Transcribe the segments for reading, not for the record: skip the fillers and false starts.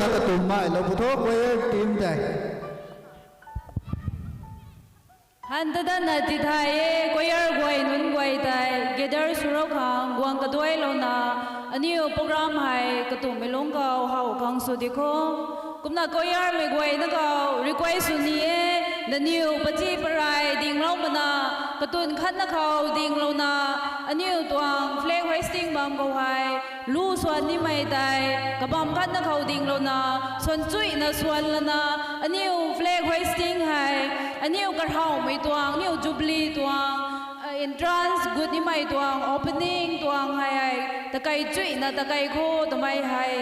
na ka tum mai lo putho choir team dai Handada na tithaye choir goi nun goi dai gather surau khang guang ka doi lo na aniu program hai ka tum melong ka hau khang su dikho kumna choir me goi na ka request suni e the new pachi parai ding lo mana katun khat na khau ding lo na aniu tuang flag hoisting bam go hai lu swan ni mai dai ka bam khat na khau ding lo na son chui na swan la na aniu flag hoisting hai aniu kar hau mai tuang new jubilee tuang entrance good ni mai tuang opening tuang hai hai takai chui na takai kho tamai hai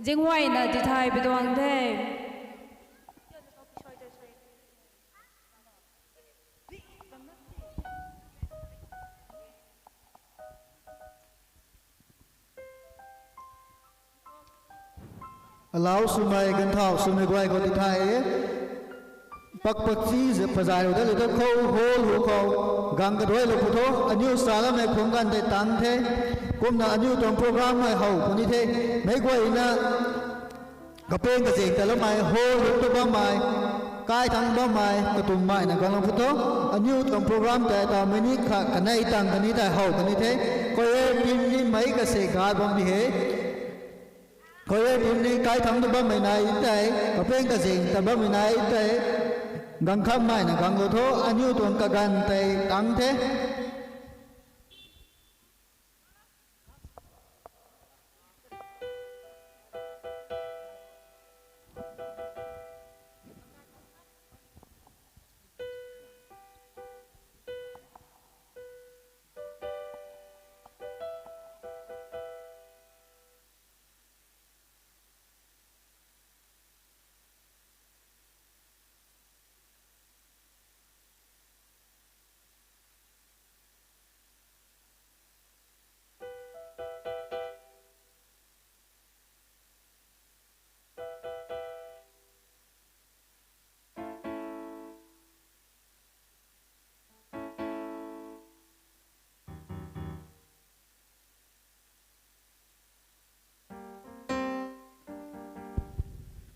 jingwai na ti thai bi tuang de allow sumai gan thau sumai goi ko ti thai pak pak chi je pazai ro da kho hol ho kho gang ga doi lo putho aniu sala me khong gan de tang the kum na aniu tom program mai hau puni the mai goi na ka pen ka jeng ta lo mai hol to ba mai kai thang ba mai ka tum mai na gang lo putho aniu tom program ta ta mai ni kha kanai tang kani ta hau kani the ko e pin ni mai ka se ga bom di he coi em đi cái thằng đó bấm mày này đấy có bên cái gì ta bấm mày này đấy găng khăm mày là găng lô thô anh yêu tuần cả gần tay tăng thế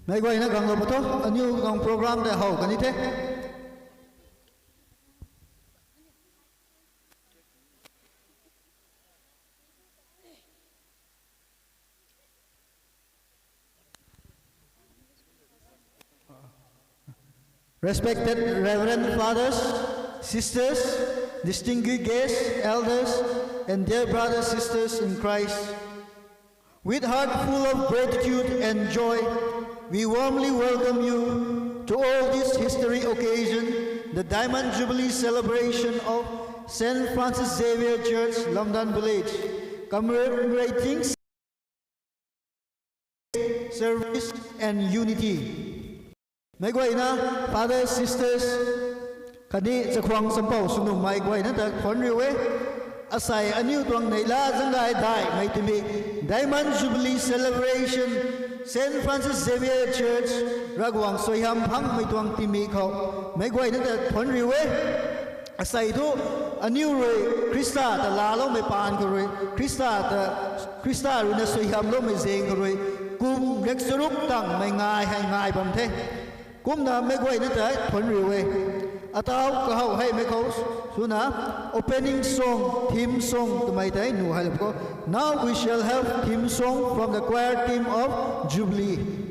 mấy quay nó gần một tốt anh yêu gần program để hậu cái như thế respected reverend fathers, sisters, distinguished guests, elders, and dear brothers and sisters in Christ, with heart full of gratitude and joy, we warmly welcome you to all this history occasion, the Diamond Jubilee celebration of St. Francis Xavier Church, London Village, commemorating service and unity. Mấy quay na, fathers, sisters, kani chakwang sampaw sunung mai quay na ta phone riwe, asai aniu tuang nei la zangai dai mai timi Diamond Jubilee celebration St. Francis Xavier Church ragwang soiham phang mai tuang timi khau mai quay na ta phone riwe, asai thu aniu roi Krista ta la lo mai pan ko roi Krista ru na soiham lo mai zeng ko roi kum rek surup tang mai ngai hai ngai bam the kum na mai quay na ta phone riwe atau ka hau hai mai khau suna opening song theme song tumai tai nu hai ko now we shall have theme song from the choir team of Jubilee.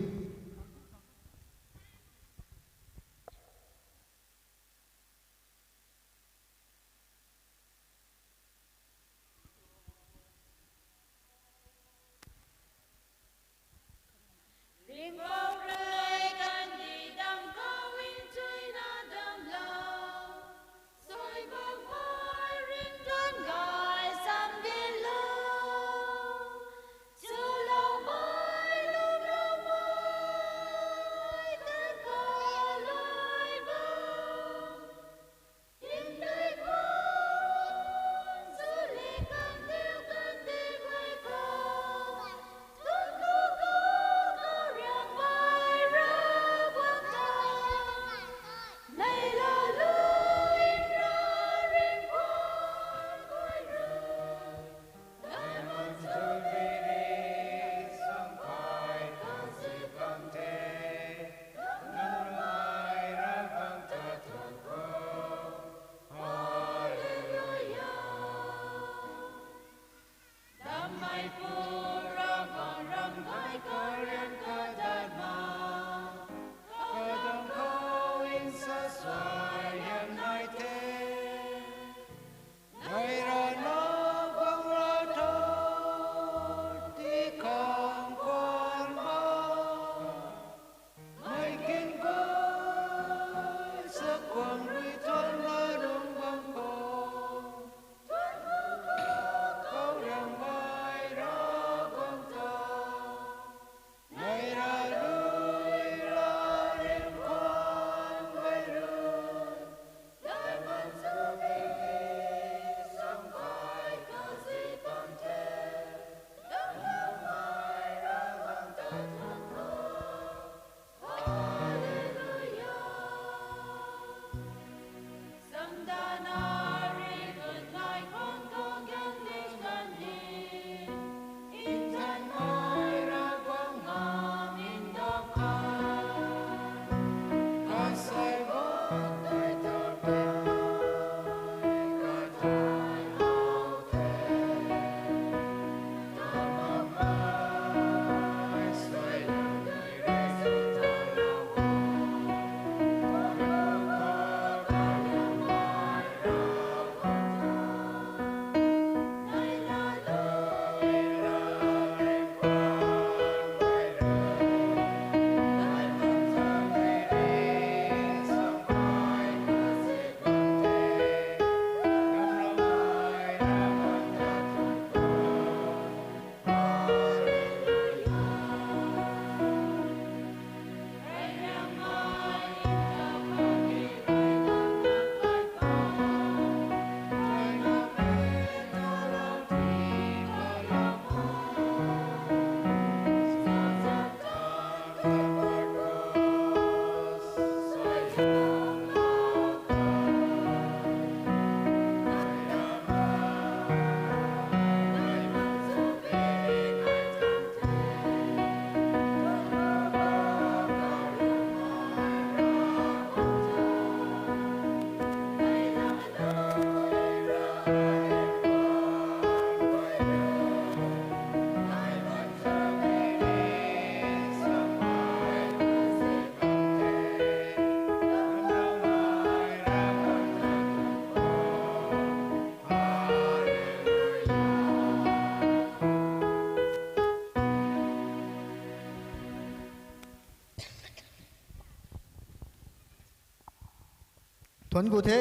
thuần cụ thế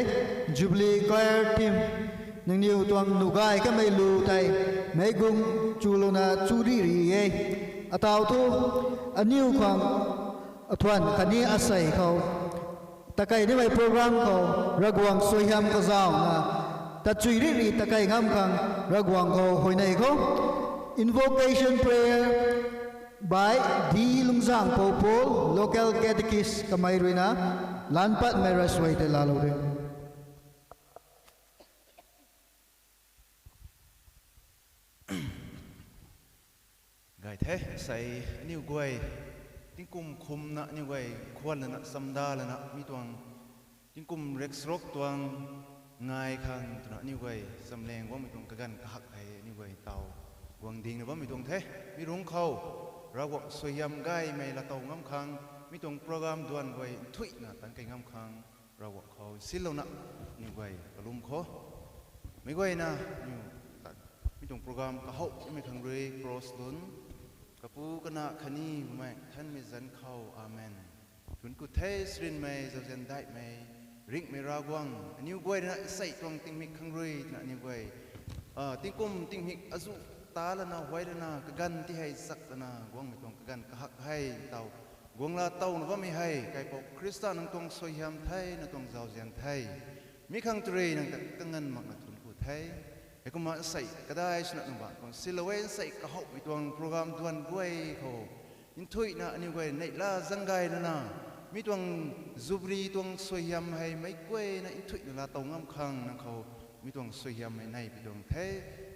Jubilee choir team nâng niu tuang nugai ka mai lu tai mai gung chulona churi ri e atau tu aniu khang thuần khani asai khau takai ni mai program ko ragwang soyam ka zaw na ta chui ri takai ngam khang ragwang ko hoinai ko invocation prayer by D Lungzang Popol local catechist kamay ruina lanpat meras waite lalo rin gai thế say niu guay tiếng cung khum na niu guay khuan na samda la na mi tuang tiếng cung rex rock tuang ngai khang tu na niu guay samleng wa mi tuang kagan ka hak hai niu guay tàu quang ding na wa mi tuang thế mi rung khâu ra wak soyam gai mai la tàu ngam khang mi tuang program duan guay thui na tan kai ngam khang ra wak khâu silo na niu guay kalum kho mi guay na niu mi tuang program ka hau mi khang rei cross dun kapu kana khani mai khan mi zan khau amen kun ku the srin mai zo zen dai mai ring mai ra gwang new goi na sai tong ting mi khang rui na new goi ting kum ting mi azu ta la na hoi la na ka gan ti hai sak na gwang mi tong ka gan ka hak hai tau gwang la tau na ba mi hai kai po krista nang tong soi ham thai na tong zau zen thai mi khang tre nang ka ngan mak na tun ku thaiไอ้ก็มาใส่ก็ได้ชนะหนึ่งบาทคนซิลเวนใส่กระหอบไปตัวโปรแกรมดวนกวยเขายินทุยนะอันนี้กวยในลาจังไกนะมีตัวจูบลีตัวสวยยำให้ไม่กวยนะยินทุยนะลาตรงงามคังนะเขามีตัวสวยยำให้ในไปตัวเท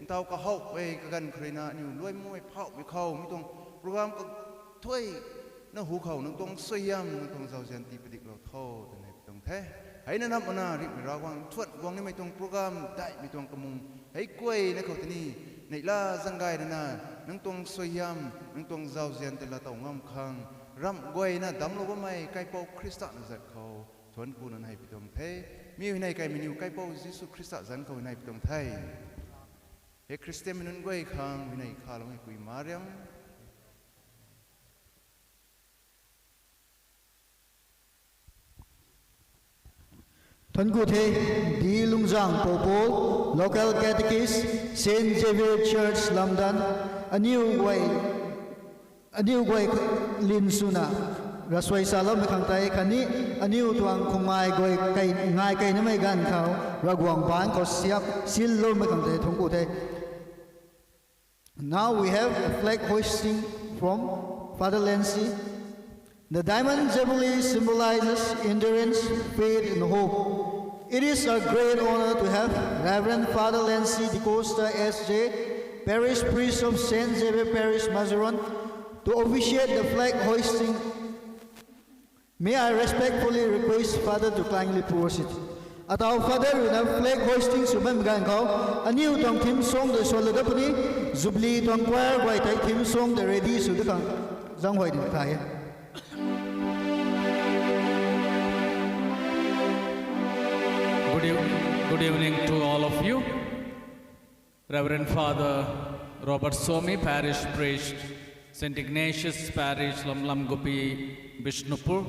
เต้ากระหอบไปกันใครนะนี่รวยมวยเผาไปเขามีตัวโปรแกรมก็ถ้วยนะหูเขานั่งตัวสวยยำนั่งตัวเจ้าเจนตีประดิษฐ์เราเท่าตัวในตัวเทให้แนะนำอันน่ะริบมีราวางทวดวางนี่ไม่ตัวโปรแกรมได้มีตัวกระมุงให้กล้วยในเขาที่นี่ในลาจังไกนั่นน่ะนั่งตรงสวยยำนั่งตรงเจ้าเจียนแต่ละเต่างามคังรำกล้วยน่ะดำลงว่าไม่ไก่เป่าคริสต์นั่นจัดเขาชวนกูนั่นให้ไปตรงเทมีวินัยไก่มีนิวไก่เป่ายิสุคริสต์จันเขาวินัยไปตรงไทยเฮคริสเตียนมันนั่งกล้วยคังวินัยข้าลงให้กุยมาเรียมท่านกูเทดีลุงจางโปโป local catechist Saint Xavier Church London a new way lin suna raswai salam khang tai khani a new tuang khumai goi kai ngai kai na mai gan khao ragwang ban ko siap sil lo ma khang tai thong ku the now we have a flag hoisting from Father Lancy. The diamond jubilee symbolizes endurance, faith, and hope. It is a great honor to have Reverend Father Lancy de Costa S.J., Parish Priest of St. Xavier Parish, Mazaron, to officiate the flag hoisting. May I respectfully request Father to kindly proceed. At our Father, we have flag hoisting suban gan kau. A new tong theme song the Solidapani, Jubilee tong choir by tai theme song the ready su the kang zang hoi di thai. Good evening to all of you. Reverend Father Robert Somi, Parish Priest, St. Ignatius Parish, Lamlam Gopi, Bishnupur.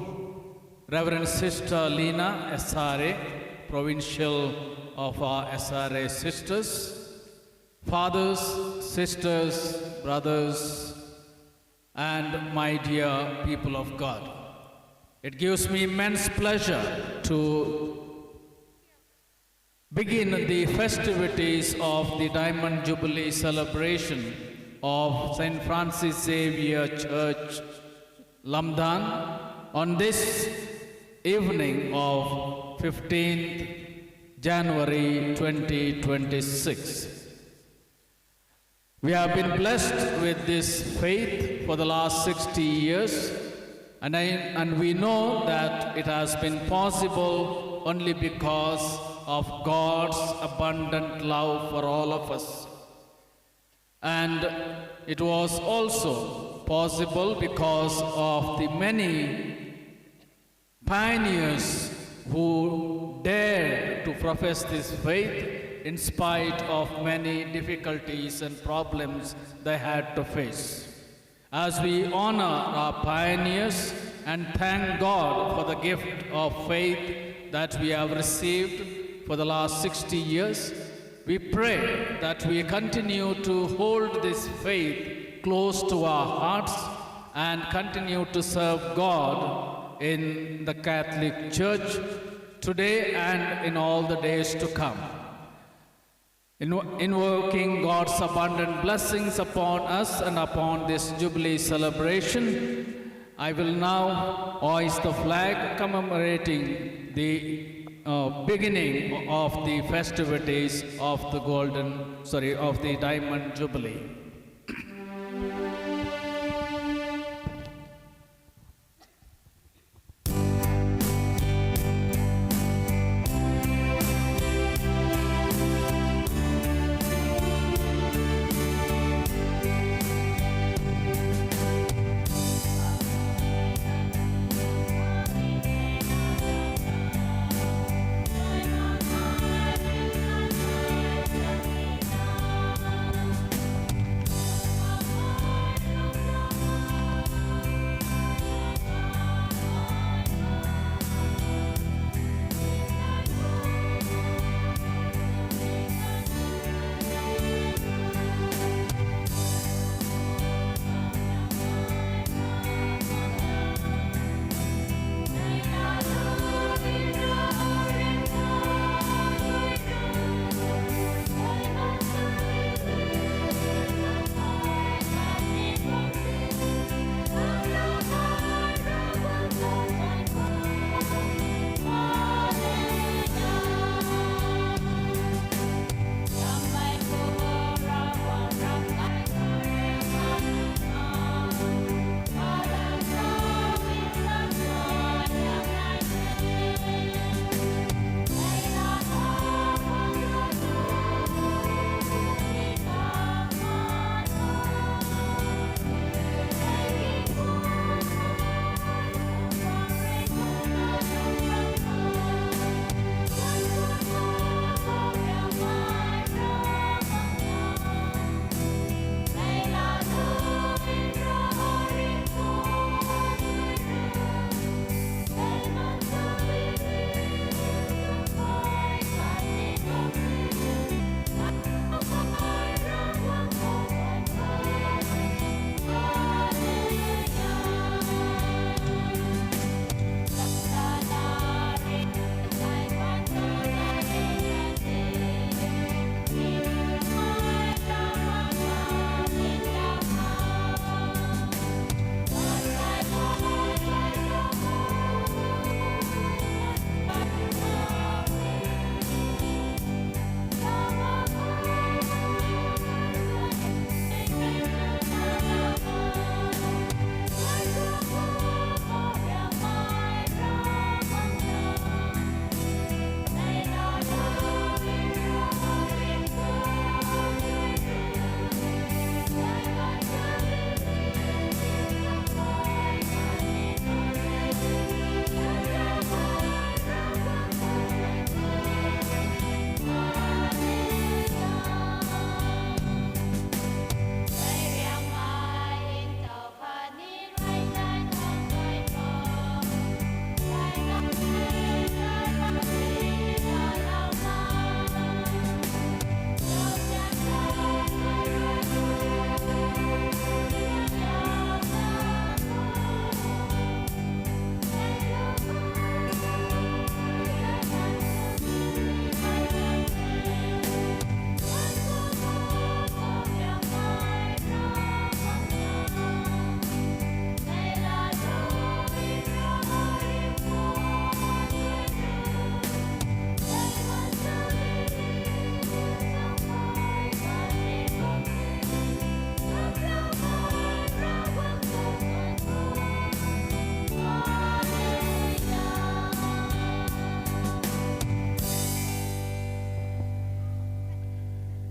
Reverend Sister Lina SRA, Provincial of our SRA Sisters. Fathers, sisters, brothers, and my dear people of God. It gives me immense pleasure to begin the festivities of the Diamond Jubilee celebration of St. Francis Xavier Church, Lamdan, on this evening of 15th January 2026. We have been blessed with this faith for the last 60 years, and we know that it has been possible only because of God's abundant love for all of us. And it was also possible because of the many pioneers who dared to profess this faith in spite of many difficulties and problems they had to face. As we honor our pioneers and thank God for the gift of faith that we have received for the last 60 years. We pray that we continue to hold this faith close to our hearts and continue to serve God in the Catholic Church today and in all the days to come. Invoking God's abundant blessings upon us and upon this Jubilee celebration, I will now hoist the flag commemorating the beginning of the festivities of the Diamond Jubilee.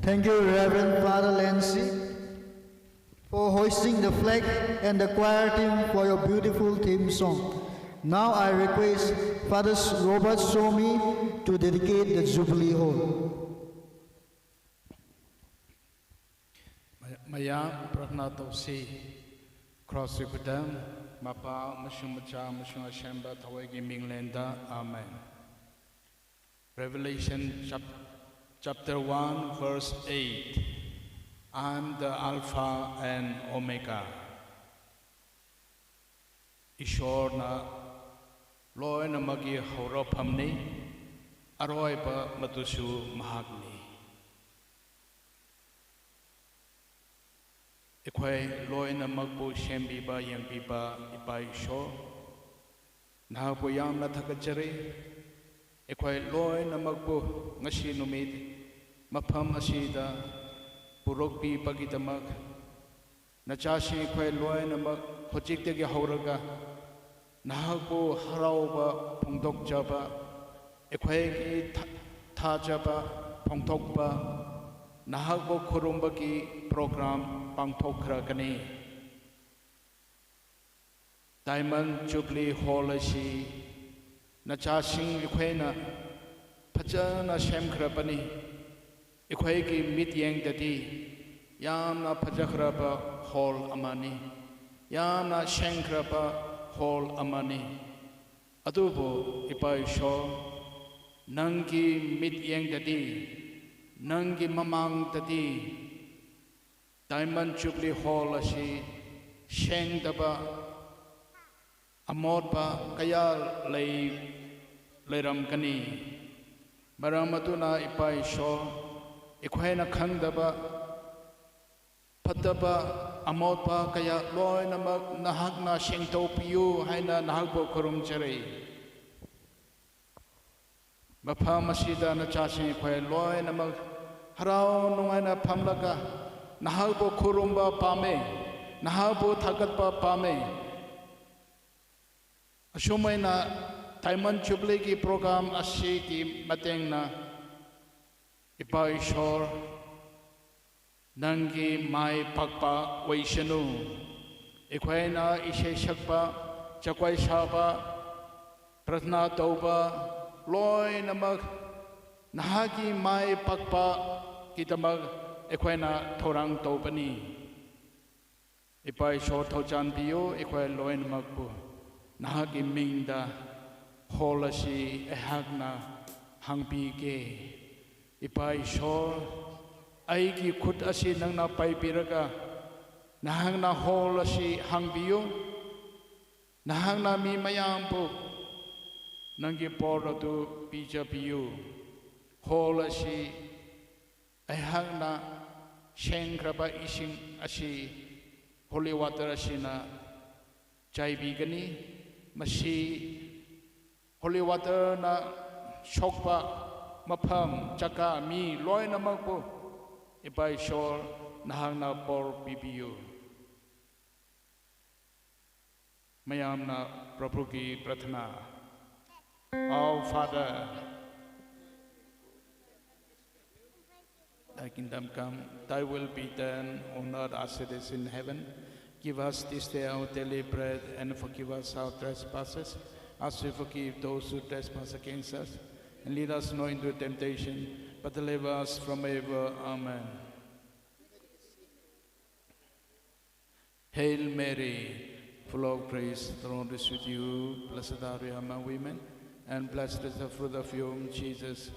Thank you, Reverend Father Lancy, for hoisting the flag and the choir team for your beautiful theme song. Now I request Father Robert Somi to dedicate the Jubilee Hall. Maya Prabna Tosi, Cross Yukudam, Mapa, Mashum Macha, Mashum Shamba, Tawagi Minglenda, Amen. Revelation chapter 1 verse 8. I'm the Alpha and Omega. Ishorna loina magi haurophamni aroiba matusu mahagni. Ikwai loina magbu shembiba yangbiba ipai sho nahabu yamna thakachari. Ikwai loina magbu ngasi numit mafam asida purokpi pagidamak nachashi ikwai loina mag hojikdegi hauraga nahabu harauba phongdokjaba ikwai ki thajaba phongthokba nahabu khurumbagi program pangthokhragani. Diamond Jubilee Hall asi nachasing ikwaina phajana semkhrabani ikwai ki mityeng dadi yamna phajakhraba hall amani yamna semkhraba hall amani adubo ipai sho nangi mityeng dadi nangi mamang dadi Diamond Jubilee Hall asi sengdaba amodba kaya leiram kani maramatuna ipai sho ikwaina khangdaba padaba amodba kaya loina mak nahakna sengto piyu haina nahakbo khurum chare mafam asida nachasing ikwai loina mak harau nungaina phamlaga nahakbo khurumba pame nahakbo thagatba pame Ashumaina Diamond Jubilee ki program asi ki matengna ipai shor nangi mai pakpa waishanu ikwaina ishe shakpa chakwai shaba prathna tauba loi namak nahagi mai pakpa kitamag ikwaina thorang taubani ipai shor thochan biyo ikwai loi namak bu Nahagi mingda holasi ehagna hangpige ipai shor aigi khut asi nangna paipiraga nahangna holasi hangbiyo nahangna mi mayampu nangi poratu pijapiyo holasi ehagna shengraba ising asi holy water asina chaibigani Masi holy water na shokpa mafam chaka mi loina magpo ipai shor nahangna por bibiyo mayamna Prabhu ki prathana. Our Father, thy kingdom come, thy will be done on earth as it is in heaven. Give us this day our daily bread and forgive us our trespasses as we forgive those who trespass against us. And lead us not into temptation, but deliver us from evil. Amen. Hail Mary, full of grace, the Lord is with you. Blessed are you among women, and blessed is the fruit of your womb, Jesus.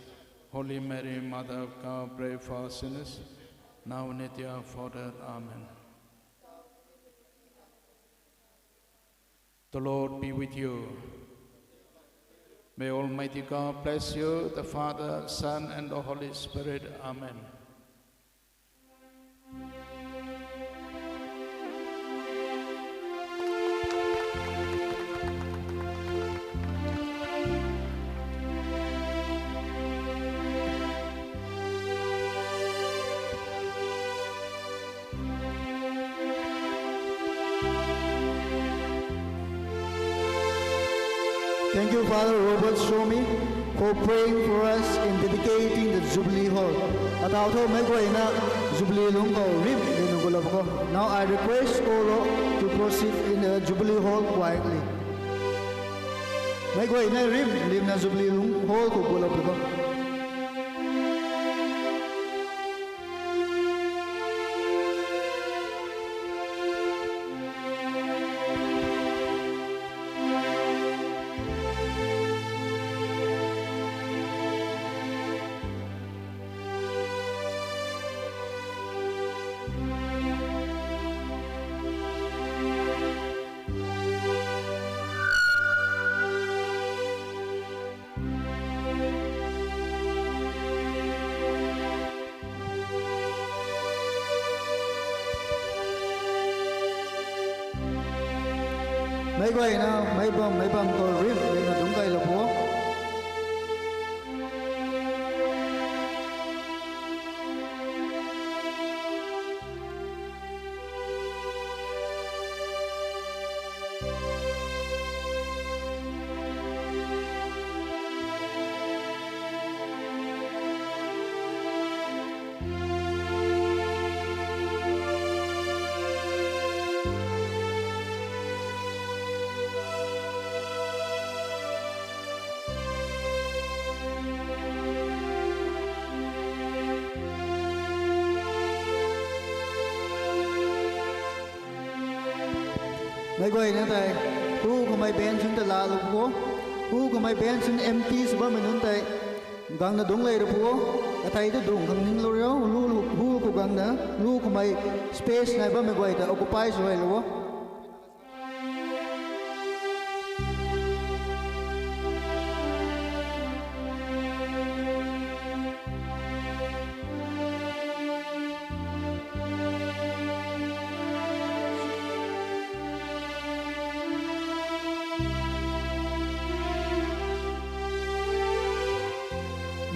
Holy Mary, Mother of God, pray for us sinners, now and at the hour of our death. Amen. The Lord be with you. May Almighty God bless you, the Father, Son, and the Holy Spirit. Amen. Thank you, Father Robert Shomi, for praying for us in dedicating the Jubilee Hall. Now I request all to proceed in the Jubilee Hall quietly. Rim na Jubilee Hall ko gulab. mấy quay na mấy bom có rim để nó đúng cây là búa mấy quay na tay hu có mấy bên chúng ta là lục búa hu có mấy bên chúng empty sắp mình nôn tay gang na đúng lấy được búa cái thay đó đúng thằng nín lâu rồi lu hu có gang na lu có mấy space này bao mấy quay ta occupy rồi luôn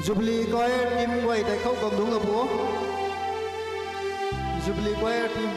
Jubilee choir team quay tại khâu còn đúng là búa Jubilee choir team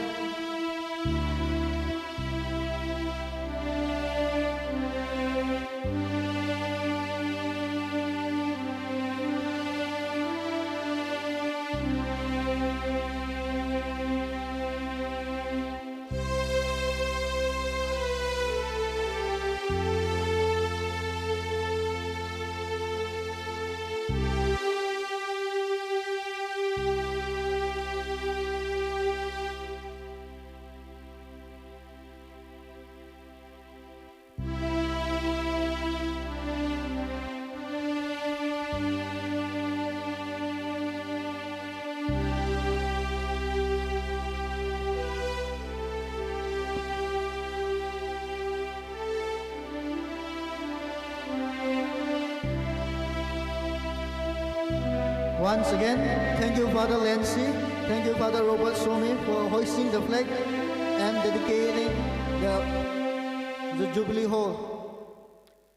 Once again, thank you Father Lancy, thank you Father Robert Somi for hoisting the flag and dedicating the Jubilee Hall.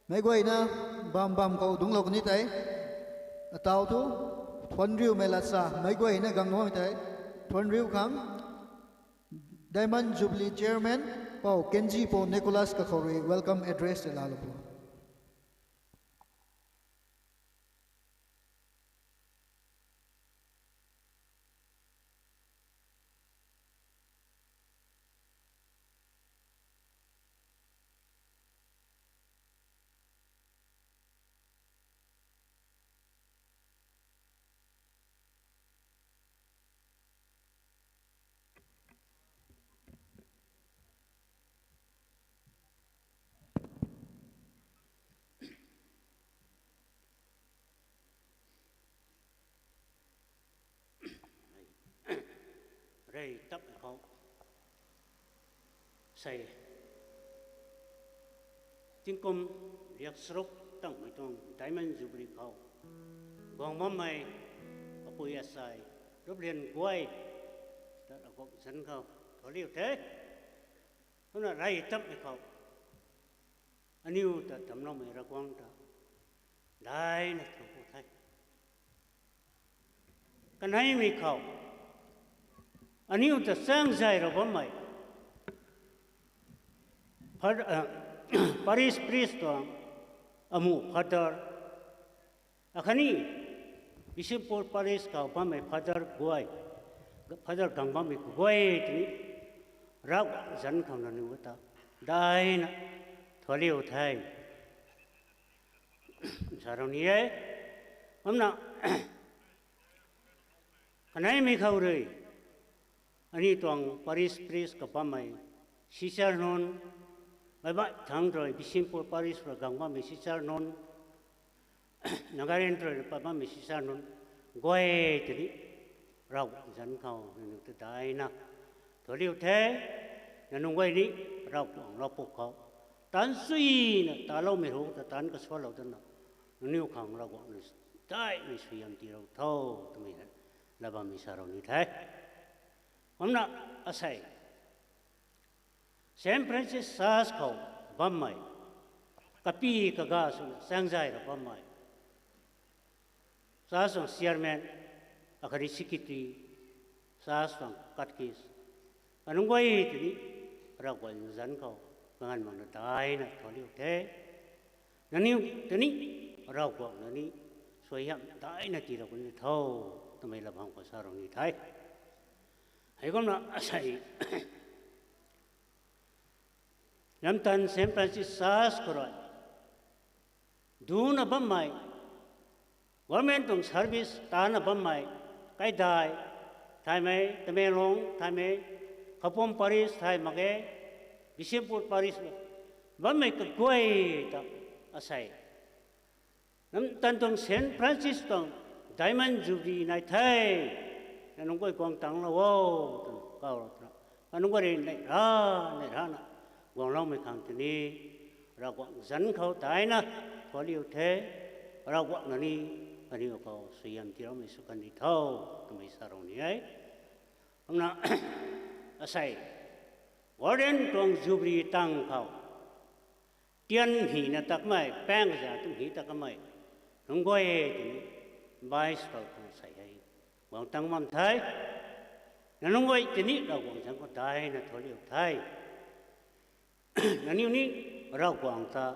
Mấy quay na bam câu đúng là cái này đấy. Tao tu thuần riu mày là sa mấy quay na gang nói đấy. Thuần riu khang Diamond Jubilee Chairman Paul Kenji po Nicholas Kakori welcome address de lalo po. Rây tấp khẩu xây tiếng công riêng sốc tăng mấy tuần Diamond Jubilee khẩu gong mắm mày ở bùi sai rốt liền quay đã là gọng sân khẩu có liều thế hôm nay rây tấp khẩu anh yêu ta tầm nó mày ra quang ta đây là thằng phụ thay cái này mày khẩu anh yêu ta sang dài rồi bấm mày Paris priest tuang amu father akhani Bishop Paris ka bấm mày father guai father gang bấm mày guai thì rau dẫn không là nuôi ta đây nè thua liều thay sao đâu nhỉ hôm nào cái này mày khâu rồi anh tuang Paris priest ka bấm mày Caesar non bài bát thằng rồi Bishop Paris và gang bấm mày Caesar non nagarin rồi bài bấm mày Caesar non guai thì rau dẫn không là nuôi ta đây nè thua liều thế là nung quay đi rau nó phục họ tan suy nè ta lâu mày hú ta tan cái số lâu tên nào nếu không rau nó tai mày suy ăn thì rau thô tụi mày là bà mày sao rau như thế hôm nào à say Saint Francis Sas khẩu băm mày cà pi cà ga xuống sang dài là băm mày sa song chairman akhari secretary sa song katkis anung quay thì ra quần dẫn cầu ngan mà nó tai nè thọ liu thế nó níu thế ní ra quần nó ní xoay hầm tai nè chỉ là quần thâu tụi mày làm hàng của sao rồi ní thấy hay con nó sai Nam tan San Francisco rồi du na băm mày government tung service ta na băm mày cái đài thay mày tụi mày long thay mày Kapom Paris thay mà cái Bishopur Paris băm mày cái quay ta asai Nam tan tung San Francisco Diamond Jubilee này thay nó quay quang tăng là wow cao rồi nó quay này ra nè quang long mày khang thế này ra quang dẫn khâu tai na có điều thế ra quang này anh yêu cầu suy âm thì ông mày xuất cảnh đi thâu tụi mày sao rồi nhỉ hôm nào asai warden tuang Jubilee tăng khâu tiền hỉ na tắc mày bang ra tụi hỉ tắc mày nó quay thì bài sau không sai hay quang tăng mầm thái nó quay thì ní ra quang chẳng có tai na thôi liệu thái nó níu ní ra quang ta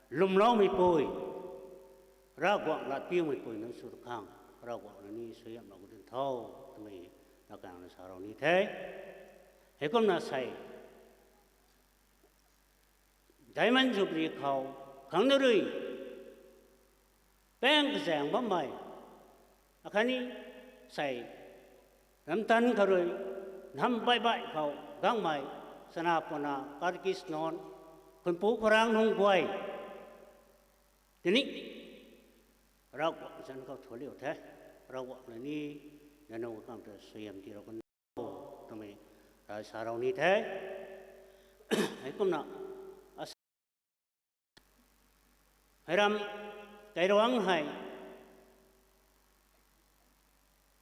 lùm lâu mày bồi ra quang là tiêu mày bồi nó sụt khang ra quang nó ní suy âm nó cũng đến thâu tụi mày nó càng nó sao ní thế hay con nó sai Diamond Jubilee khâu khang nó rồi bang cái dạng bấm mày akhani sai nam tan kharoi nam bai bai khâu gang mày sana pona karkis non kun pu kharang nong quay tini rau san khâu thua liu thế rau này ni nó kam to suyam ti ro kon to me ra sa rau ni thế hay kom na hay ram cái đoán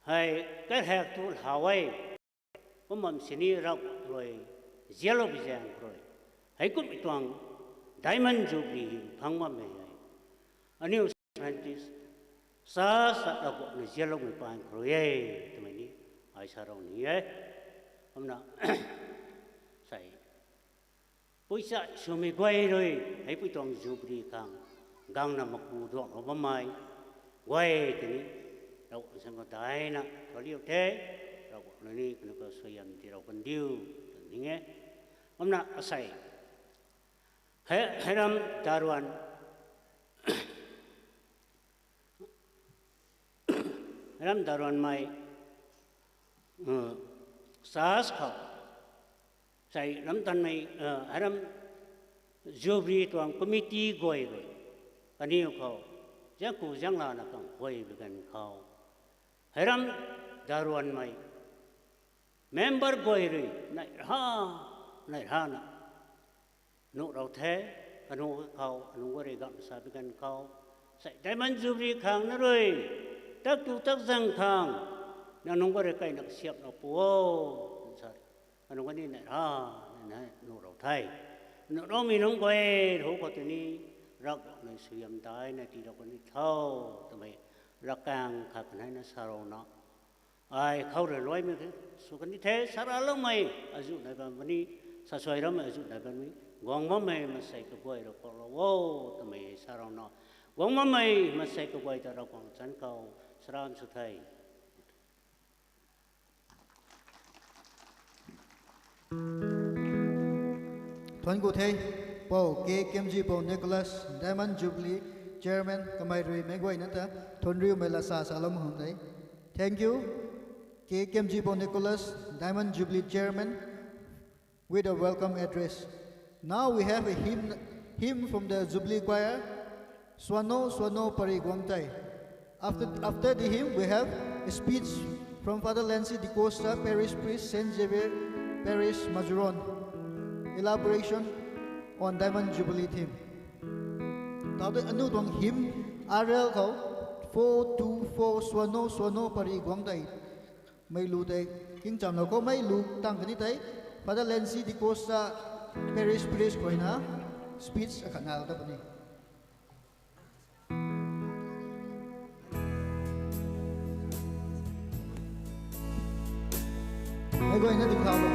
hay cái hạt tu Hawaii có mầm xin đi rau rồi yellow bị giang rồi hay cũng bị toàn Diamond Jubilee phăng mà mày anh yêu scientist sa rau này yellow bị phăng rồi tụi mày đi ai sa rau này ấy hôm nào sai bây giờ chúng mình quay rồi hay bị toàn Jubilee càng gang nằm mặc bù ruộng ở bấm mai quay thì đâu sang có tai nè có điều thế đâu nó đi nó có suy âm thì đâu còn điều thì nghe hôm nào sai hay làm daruan hay làm daruan mai sas khẩu sai làm tan mai hay làm Jubilee toàn committee gọi rồi anh yêu cầu chắc cũng chẳng là càng quay về gần cầu hay lắm daruan mày member quay rồi này ha nè nụ đầu thế anh nụ cầu anh nụ quay gần xa về gần cầu sẽ Diamond Jubilee khang nó rồi tất tu tất răng khang nó nụ quay cái nặc xiệp nó bùa anh nụ quay này nụ đầu thế nụ đó mình nụ quay thủ có tên đi rắc này sử dụng tai này thì đâu có đi thâu tụi mày rắc càng khạc này nó sao nó ai khâu rồi lối mình thế số cái như thế sao ra lắm mày ở chỗ này bạn vẫn đi sao xoay đó mày ở chỗ này bạn mới quăng mắm mày mà xây cái quầy rồi còn là wow tụi mày sao nó quăng mắm mày mà xây cái quầy tao đâu còn chán cầu sao sự thầy Tuan cụ thầy Paul KMG Paul Nicholas Diamond Jubilee Chairman kamai rui megwai nata thon riu mela sa salam hum dai thank you KMG Paul Nicholas Diamond Jubilee Chairman with a welcome address. Now we have a hymn from the Jubilee choir Swano Swano Pari Guangtai. After the hymn we have a speech from Father Lancy Di Costa, Parish Priest, Saint Xavier Parish, Mazuron. Elaboration on Diamond Jubilee theme. Tao đây anu tuang hymn RL kau 424 Swano Swano Pari Guangtai. May lu tay king cham lo ko may lu tang kani tay Father Lancy Di Costa Parish Priest ko na speech ขันหาตัวนี้ไม่ก็ยังนั่งข่าวหรอก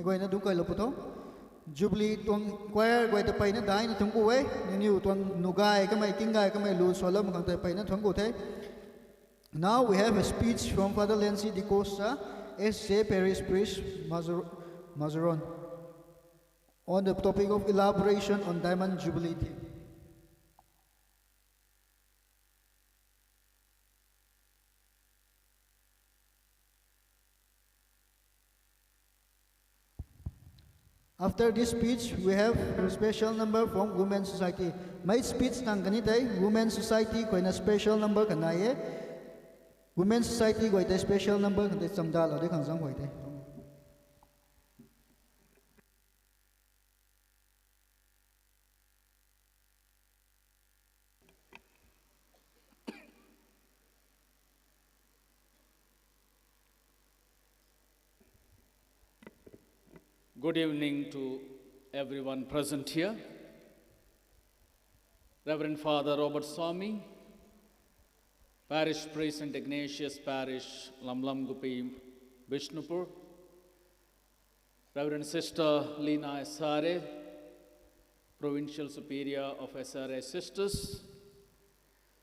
quay nó đúng coi lộc bút Jubilee tuang choir quay tập bay nó đái nó thung cụ ấy nhiều tuang nugai cái mày kinh gai cái mày lu solam khang tập bay nó thung cụ thế. Now we have a speech from Father Lancy Di Costa, S.J. Parish Priest Mazaron, on the topic of elaboration on Diamond Jubilee theme. After this speech, we have a special number from Women's Society. My speech nang ganitay, Women's Society ko na special number kanaye. Women's Society ko ita special number kanay samdal o di kang sang ko ita. Good evening to everyone present here. Reverend Father Robert Swami, Parish Priest St. Ignatius Parish, Lamlam Gupi, Vishnupur. Reverend Sister Lina SRA, Provincial Superior of SRA Sisters.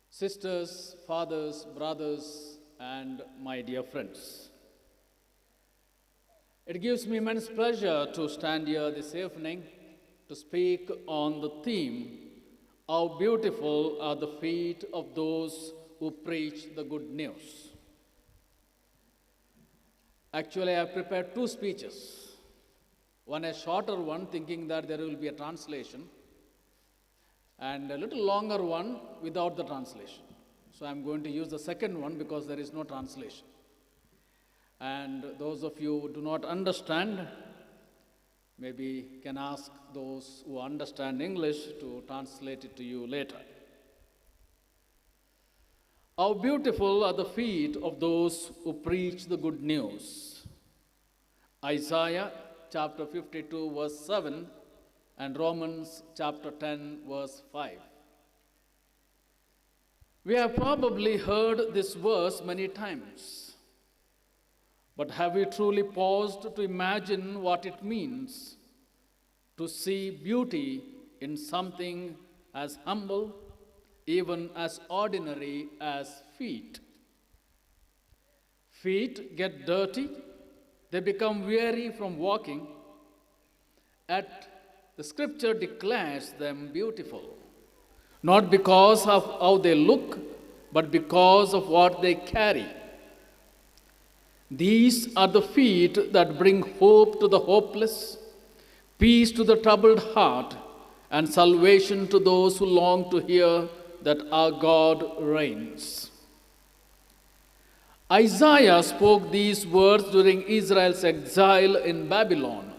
Sisters, fathers, brothers, and my dear friends. It gives me immense pleasure to stand here this evening to speak on the theme, how beautiful are the feet of those who preach the good news. Actually, I have prepared two speeches. One a shorter one, thinking that there will be a translation, and a little longer one without the translation. So I'm going to use the second one because there is no translation. And those of you who do not understand, maybe can ask those who understand English to translate it to you later. How beautiful are the feet of those who preach the good news. Isaiah chapter 52 verse 7 and Romans chapter 10 verse 5. We have probably heard this verse many times. But have we truly paused to imagine what it means to see beauty in something as humble, even as ordinary as feet? Feet get dirty, They become weary from walking, yet the scripture declares them beautiful, not because of how they look, but because of what they carry. These are the feet that bring hope to the hopeless, peace to the troubled heart, and salvation to those who long to hear that our God reigns. Isaiah spoke these words during Israel's exile in Babylon,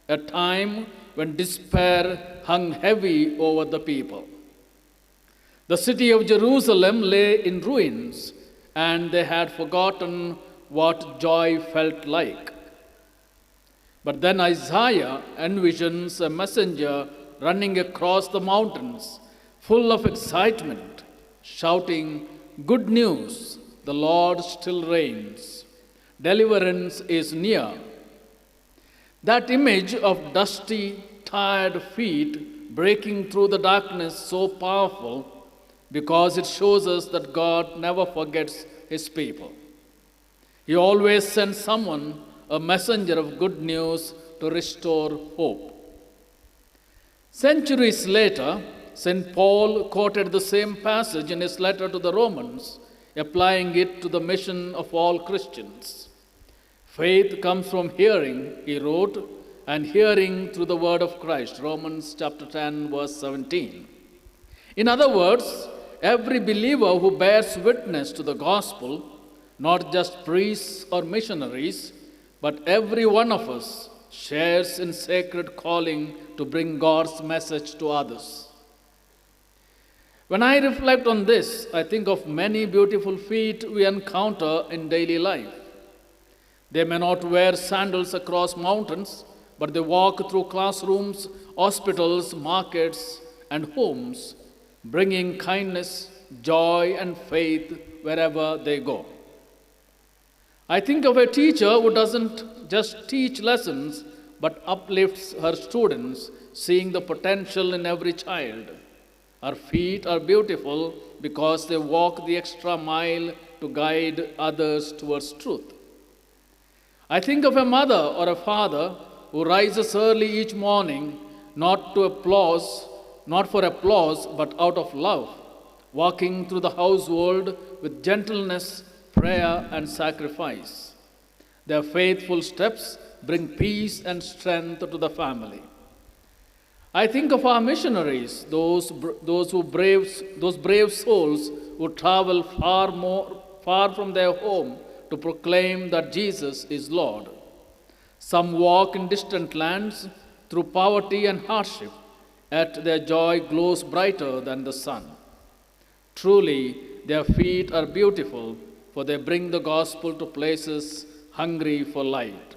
a time when despair hung heavy over the people. The city of Jerusalem lay in ruins, and they had forgotten what joy felt like. But then Isaiah envisions a messenger running across the mountains, full of excitement, shouting, "Good news! The Lord still reigns. Deliverance is near." That image of dusty, tired feet breaking through the darkness so powerful because it shows us that God never forgets his people. He always sends someone, a messenger of good news, to restore hope. Centuries later, St. Paul quoted the same passage in his letter to the Romans, applying it to the mission of all Christians. Faith comes from hearing, he wrote, and hearing through the word of Christ, Romans chapter 10, verse 17. In other words, every believer who bears witness to the gospel, not just priests or missionaries, but every one of us shares in sacred calling to bring God's message to others. When I reflect on this, I think of many beautiful feet we encounter in daily life. They may not wear sandals across mountains, but they walk through classrooms, hospitals, markets, and homes, bringing kindness, joy, and faith wherever they go. I think of a teacher who doesn't just teach lessons, but uplifts her students, seeing the potential in every child. Her feet are beautiful because they walk the extra mile to guide others towards truth. I think of a mother or a father who rises early each morning, not for applause, but out of love, walking through the household with gentleness, prayer, and sacrifice. Their faithful steps bring peace and strength to the family. I think of our missionaries, those brave souls who travel far from their home to proclaim that Jesus is Lord. Some walk in distant lands through poverty and hardship, yet their joy glows brighter than the sun. Truly, their feet are beautiful, for they bring the gospel to places hungry for light.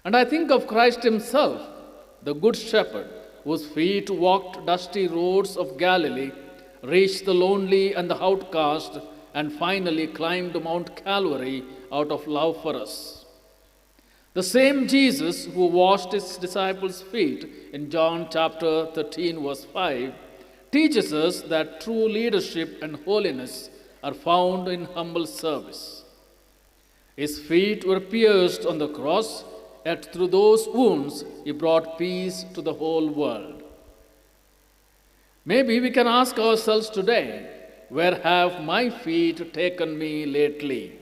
And I think of Christ himself, the Good Shepherd, whose feet walked dusty roads of Galilee, reached the lonely and the outcast, and finally climbed Mount Calvary out of love for us. The same Jesus who washed his disciples' feet in John chapter 13, verse 5, teaches us that true leadership and holiness are found in humble service. His feet were pierced on the cross, yet through those wounds he brought peace to the whole world. Maybe we can ask ourselves today, where have my feet taken me lately?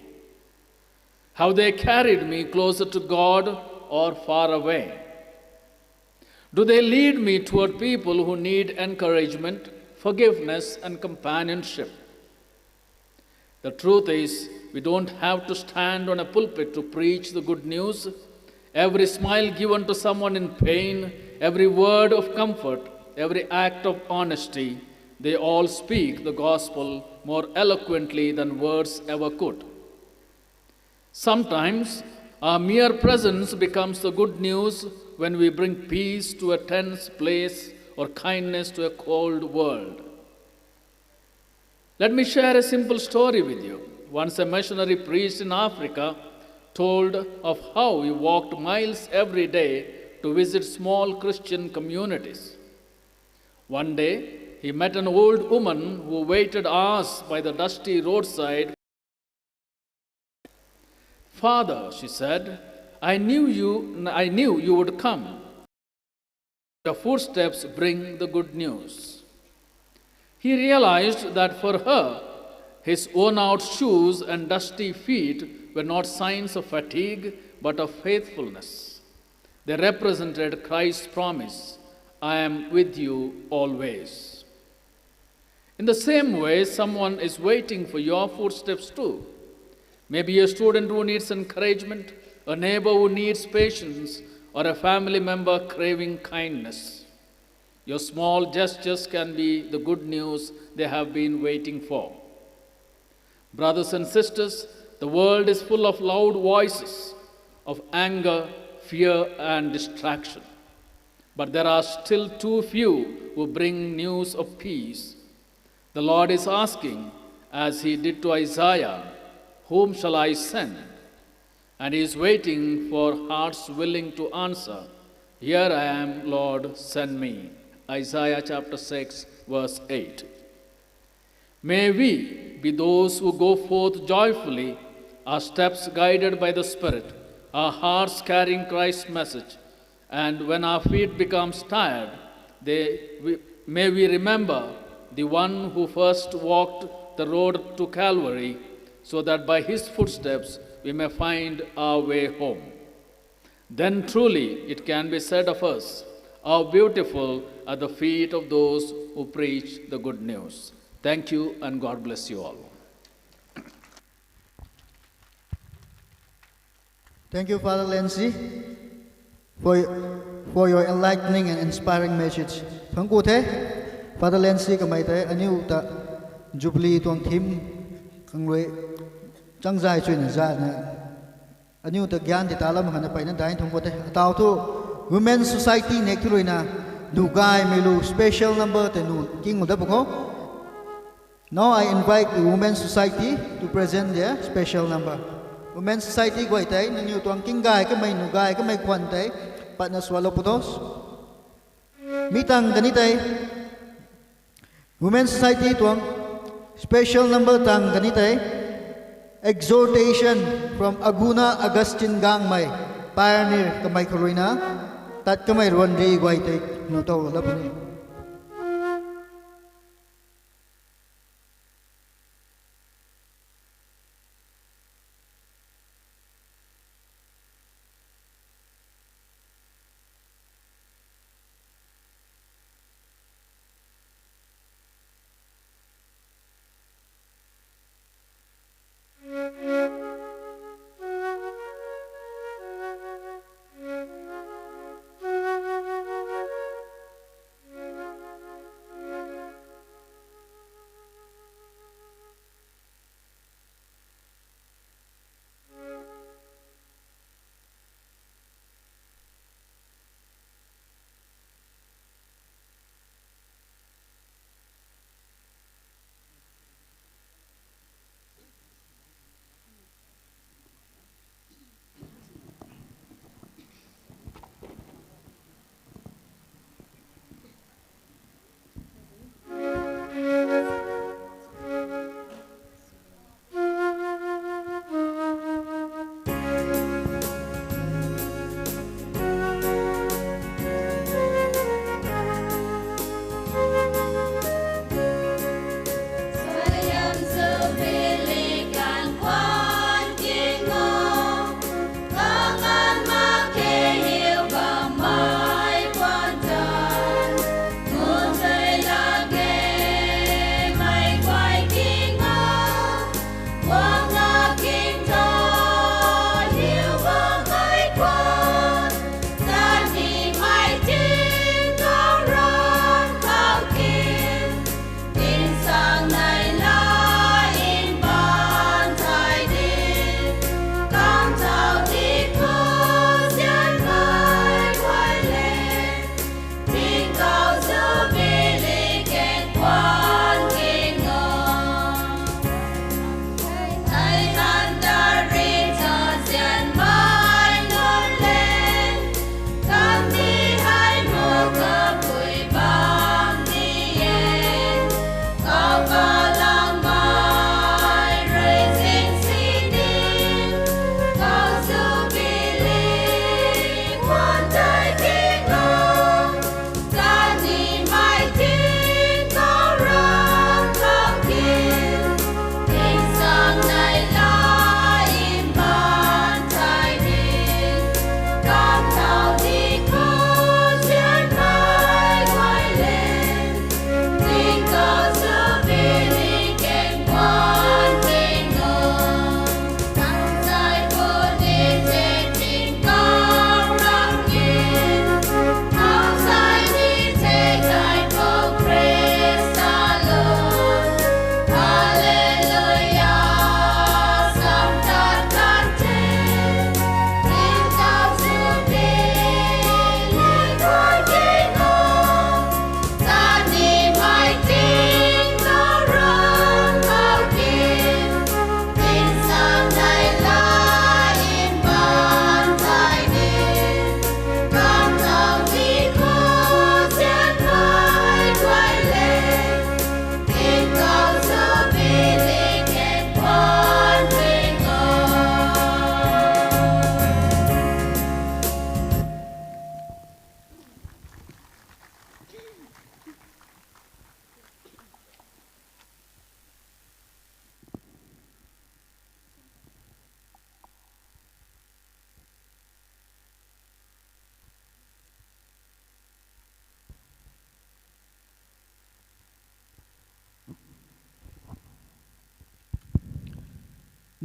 Have they carried me closer to God or far away? Do they lead me toward people who need encouragement, forgiveness, and companionship? The truth is, we don't have to stand on a pulpit to preach the good news. Every smile given to someone in pain, every word of comfort, every act of honesty, they all speak the gospel more eloquently than words ever could. Sometimes our mere presence becomes the good news when we bring peace to a tense place or kindness to a cold world. Let me share a simple story with you. Once a missionary priest in Africa told of how he walked miles every day to visit small Christian communities. One day, he met an old woman who waited hours by the dusty roadside. Father, she said, I knew you would come. Your footsteps bring the good news. He realized that for her, his worn-out shoes and dusty feet were not signs of fatigue, but of faithfulness. They represented Christ's promise, I am with you always. In the same way, someone is waiting for your footsteps too. Maybe a student who needs encouragement, a neighbor who needs patience, or a family member craving kindness. Your small gestures can be the good news they have been waiting for. Brothers and sisters, the world is full of loud voices of anger, fear, and distraction. But there are still too few who bring news of peace. The Lord is asking, as he did to Isaiah, whom shall I send? And he is waiting for hearts willing to answer, here I am, Lord, send me. Isaiah chapter 6, verse 8. May we be those who go forth joyfully, our steps guided by the Spirit, our hearts carrying Christ's message, and when our feet becomes tired, may we remember the one who first walked the road to Calvary, so that by his footsteps we may find our way home. Then truly it can be said of us, how beautiful are the feet of those who preach the good news. Thank you, and God bless you all. Thank you, Father Lancy, for your enlightening and inspiring message. Thank you, Father Lancy, kamay tayo aniw ta Jubilee tuang thim kangloi changjai chuin za na aniw ta gyan ti talam hana pai na dai thong bote taw tu Women's Society nek tu na dugai melu special number te nu king uda poko. Now I invite the Women's Society to present their special number. Women's Society ko itay nanyu tuang king gai ka may nugai ka may kwan tay pat na swallow putos. Mitang ganitay Women's Society tuang special number tang ganitay exhortation from Aguna Agustin Gangmay pioneer kamay karuina tat kamay ruan ri gwai tay no taw labani.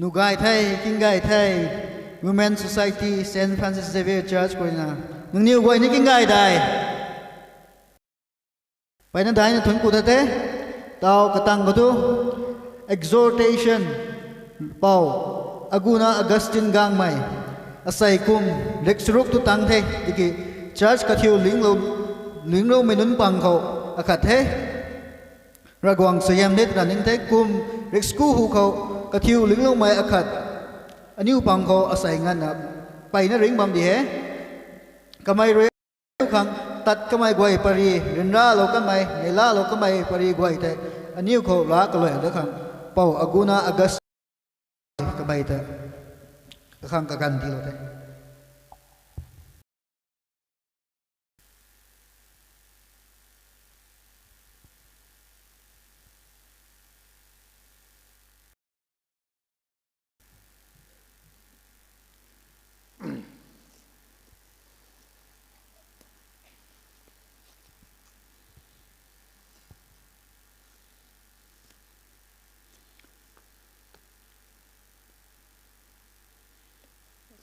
นูไกไทยกิงไกไทย Women Society Saint Francis Xavier Church กวยนะนึงนิ้วกวยนี่กิงไกได้ไปนั่นได้นะทุนกูเตะเตากระตังกระตุ exhortation เป่าอากูนาออกัสตินกังไม่อาศัยคุมเล็กสรุปตุตังเทดิกิ church กระทิวลิงเราไม่นุนปังเขาอาคัดเทระกวางเสียมเด็ดรันนิงเทคุมเล็กสกูหูเขากระทิวลิงเราไม่อาคัดอันนี้ปังเขาอาศัยงานนะไปนั่นริงบัมดีเหกำไมเรื่องขังตัดกำไมกวยปรีเรินร่าเรากำไมในล่าเรากำไมปรีกวยแต่อันนี้เขาล้ากันเลยเด็กขังเป่าอากูนาออกัสกำไมแต่ขังกันที่เราแต่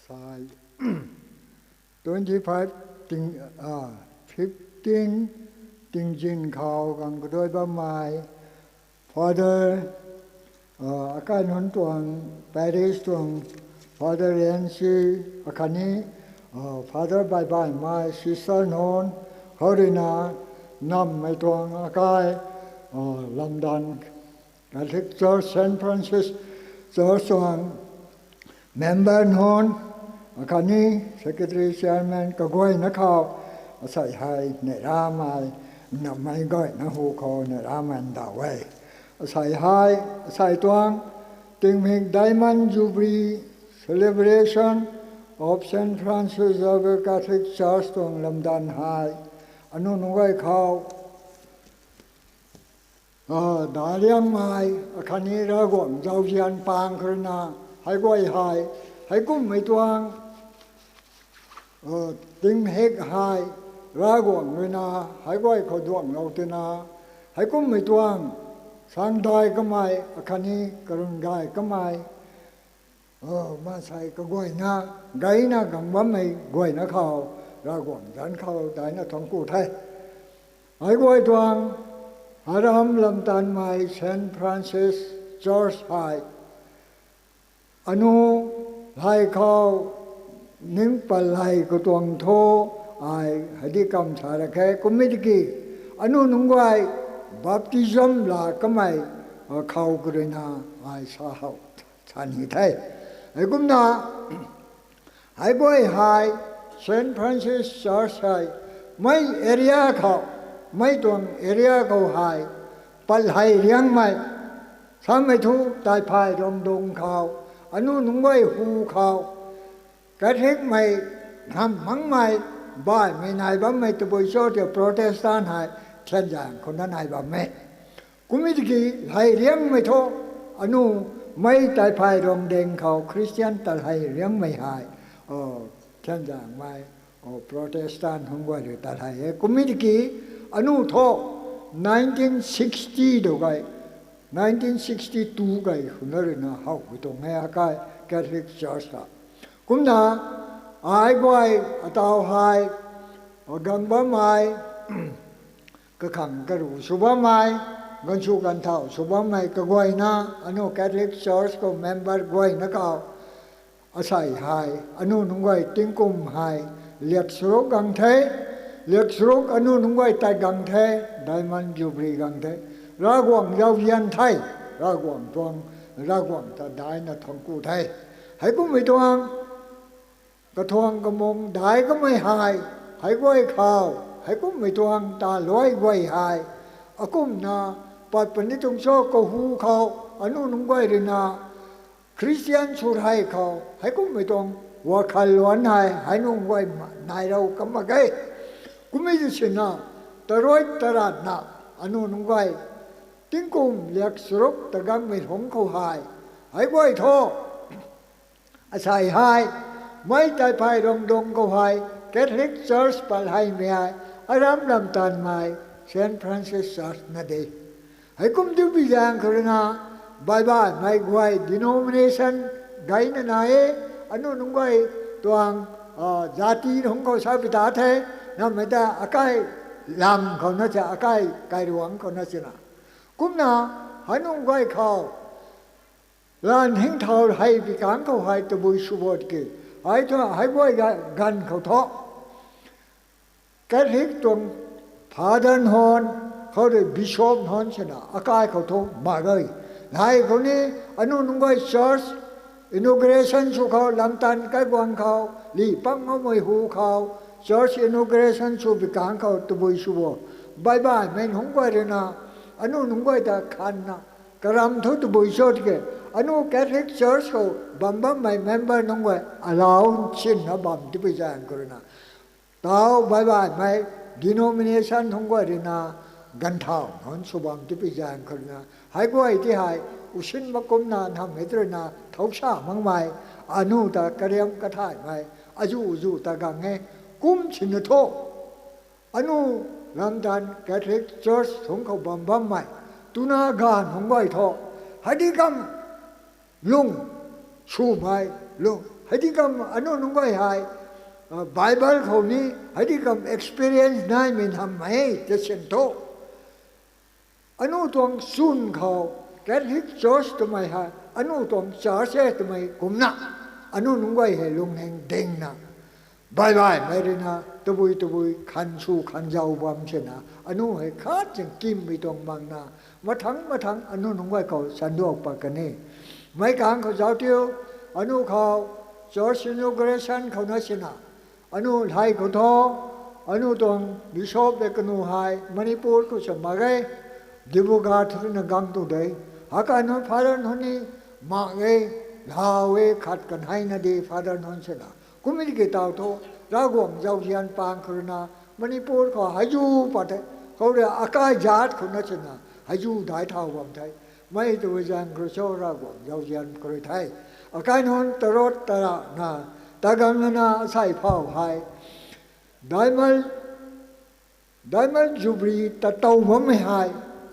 Sai 25 15 ting jin khao gang doi ba mai Father akan hun tuang Paris tuang Father Yancy akani Father bye bye mai sister non Horina nam mai tuang akai London Catholic Church Saint Francis Church tuang member non akani secretary chairman ka goi na khao sai hai ne ra mai na mai goi na hu kho ne ra man da wei sai hai sai tuang ting ming diamond jubilee celebration of Saint Francis Xavier Catholic Church tuang lamdan hai anu ngai khao da liang mai akani ra gom zau jian pang krna hai goi hai hai kum mai tuang ting hek hai ra gom người na hai goi kho duang lau te na hai kum mai tuang sang dai ka mai akhani karun gai ka mai ma sai ka goi na gai na gang bam mai goi na khao ra gom dan khao dai na thong ku thai hai goi tuang haram lam tan mai Saint Francis Church hai anu lai khao ning palai ko tuang tho ai hadi kam thara khe committee anu nungwai baptism la kamai khao kurina ai sa hau chani thai ai kumna ai boy hai Saint Francis Church hai mai area khao mai tuang area ko hai pal hai riang mai sam mai thu tai phai rom dong khao anu nungwai hu khao Catholic mai ham mang mai bai mai nai ba mai to boy so the Protestant hai chen jang kon nai ba mai committee hai riang mai tho anu mai tai phai rom deng khao Christian tal hai riang mai hai chen jang mai Protestant hong wa de tal hai committee anu tho 1960 do gai 1962 gai hunare na hau to ngai kai Catholic Church ha kumna ai goi atau hai gang ba mai ka khang ka ru su ba mai gan chu gan thau su ba mai ka goi na anu Catholic Church ko member goi na ka asai hai anu nungoi tingkum hai liat sro gang the liat sro anu nungoi tai gang the diamond jubilee gang the ra gwang yau yan thai ra gwang tuang ra gwang ta dai na thong ku thai hai kum mi tuang ka thuang ka mong dai ka mai hai hai goi khao hai kum mi tuang ta loi goi hai akum na pat pani tung so ko hu khao anu nung goi ri na Christian sur hai khao hai kum mi tuang wa khal wan hai hai nung goi nai rau ka ma gai kum mi ji na taroi tarat na anu nung goi tiếng cùng liệt srok ta gang mi hong khâu hai hai goi tho asai hai mai tai phai dong dong khâu hai Catholic Church pal hai me hai aram lam tan mai Saint Francis Church na de hai kum du bi jang khona บายบายไม่ไว้ denomination ไงนั่นไงอันนู้นนุ่งไว้ตัวญาติของเขาชาวพิธาเทนั่นไม่ได้อาการลำเขาน่าจะอาการไกลหลวงเขาน่าจะนะกุมนะฮันนุ่งไว้เขาลานหิ้งเท้าให้พิการเขาให้ตะบุยสุบดกี่ให้ตัวให้ไว้กันเขาท้อแกทิกตรงพาดันฮอนเขาได้บิชอปฮอนชนะอาการเขาท้อมาเลยนายคนนี้อันนู้นนุ่งไว้เชิร์ชinauguration สุเขาลำตันใกล้กวนเขาลีปังเอาไม่หูเขา church inauguration สุบิการเขาตบุยสุบบ่ายบ่ายไม่หงกว่าเลยนะอันนู้นหงกว่าแต่ขันนะกระรำทุตบุยชดเกอันนู้น Catholic Church เขาบัมบัมไม่ member หงกว่า allow ชินนะบัมที่ไปแจ้งกันนะต่อบ่ายบ่ายไม่ denomination หงกว่าเลยนะกันเท่าหอนสุบัมที่ไปแจ้งกันนะให้กว่าที่ให้อุชินมกุมนาทำให้ตระนาท้องชามังไม่อนุตากระเรียมกระถ่ายไม่อายุอุตากังเงกุมชินโตอนุลำดันแคทอลิกเชิร์ชของเขาบัมบัมไม่ตุนากานของไว้ทอให้ดีกำลุงชูไม่ลุงให้ดีกำอนุนุ่งไว้ให้ไบเบิลเขานี้ให้ดีกำ experience ได้ไม่ทำให้จะเช่นโตอนุตวงซุนเขาแกทิกจอสตัวไม่ฮะอนุตรงชาเช่ตัวไม่กุมนะอนุนุ่งไว้ให้ลุงแห่งเด้งนะบายบายไม่ได้นะตบุยขันชูขันยาวบวมเช่นนะอนุให้ขาดจึงกิมไปตรงบางนามาทั้งอนุนุ่งไว้เขาสันดวกปากกันนี่ไม่กลางเขาเจ้าเที่ยวอนุเขาจอร์จอินอเกรชันเขาน่าชนะอนุไทยเขาท้ออนุตรงบิชอปเด็กนูไฮมณิปุรเขาจะมาไงดิบุกาทุนกังตุเดย์อาการนั้นฟาดานนี่มาเงยลาเวขัดกันให้นาดีฟาดานนชนะกุมิกิตาวโตรากวงเจ้าเยียนปางครุณามณิปุรเขาหายูปัตเขาเรียกอากาศจัดคนนั้นชนะหายูได้เท่าวันไทยไม่ตัวจังกระโชรากวงเจ้าเยียนครุไทยอาการนั้นตรอดตระนาตะกังนาใส่เผาให้ได้มาจูบลีตะเต้าผมไม่ให้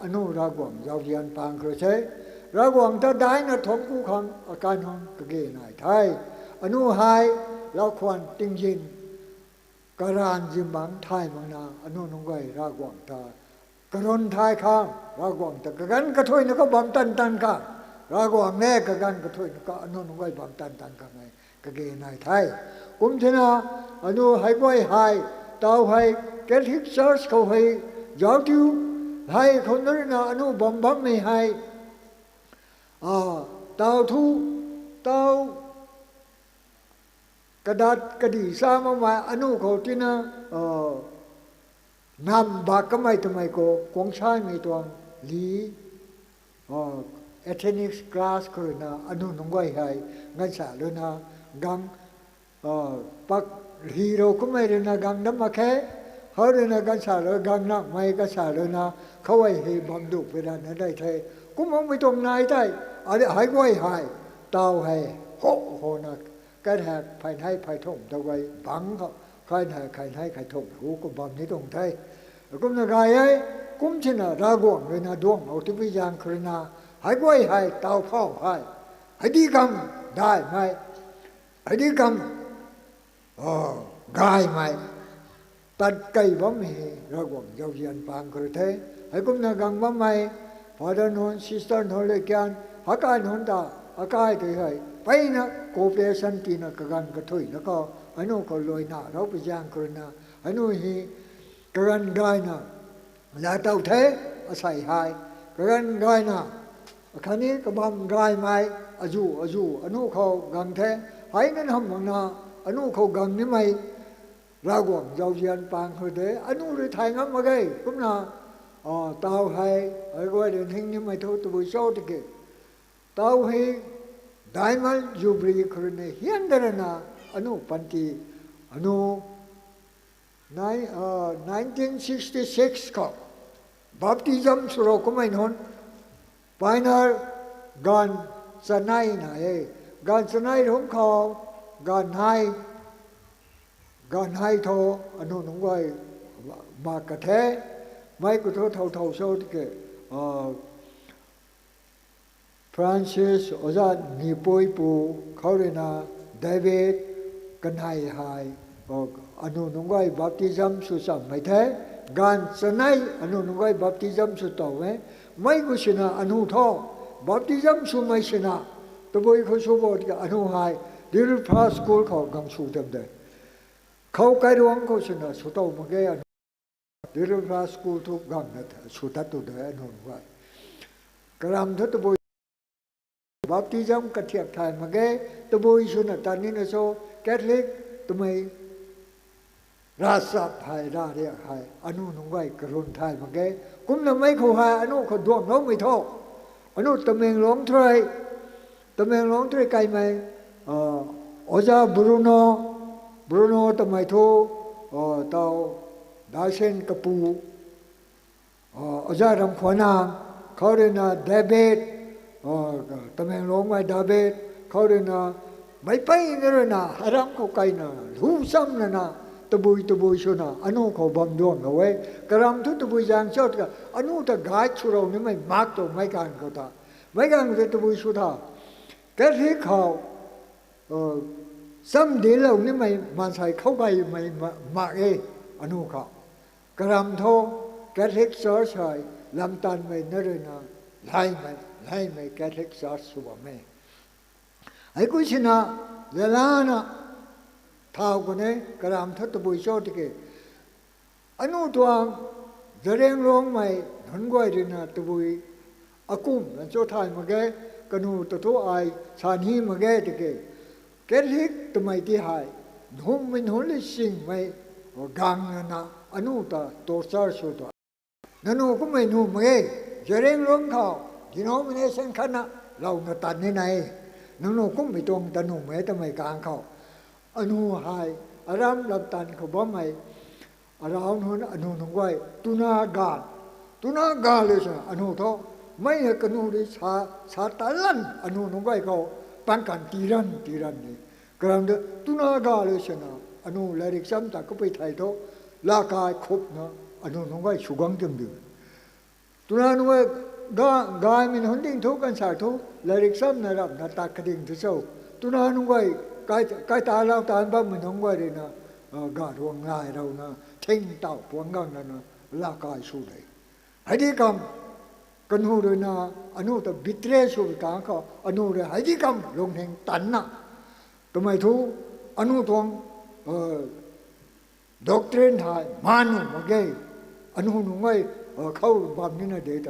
อนุรากวงเจ้าเยียนปางครุเชรากวงถ้าได้นะทงกูขังอาการนั้นก็เกณฑ์ไทยอนุหายเราควรติงยินกรานยิมบังไทยมังนาอนุนงไว้รากวงตากรนไทยข้างรากวงตะกันกระถ้วยนี่ก็บำตันข้างรากวงแน่กกันกระถ้วยนี่ก็อนุนงไว้บำตันข้างไงก็เกณฑ์ไทยกุมชนะอนุให้ไว้ให้เต้าให้แกทิกเซิร์ชเขาให้ยาวทิวให้คนนั้นนะอนุบำไม่ให้เต้าทูเต้ากระดาษกระดีสามมาอนุเขาที่นะนำบากก็ไม่ทำไมก็กวงชายมีตัวลีเอเทนิกคลาสก็เลยนะอนุนงไว้ให้งั้นสาเลยนะกังปักฮีโร่ก็ไม่เลยนะกังน้ำมาแค่เขาเลยนะกันสาเลยกังนักไม่กันสาเลยนะเขาไว้ให้บำดุไปด้านนั้นได้เท่กูมองไปตรงไหนได้อะไรหายไว้หายเต้าให้โหนักก็แทกภายในภายท่งตะไว้บังเขาใครให้ใครให้ใครท่งหูก็บำนี้ตรงไทยกุมนักไอ้กุมชนะรากวงเลยนะดวงเอาที่พิจารณาครนาหายไว้ให้เต้าเผาให้ดีกำได้ไหมให้ดีกำกายไหมตัดไก่บ่มีรากวงเจ้าเยียนปางกระเทให้กุมนักกังบ่ไม่พอดานนซิสเตอร์นเลยกันอาการหนตาอาการที่ให้ไปนะโคเปสันตินะกันกระถุยแล้วก็อนุก็ลอยหน้าเราไปย่างกรณาอนุฮีกันได้นะลาเต้าเทอาศัยหายกันได้นะคราวนี้ก็บำได้ไหมอายุอนุเขากังเทหายนั้นทำมังนาอนุเขากังนี่ไม่รากวงเจ้าเยียนปางเขาเดอนุเลยไทยงั้นมาไงกุมนาเต้าให้ไอ้ก็เดินหิ้งนี่ไม่ทุตัวโชติเกเต้าให้ได้มาจูบลีครุนเฮียนเดรนาอนุปันตีอนุ1966ก็บัพติซัมสุโรก็ไม่นอนไปนะการสนายนะการสนายของเขาการให้โทอนุนงไว้มากระแทไม่ก็โทเท่าโชติเก ฟรานซิสอาจารย์มีปุยปูเขาเรียนเดวิดกันให้หายอนุนงไว้บัพติซัมสุสัมไม่แท้การสนัยอนุนงไว้บัพติซัมสุต่อไว้ไม่กุศลอนุท่อบัพติซัมสุไม่ชนะตัวบุยเขาสู้บทกับอนุหายดิลพาสกูลเขากำสู้เต็มได้เขาไกลดวงเขาชนะสุต่อมาแก่ดิลพาสกูลทุกกำนัดสุดตัวเดียอนุนไว้กระทำตัวบุยบัพติซัมกระเทียบไทยมาแก่ตัวบุยชนะตอนนี้นะโซแคทอลิกตัวไม่ราชาไทยราเรียกไทยอนุนงไว้กรุณไทยมาแก่กุมทำไมเขาหายอนุเขาดวงน้องไม่ท้ออนุตะเมงร้องไทยตะเมงร้องไทยไกลไหมอาจารย์บรูโน่ทำไมท้อเตาดาเซนกปูอาจารย์รำขวานางเขาเรียนเดวิดตะเมงร้องไว้เดวิดเขาเรียนไม่ไปนี่เลยนะฮารามเขาไกลนะรู้ซ้ำนะตบุยชนะอนุเขาบำดวงเอาไว้กระรำทุตบุยยังชดกันอนุตะกายชุเรานี่ไม่มากตัวไม่กันก็ตาไม่กันก็ตบุยชุดาแกที่เขาซ้ำเดียวนี่ไม่มันใส่เข้าไปไม่มาอนุเขากระรำโทแกที่สอชายลำตันไม่นั่นเลยนะไล่ไม่แกที่สอสุวรรณไม่ไอ้กุศลเวลานะท้าวคนนี้กระทำทัตบุยโชติเกอนุตัวจะเรียงร้องไม่หนุนก้อยดินะตบุยอากุมนั่นโชทายมาแกกนูตัวไอชานีมาแกติเกแกลิกทำไมที่หายนุ่มไม่นุ่มเลยสิ่งไม่กังนะอนุตัวสารสุดนั่นก็ไม่นุ่มมาแกจะเรียงร้องเขาที่น้องไม่ได้เส้นขันนะเราหน้าตันนี่ไหนนั่นก็ไม่ตรงแต่นุ่มไม่ทำไมกลางเขาอนุหายอารามลำตันเขาบอกไม่อารามนู้นอนุนงไว้ตุนากาเลยสิอนุท้อไม่เห็นกันนู้นชาตาลันอนุนงไว้เขาปันกันตีรันนี่กระนั้นตุนากาเลยสินะอนุเลริกซ้ำแต่ก็ไปไทยท้อลากายครบนะอนุนงไว้สุกังจังดื้อตุนานงไว้กายมันหุ่นดิ้งทุกกันสายทุกเลริกซ้ำนะครับนาตากระดิ่งที่เจ้าตุนานงไว้กายตาเราตาบ้ามันต้องไว้เลยนะกาดวงง่ายเรานะทิ้งเต่าพวงกังนั่นนะลากายสู้เลยไอ้ที่กำกันหูเลยนะอนุตบิดเรสู้กางเขาอนุเลยไอ้ที่กำลงแห่งตันนะทำไมทุกอนุทวงด็อกเตรนไทยมานุมาเกยอนุนุ่งไว้เข้าบำนี่นะเด็ด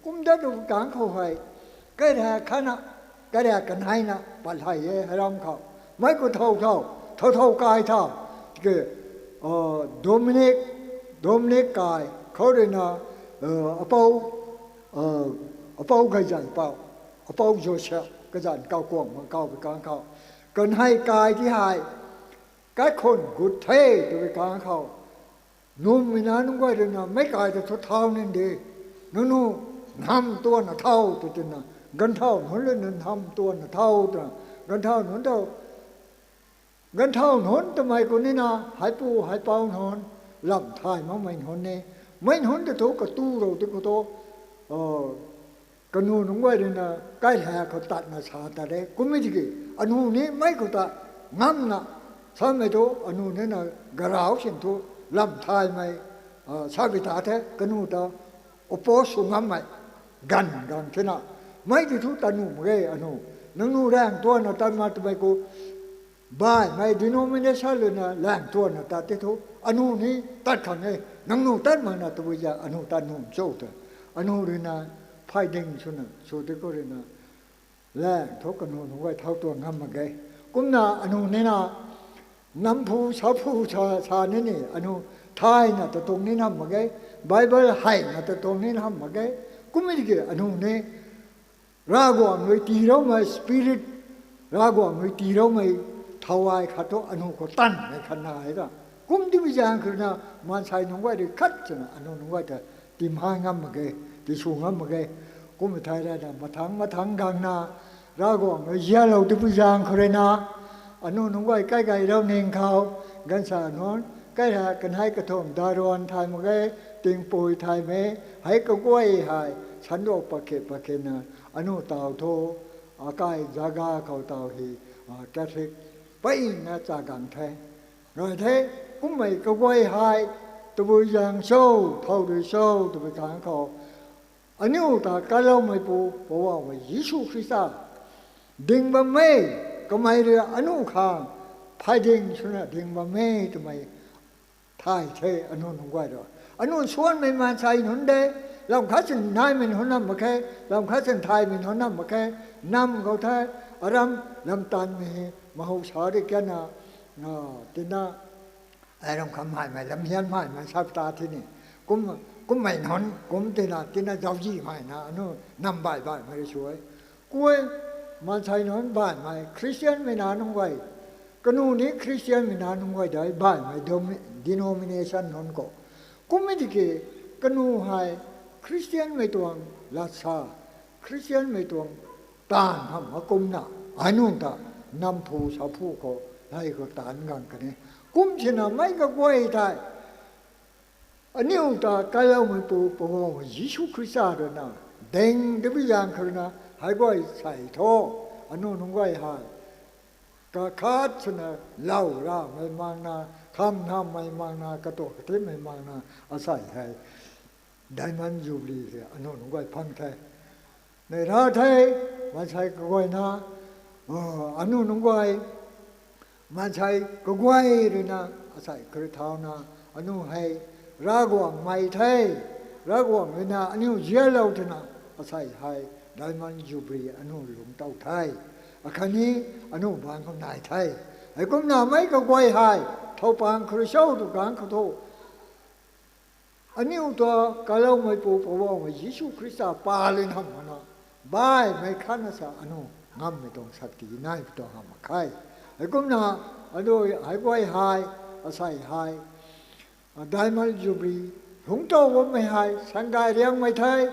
กุมได้ดูกางเขาให้ก็ได้ขณะก็ได้กันให้นะปัลไทยให้รำเขาไม่ก็เท่ากายเท่าคือโดมินิกกายเขาเรียนอเปากันจันเปาอเปาโยเชกันจันเก้ากวงมันเก้าไปกลางเขากันให้กายที่หายกายคนกุดเทตัวไปกลางเขานุ่มมีน้ำนุ่งไว้เรียนไม่กายแต่ทุเท่านั่นดีนู่นทำตัวน่ะเท่าตัวจริงนะกันเท่าหนุนเลยนั่นทำตัวน่ะเท่าตัวกันเท่าหนุนเท่ากันเท่าหนทำไมคนนี้นะหายปูหายเปาหนลำทายมาไม่หนเนี่ยไม่หนแต่ทุกกระตู้เราตัวก็โตกันนูนงไว้เลยนะใกล้แห่เขาตัดนะชาตาเด็กกูไม่ดีกี่อนุนี้ไม่เขาตัดงั้นนะสามีตัวอนุนี้นะกระเอาสิ่งตัวลำทายไม่ชาวิตาเทกันนูตัวอุปสุงั้นไม่กันเท่านั้นไม่ที่ทุกตันนูเรอนุนังนูแรงตัวนะตันมาทำไมกูบ้านไม่ดิโนมิเนชันเลยนะแรงตัวนะตัดที่ทุกอนุนี้ตัดขันไงนังนูตัดมานะตัวอยางอนุตัดนูโจทย์อนุเรนะไพ่ดิ่งชุนโจทย์ก็เรนะแรงทุกอนุไว้เท่าตัวงั้นมาไงกุมนาอนุนี่นะน้ำผู้ชานี่อนุไทยนะแต่ตรงนี้นะมาไงไบเบิลให้นะแต่ตรงนี้นะมาไงกุมไม่ดีอนุนี้รากว่าไม่ตีเราไม่สปิริตรากว่าไม่ตีเราไม่ทวายขัดอนุก็ตั้นในขณะนี้ละกุมที่วิจารณ์คือนะมันใช้หนุ่งไว้ด้วยคัดจนะอนุหนุ่งไว้แต่ติมหางามมาเกยติสูงามมาเกยกุมไทยได้นะมาทั้งกังนารากว่าไม่เยอะเราที่วิจารณ์คือนะอนุหนุ่งไว้ใกล้ๆเราเน่งเขากันสานนใกล้ๆกันให้กระทงดารวนไทยมาเกยติงปุยไทยเมให้กระกล้วยหายฉันโลกปะเกนะ อนุเต่าโทอากายจากาเขาเต่าฮีแคทริกไปนะจากกันแท้เงยเท้cũng mày cái quay hai tôi bây giờ sâu thâu được sâu tôi bây giờเขาanh yêu ta cái lâu mày bố vào mày Giêsu Christ đình bà mê cái mày rồi anh yêu khang phải đình cho nó đình bà mê tụi mày thay thế anh yêu không quay rồi anh yêu xuống mày mà sai hôn đê làm khá chân hai mình hôn năm mà khe làm khá chân thay mình hôn năm mà khe năm câu thế ở đâm làm tan mày mà hậu sợ đi cái nào tin đó ai đồng khám hại mày làm hiền mày mày sắp ta thế này cũng mày nói cũng tin là giàu gì mày nó nằm bài mày đi suối cuối mà thầy nói bài mày Christian mày nào không vậy cái nụ ní Christian mày nào không vậy đấy bài mày denomination non có cũng mấy cái nụ hay Christian mày tuồng là sa Christian mày tuồng tàn hầm ở cung nào anh nung ta năm phù sáu phù có hay có tàn gần cái này cũng chỉ là mấy cái quay thôi anh yêu ta cái lâu mình bố Giêsu Christ rồi nào đền để bây giờ cái nào hai quay sai thô anh yêu không quay hai cái khát cho nó lâu ra mày mang na tham mày mang na cái tổ cái mày mang na ở sai hay Diamond Jubilee thì anh yêu không quay phăng thế này ra thế mà sai cái quay na anh yêu không quay mà sai cái quay rồi na sai cái thao na anh yêu hay ra quảng mày thế ra quảng người na anh yêu dễ lâu thế na sai hay Diamond Jubilee anh yêu lúng tàu thay cái này anh yêu bạn không nài thay ấy cũng là mấy cái quay hay thâu bằng khởi sâu tụ càng khởi thâu anh yêu to cái lâu mấy bố mà Giêsu Christ ba lên hầm mà nó bài mấy khán giả anh yêu ngâm mấy đồng sát kỹ này đồng hầm mà khai ấy cũng là anh yêu hãy quay hai sai hai Diamond Jubilee húng trâu với mấy hai sang gai riêng mấy thay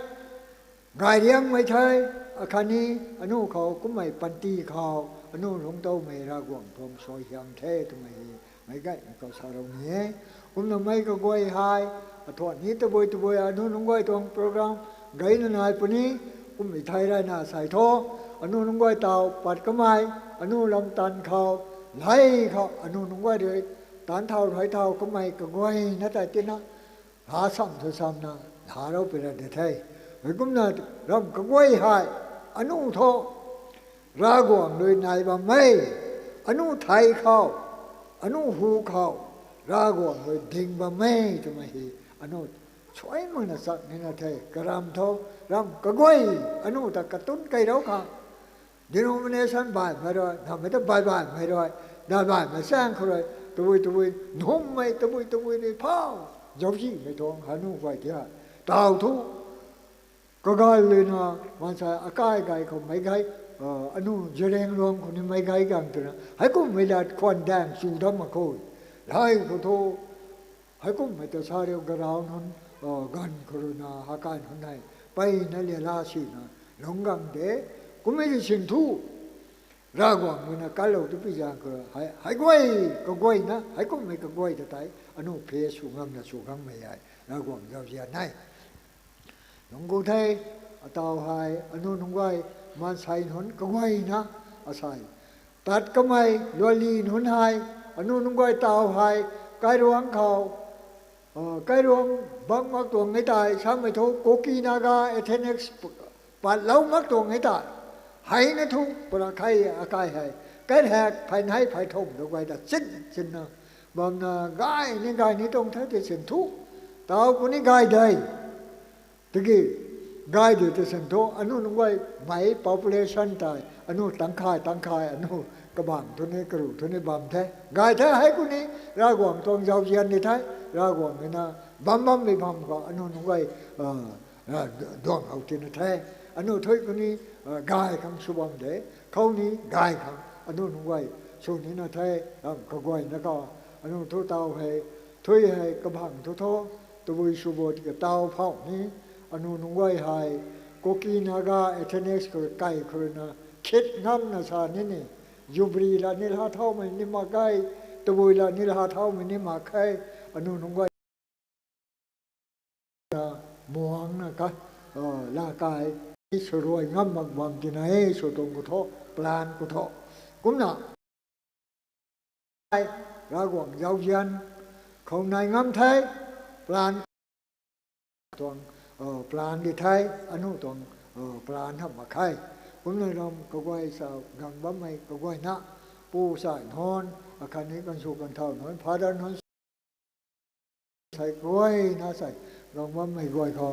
cái này anh yêuเขาcũng mấy bản tiเขาanh yêu húng trâu mấy ra quảng thom soi hiểm thế tụi mấy cái có sao đâu nhé cũng là mấy cái quay hai thôi ní tôi bôi anh yêu không quay trong program gấy nó này bên ní cũng mấy thay ra na sai thô anh yêu không quay tàu bật cái mai anh yêu làm tanเขาlấyเขาanh yêu không quay được tán thao hỏi thao có mày cái quay nó tại tiên nó hạ sắm thôi sắm na hạ đâu phải là để thay rồi cũng là làm cái quay hai anh u thọ ra quảng đời này mà mày anh u thay khao anh u hù khao ra quảng đời đình mà mày cho mày anh u xoay mà là sợ nên là thầy cái làm thôi làm cái quay anh u ta cái tốn cây đâu cả denomination bài mày rồi làm mấy cái bài mày rồi đại bài mày sang rồi tôi nôm mày tôi đi phao giống gì mày thôi hắn không phải thế tàu thu có gai lên mà sao cái không mấy cái anh nu giờ đen luôn còn mấy cái càng từ hãy cũng mấy là quan đàn chủ đó mà coi lại có thu hãy cũng mấy tờ sao đều cái nào nó gần corona hai cái hôm nay bay nó liền la xì nó lông gần để cũng mấy cái xin thu ra quảng người na cái lâu tôi bây giờ cái hãy quay na hãy có mấy cái quay để thấy anh nu phê xuống ngâm mày ai ra quảng giao gì này nông cô thấy tàu hai anh nu nông quay mà sai hôn cái quay na sai tát cái mày loài lì hôn hai anh nu nông quay tàu hai cái ruộng khâu cái ruộng băng mắc tuồng ngay tại sáng mày thôi cố kỳ naga ethnics bạn lâu mắc tuồng ngay tại hay nó thu bữa khai cái hay cái hạt phải thùng được quay là xin nào bằng gai nên trong thế thì xin thu tao cũng đi gai đây thì cái gai để thì xin thu anh nó quay mấy population tại anh nó tăng khai anh nó các bạn thôi này bầm thế gai thế hay cũng đi ra quảng toàn giàu tiền thì thấy ra quảng người na bầm bị bầm có anh nó quay đoàn hậu tiền thế anh nó thấy cái này gai khang subam để khâu ní gai khang anh nó quay số ní nó thấy cái quay nó có anh nó thu tàu hay thuê hay cái bằng thu tôi vui subo thì cái tàu phao ní anh nó quay hay koki naga ethnics cái na khét ngâm na sa ní nè Jubilee là ní là thao mình ní mà gai tôi vui là ní là thao mình ní mà khai anh nó quay muang na cái là cái sửa rồi ngâm bằng bằng thì này sửa tụng của thọ plan của thọ cũng là ra quảng giao dân không này ngâm thế plan toàn plan đi thay anh hùng toàn plan hầm mà khai cũng là lòng có quay sao gần bấm mày có quay nã pu sải hòn ở khănนี้กันสู่กันเท่านั้นพาดันนั้นใส่กล้วยน่าใส่ลองว่าไม่กล้วยเขา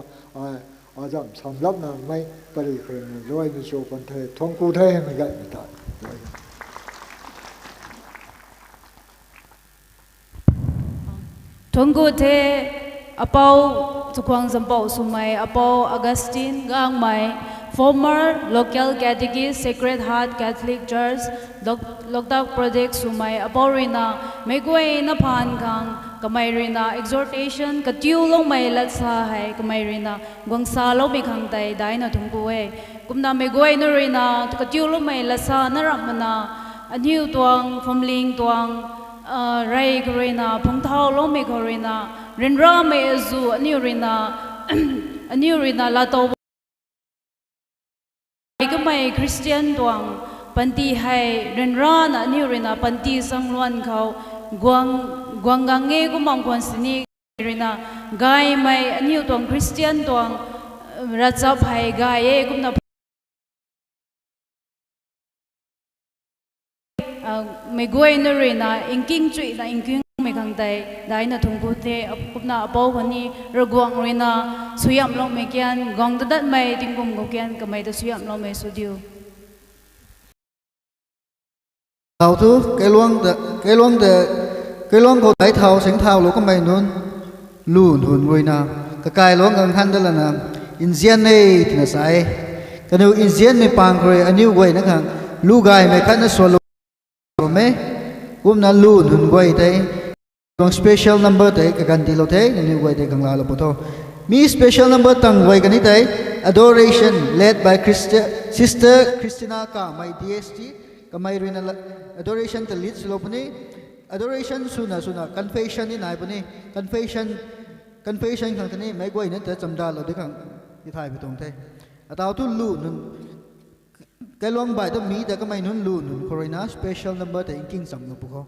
จำสำรับนะไม่ปริเคยด้วยมีโชว์กันเทท้องกูเทไม่ได้ไม่ได้ทงกูเทอเปาสุขวังสัมปอสุมัยอเปาออกัสตินกางไม former local catechist Sacred Heart Catholic Church Loktak Project Sumai Aporina Megway na phan kang Kamairina exhortation katiu long mai lat sa hai Kamairina gwangsa lo mi khang tai dai na thungkuwe kumna Megway na rina katiu long mai lat sa na ramana aniu tuang phomling tuang rai korina phongthau lo mi korina rinra me azu aniu rina la to mai Christian tuang panti hai renra na ni rina panti sangluan khau guangange ko mangkon sini rina gai mai ani tuang Christian tuang rachap hai gai e kumna megoi na rina inking chui na inking me khang dai dai na thungpu te kupna apau khani rogwang rina suyam long me kian gong dat mai tingkum go kian kamai da suyam long me studio thảo thu cái luông có đại thảo sinh thảo lúc có mày nun lùn hồn vui na cái cài luông gần khăn đó là na Indian này thì là sai cái nếu Indian này pang rồi anh yêu quay nó khang lu gai mày khăn nó solo mày cũng là lùn hồn quay đấy còn special number đấy cái gần đi lâu thế anh yêu quay đấy càng là lo thôi mi special number tăng quay cái này đấy adoration led by Sister Christina Ka my DST kamay rin na adoration to lead silo puni adoration suna confession ni nai puni confession kang tani mai goi na ta chamda lo de kang ti thai bitong the ataw tu lu nun kalong bai to mi da kamay nun lu nun corona special number ta king sam no puko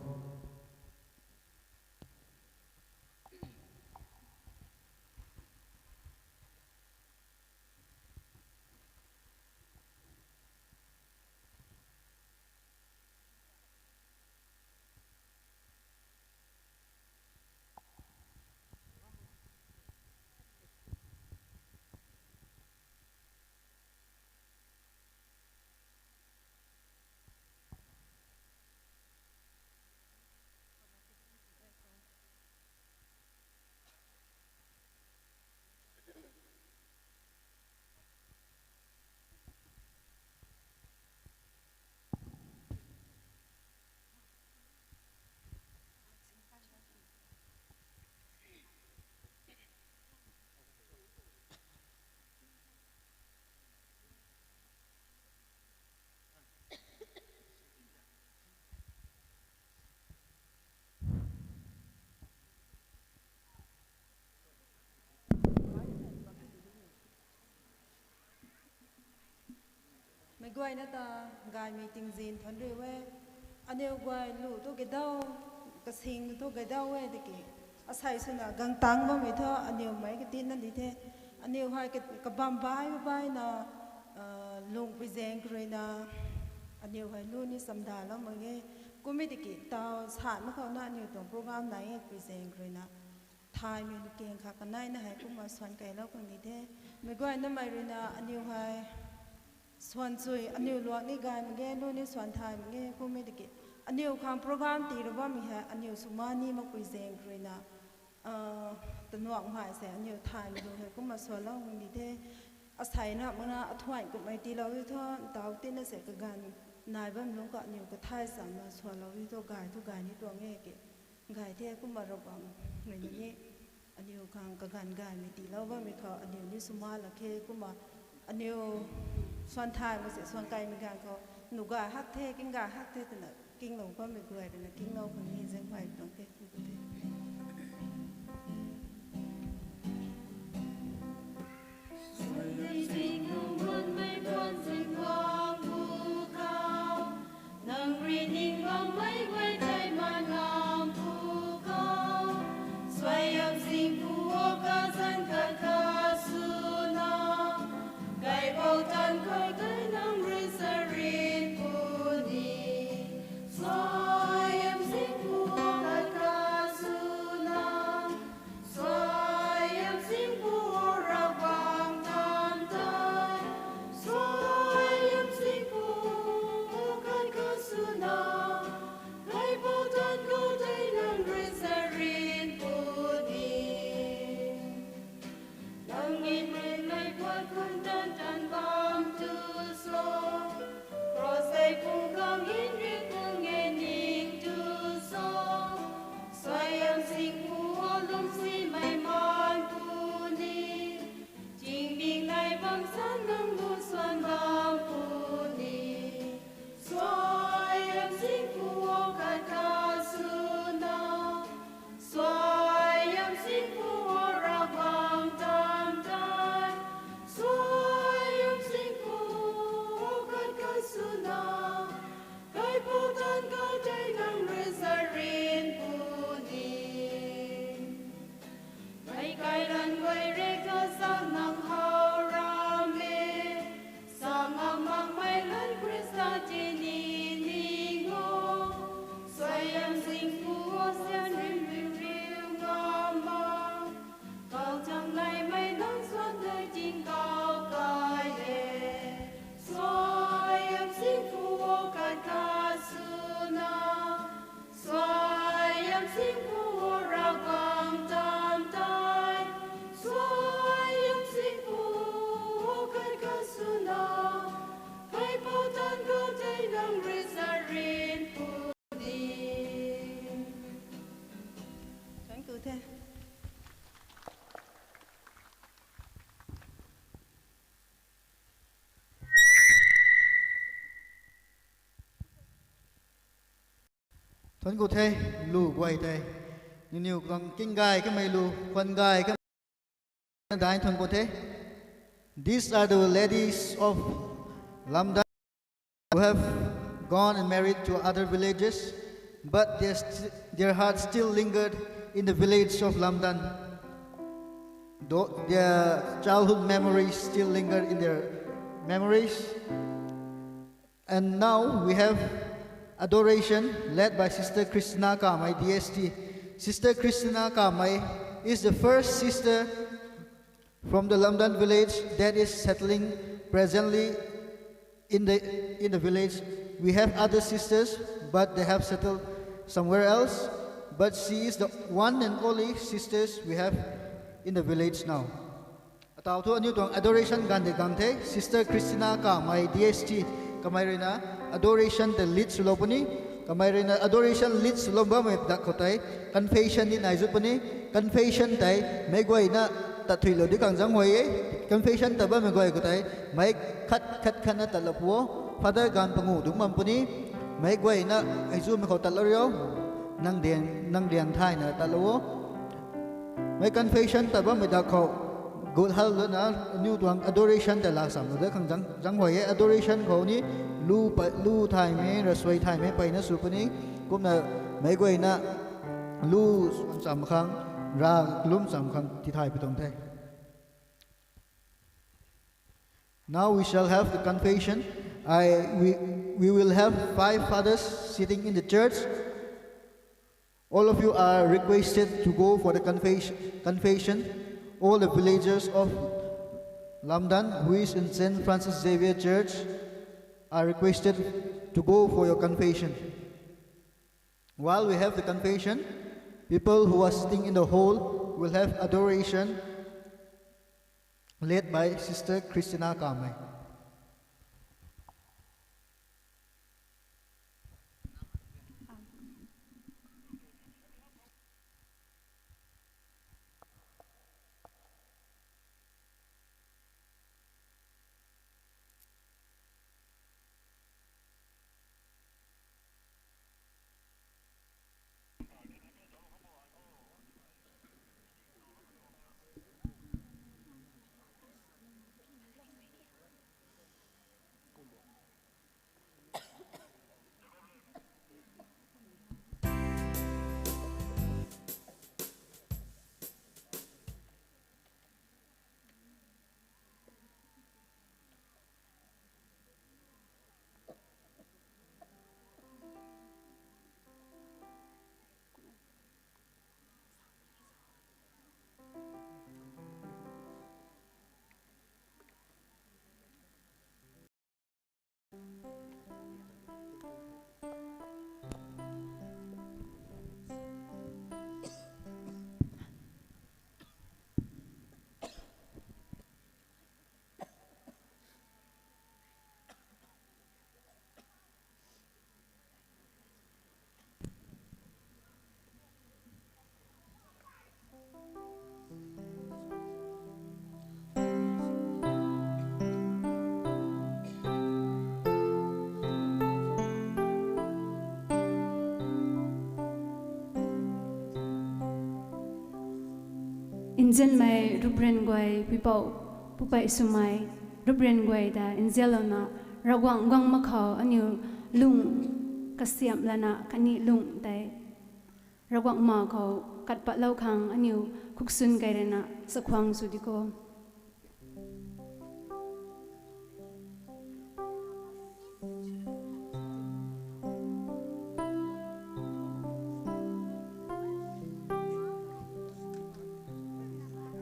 mấy quay nó ta gai meeting zin thon re we aneu quay lu to cái đau cái sinh to cái đau we thì kì asai suna gang tang ba mấy tho aneu mấy cái tin nó đi thế aneu hai cái bam bai na lung present rồi na aneu hai lu ni samda lo mà nghe cũng mấy thì kì tao sản nó không na aneu tổng program này present rồi na thai mình kiêng khá cái này na hai cũng mà soạn cái lo còn đi thế mấy quay nó mày rồi na aneu hai soan chui aneu luak ni gai mage lo ni soan thai mage ko me de aneu kham program ti ro ba mi ha aneu sumani ma present grina tanuak mai se aneu thai mi lo he ko ma so lo ni de asai na mana athwai ko mai ti lo wi tho taw tin na se ka gan nai bam lo ka aneu ka thai sam ma so lo wi to gai ni to nge ke gai the ko ma ro bang ngai ni aneu khang ka gan gai mi ti lo ba mi kha aneu ni suma la khe ko ma aneu soan thai mà sẽ soan cay mình càng có nụ gà hát thế kinh gà hát thế thì là kinh lòng con mình cười là kinh lâu còn nhìn dân ngoài tổng thế Hãy subscribe cho kênh Ghiền Mì Gõ để không bỏ lỡ Thuần cụ thế lù quay thế nhiều con kinh gai cái mày lù quần gai cái đại thuần cụ thế. These are the ladies of Lamdan who have gone and married to other villages, but their hearts still lingered in the village of Lamdan. Their childhood memories still lingered in their memories. And now we have adoration led by Sister Christina Kamai, DST. Sister Christina Kamai is the first sister from the Lamdan village that is settling presently in the village. We have other sisters, but they have settled somewhere else. But she is the one and only sisters we have in the village now. Tao thu anu tong adoration gan de gang the Sister Christina Kamai, DST kamai rena adoration the lead sulopani kamai rena adoration lead sulomba me dak khotai confession ni nai zupani confession tai megoi na ta thilo di kang jang hoi confession ta ba megoi khotai mai khat khana talapo father gan pangu dung mam puni megoi na aizu me khotal rio nang diang thai na talo mai confession ta ba me dak kho good hal na new tuang adoration ta la sam da kang jang hoi adoration kho ni lu thai me rasoi thai me pai na su pani kum na mai goi na lu sam khang ra lum sam khang ti thai pitong thai. Now we shall have the confession. We will have 5 fathers sitting in the church. All of you are requested to go for the confession. All the villagers of Lamdan, who is in St. Francis Xavier Church, are requested to go for your confession. While we have the confession, people who are sitting in the hall will have adoration led by Sister Christina Kamai. injen mai rubren goi people pupai sumai rubren goi da injelona rawang gwang makhau aniu lung kasiam lana kani lung dai rawang ma khau katpa lau khang aniu khuksun kairena sakhwang sudiko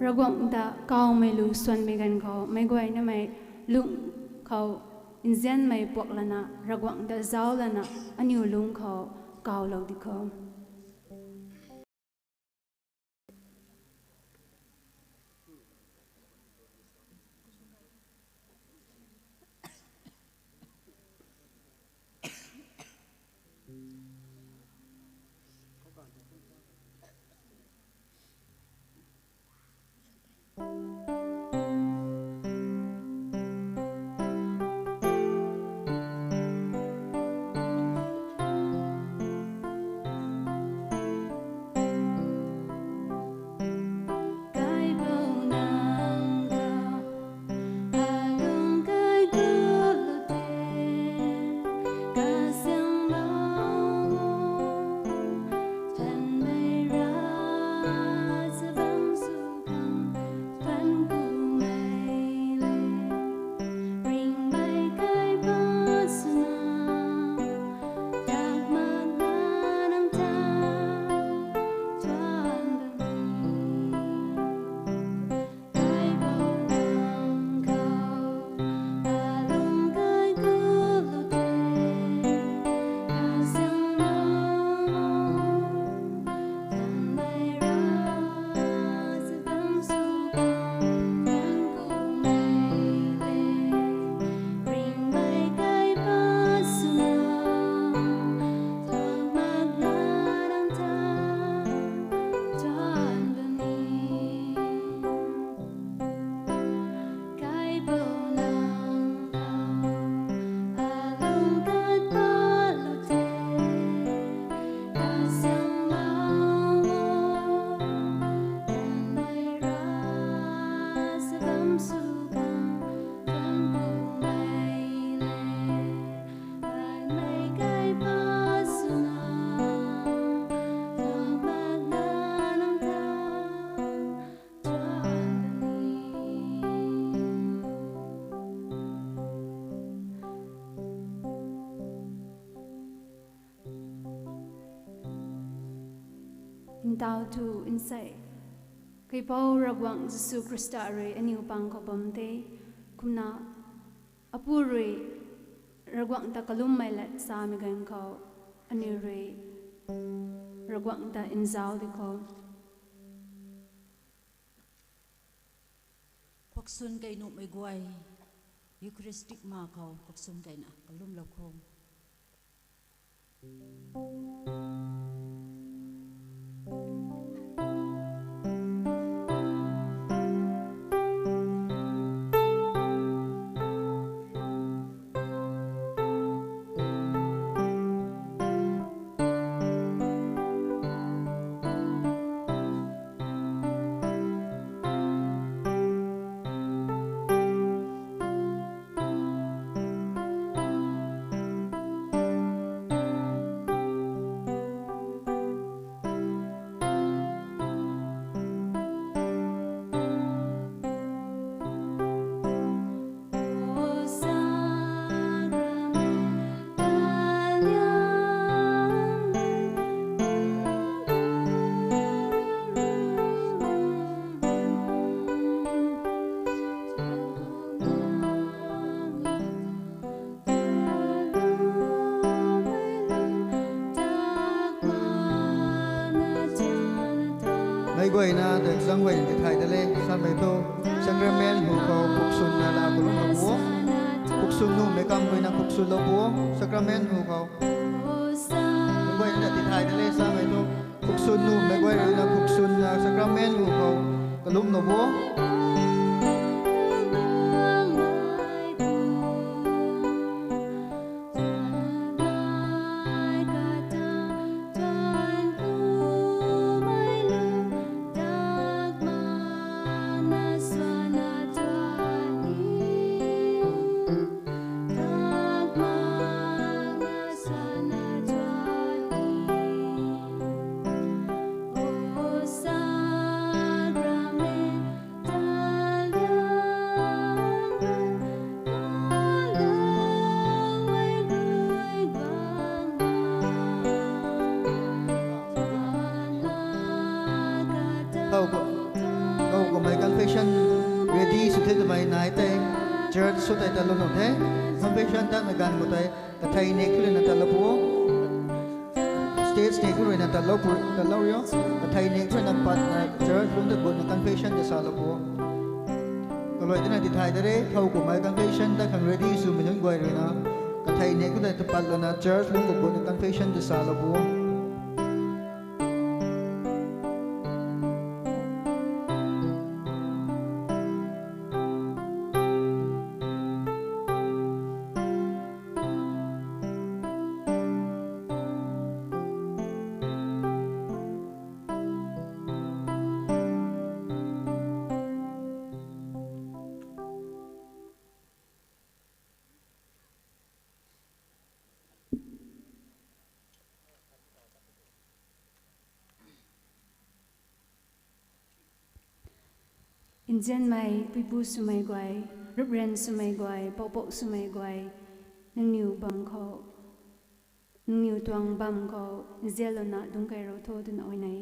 ragwang da kaw mai lu swan mai gan kho mai goi na mai lung kho inzen mai pok lana ragwang da zaw lana aniu lung kho kaw lo di kho Intau tu insai kai pau ragwang Jesu Krista re ani upang ko bamte kumna apuri ragwang ta kalum mai lat sa mi gan ko ani re ragwang ta inzau di ko khoksun kai nu mai guai Eucharistic ma ko khoksun kai na kalum lo khom quay na được sang quay thì thay thế sang mấy tô Sacraments hồ cầu phục xuân là của lúc nào búa phục xuân nung để cầm quay na phục xuân lâu búa Sacraments hồ cầu mấy quay na thì thay thế sang mấy tô phục xuân nung mấy quay na phục xuân Sacraments hồ cầu cái lúc nào búa ready su the mai nai te church su te ta lo no the confession ta na gan mo te ka thai ne ku na ta lo pu stage ne ku na ta lo pu ta lo yo ka thai ne ku na pat na church lu de go na confession de sa lo pu ko lo na ti thai de re thau ku mai confession ta khang ready su mi goi re na ka thai ne ku na ta pat lo na church lu go na confession de sa lo pu in jen mai pipu sumai gwai rubren sumai gwai popo sumai gwai nang niu bam kho nang niu tuang bam kho zelona dung kai ro tho dun oi nai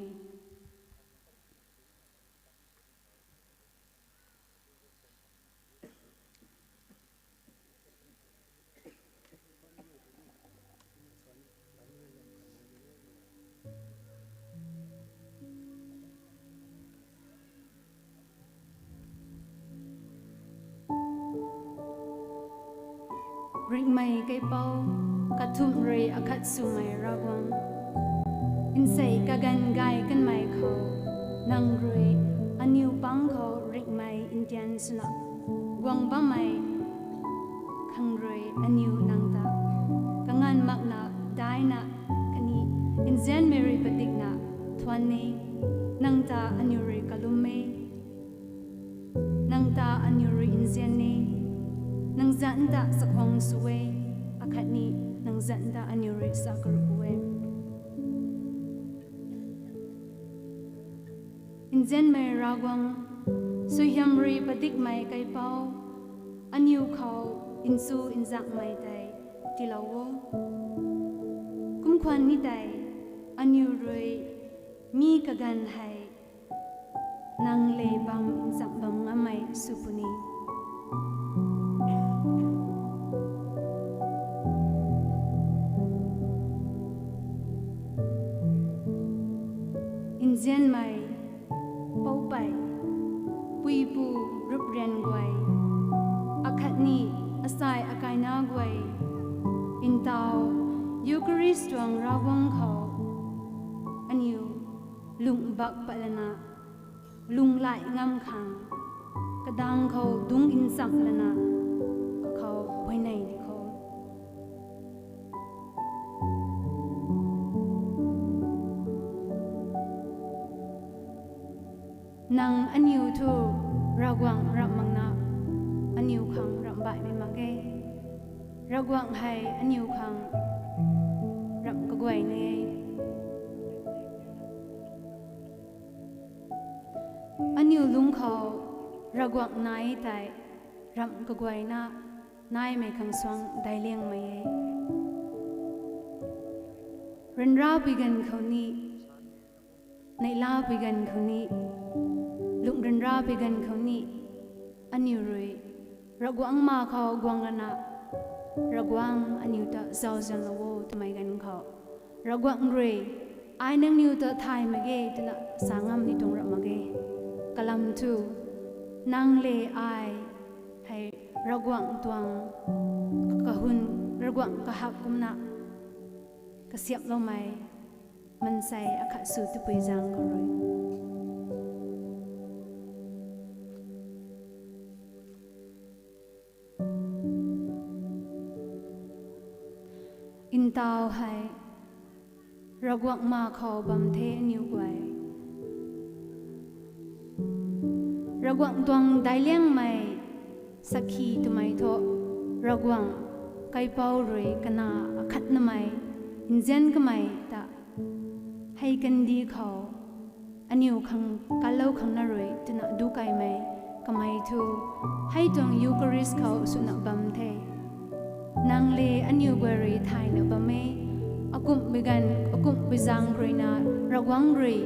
ring mai kai pau kathum rei akhat sumai rawang in sei kagan gai kan mai kho nang rei aniu pang kho ring mai indian suna gwang ba mai khang rei aniu nang ta kangan mak na dai na kani in zen mary patik na thwan ne nang ta aniu rei kalum me nang ta aniu rei in zen ne nang zan da sa khong suwe akhat ni nang zan da anyuri sa karuwe in zen mai rawang su hyam ri padik mai kai pau anyu khau in su in zak mai tai tilawo kum khwan ni tai anyu rui mi kagan hai nang le bam in zak bam ngamai supuni zen mai pau pai pui pu rup ren gwai akhat ni asai akai na gwai in tao eucharist tuang rawang kho anyu lung bak palana lung lai ngam khang kadang kho dung in sak lana kho hoi nai ni kho nang anyu thu rawang ramang na anyu khang ram bai me mage rawang hai anyu khang ram ka gwai ne anyu lung khau rawang nai tai ram ka gwai na nai me khang swang dai leng mai ren ra bigan khau ni nei la bigan khau ni lung ren ra bigan khau ni anyu rui ragwang ma khau gwang lana ragwang anyu ta zau zan lawo tamai gan khau ragwang rui ai nang niu ta thai mage tuna sangam ni tong ra mage kalam tu nang le ai hai ragwang tuang kahun ragwang kahap kumna kasiap lo mai man sai akha su tu pui jang ko roi in tao hai ragwang ma khau bam the niu gwai ragwang tuang dai leng mai sakhi tu mai tho ragwang kai pau roi kana akhat na mai inzen ka mai ta hai kan di khau aniu khang kalau khang na roi tuna du kai mai kamai thu hai tong eucharist khau suna bam the nang le anyu gwari thai na bame akum bigan akum bizang roina ragwang roi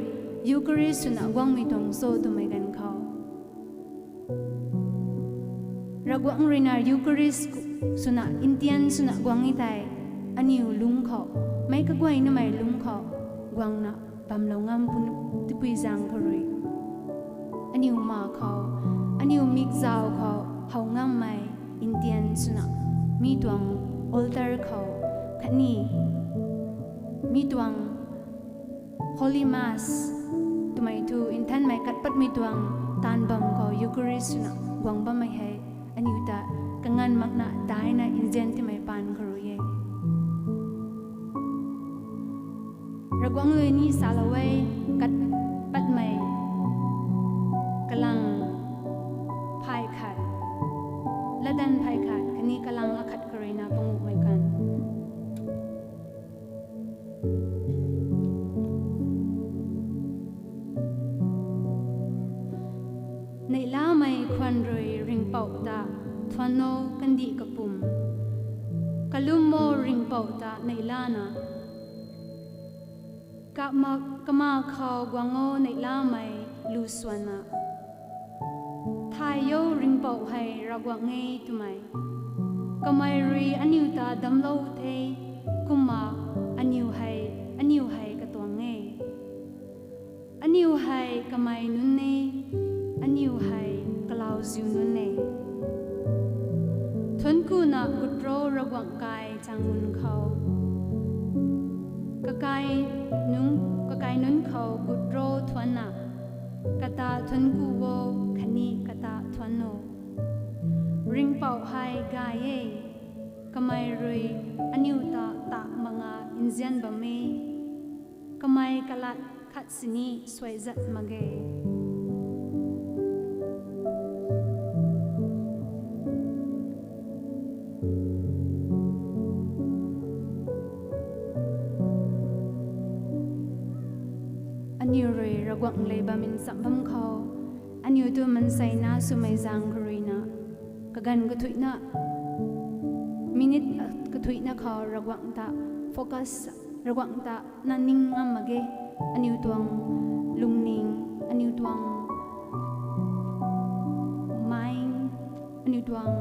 eucharist suna gwang mi tong so tu mai gan khau ragwang rina Eucharist suna Indian suna gwang itai aniu lung kho mai ka gwai na mai lung kho gwang na bam lo ngam pun tipui jang khori aniu ma kho aniu mix zao kho hau ngam mai Indian suna mi tuang altar kho khani mi tuang Holy Mass tumai tu intan mai kat pat mi tuang tan bam kho Eucharist suna gwang ba mai hai aniu ta kangan makna dai na injen ti mai pan khru ye ragwang lui ni salawai kat pat mai kalang phai khat ladan phai khat kani kalang akhat karina pangu mai kan nei la mai khwan roi ring pau ta thwano kandi kapum kalum mo ring pau ta nei la na kama khaw gwango nei la mai lu swana thai yo ring pau hai ragwa ngei tumai kamai ri aniu ta damlo the kuma aniu hai ka tong nge aniu hai kamai nun ne aniu hai kalau ziu nun ne thun ku na gutro ragwa kai changun khau kakai nun khau gutro thwana kata thun ku wo khani kata thwano ring pau hai ga ye kamai rui aniu ta manga inzian ba me kamai kalat khat sini swai zat mage aniu rui ragwang leba min sambam khau aniu tu man sai na sumai jang khruina kagan ga thuina minute ka thuina khaw ragwang ta focus ragwang ta naning ngamage aniu tuang lungning aniu tuang mind aniu tuang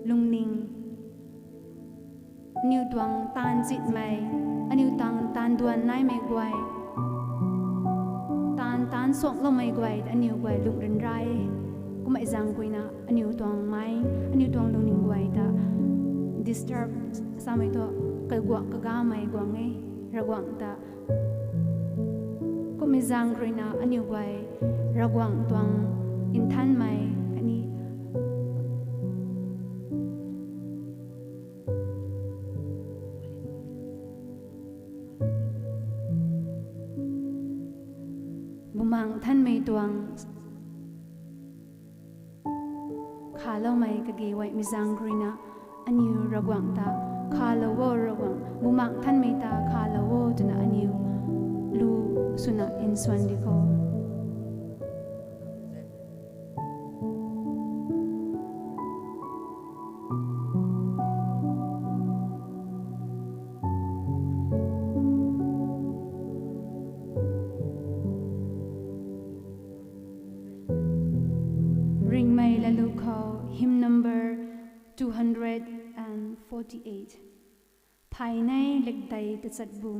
lungning aniu tuang tan jit mai aniu tang tan duan nai mai gwai tan sok lo mai gwai aniu gwai lung ren rai kumai jang kuina aniu tuang mai aniu tuang lungning gwai ta disturb samai to ka gwa ka ga mai gwang nge ragwang ta kumai jang kuina aniu gwai ragwang tuang in than mai ani bumang than mai tuang khalo mai ka ge wai mi jang grina aniu ragwang ta khalo wo ragwang bumang than mai ta khalo wo tuna aniu lu suna in swandiko ring mai lalu kau hymn number 248 phai nai lek dai te chat bu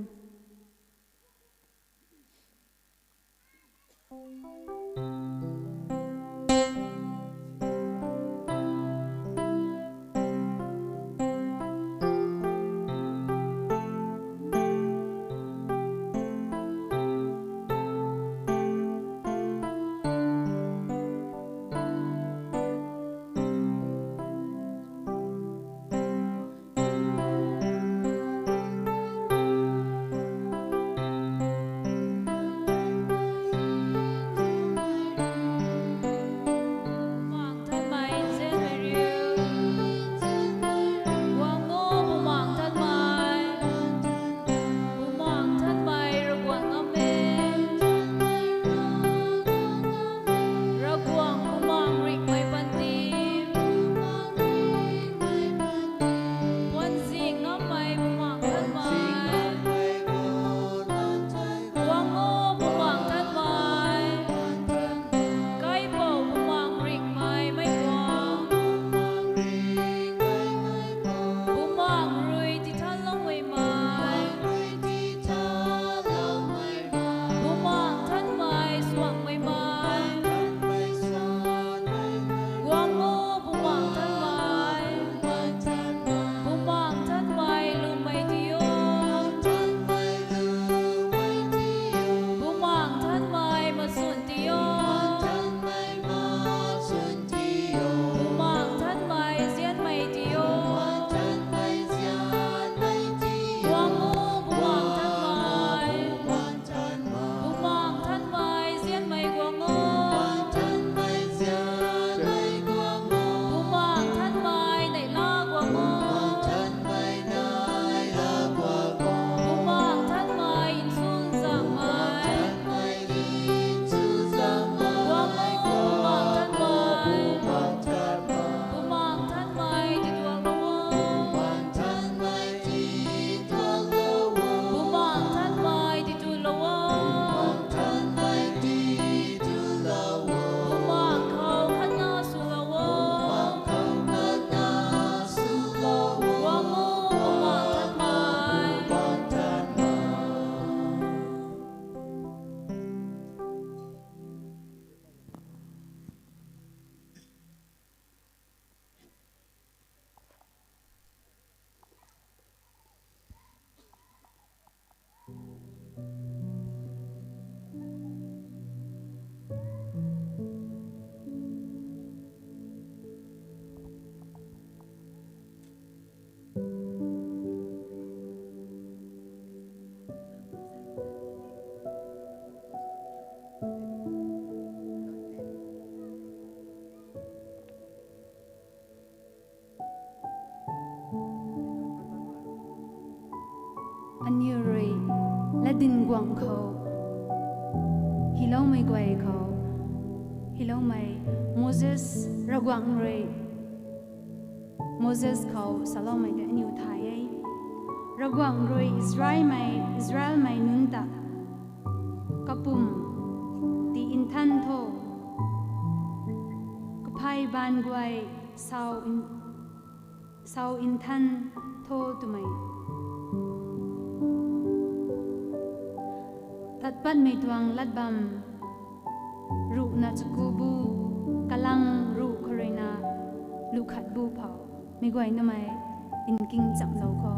งเขาฮิโลไม่กวยเขาฮิโลไม่โมเสสระวังเลยโมเสสเขาสโลไม่ได้นิวไทยระวังเลยอิสราเอลไม่นุนตะกะปุ่มตีอินทันโทกะไพบานกวยสาวอินทันโทตุไม่ตัดปัดไม่ดวงลัดบำรูนาจกูบูกะลังรูคเรนาลูกขัดบูเผาไม่กวยทำไมอินกิงจับเราก็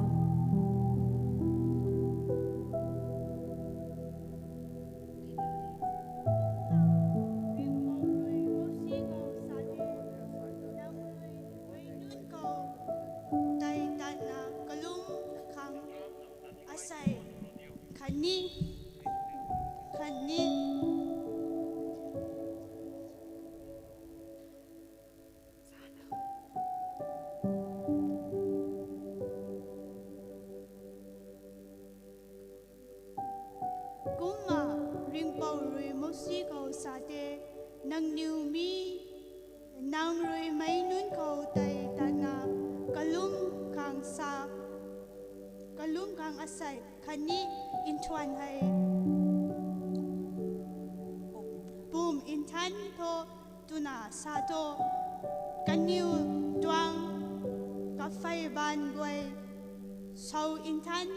nang niu mi nang rui mai nun ko tai ta na kalum kang asai khani in chuan hai boom in than tho tuna sa to kaniu twang ka phai ban goi sau in than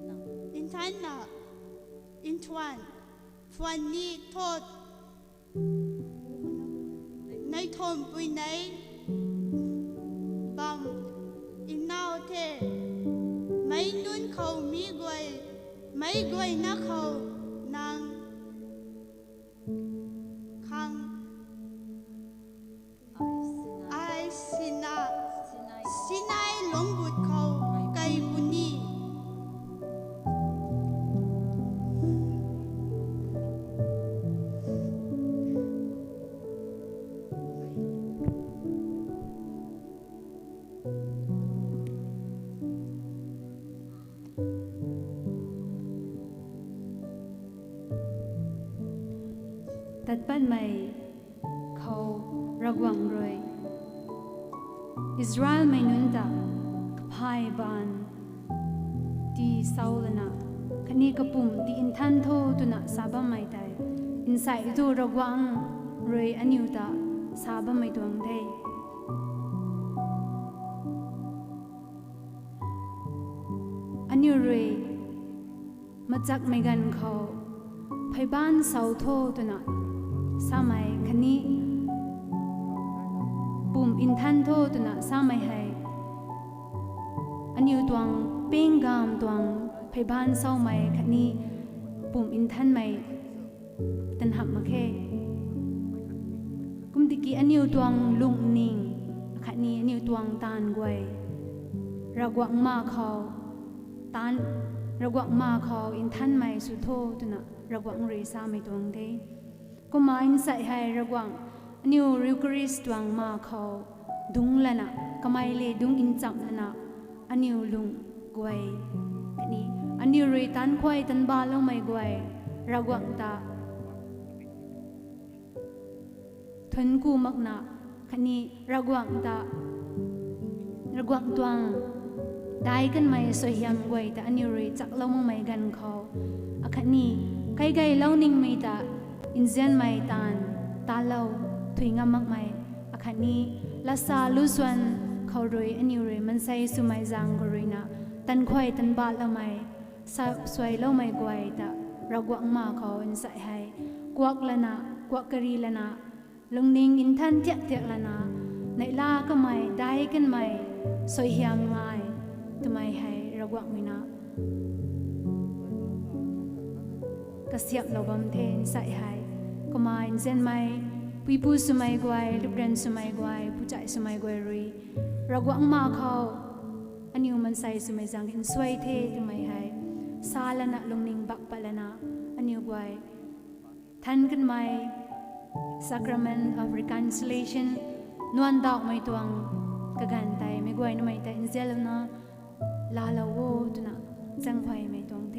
na in chuanฟันนี้โทษในทมปุยในบัมอินนาวเทไม่นุนเขามีกวยไม่กวยนะเขานางคังไอสินายหลงบุตรเขาไกบุนีตัดปัดไม่เขาระวังเลยอิสราเอลไม่นุนตะกับพายบานที่เศร้าเลยนะคันนี้กระปุ่มที่อินทันโทตุนะสาบไม่ได้อินใส่ตัวระวังเลยอันอยู่ตะสาบไม่ดวงได้อันอยู่เลยมาจากไม่กันเขาพายบ้านเศร้าโทตุนะสามัยคันนี้ปุ่มอินทันโทตุนะสามัยให้อันอยู่ตวงเป้งกามตวงพยาบาลเศร้าไหมคันนี้ปุ่มอินทันไหมตันหับมาแค่กุมติกีอันอยู่ตวงลุงนิงคันนี้อันอยู่ตวงตานกวยระกวังมาเขาตานระกวังมาเขาอินทันไหมสุโธตุนะระกวังเรซาไม่ตวงเดก็มาอินใส่ให้ระกวังนิวริวกริสตวงมาเขาดุงละนะก็ไม่เลยดุงอินจับละนะอันนิวลุงกวยนี่อันนิวเรตันควายตันบาลงไม่กวยระกวังตาทนกูมักนะคันนี้ระกวังตาระกวังตวงได้กันไม่สวยยามกวยแต่อันนิวเรจักเล่ามั่งไม่กันเขาอันนี้ไกลๆเล่านิ่งไม่ตาอินเซนไม่ตานตาเล่าถุยงามักไม่อันนี้ลาซาลุส่วนเขารวยอันนี้รวยมันใส่สุไมจางกรวยนะตันควายตันบาดละไม่สวยเล่าไม่กวยแต่ระกวังมาเขาอินใส่ให้กวักละนะกวักกรีละนะลงนิ่งอินทันเจ๊กละนะในลาก็ไม่ได้กันไม่สวยยามไม่ทำไมให้ระกวังไม่นะก็เสียบเราบำเพ็ญใส่ให้ก็มาอินเซนไม่ผู้ผู้สมัยกวยลูกเรียนสมัยกวยผู้ใจสมัยกวยรีระกวังมาเขาอันนี้มันใส่สมัยจังอินสวยเท่ทำไมให้ซาลนะลงนิ่งบักปะละนะอันนี้กวยทันกันไหม Sacrament of Reconciliation นวลดอกไม่ตวงกะกันไตไม่กวยนไม่แต่อินเซลนะลาลาโวตุนะ จังหวยไม่ตรงเท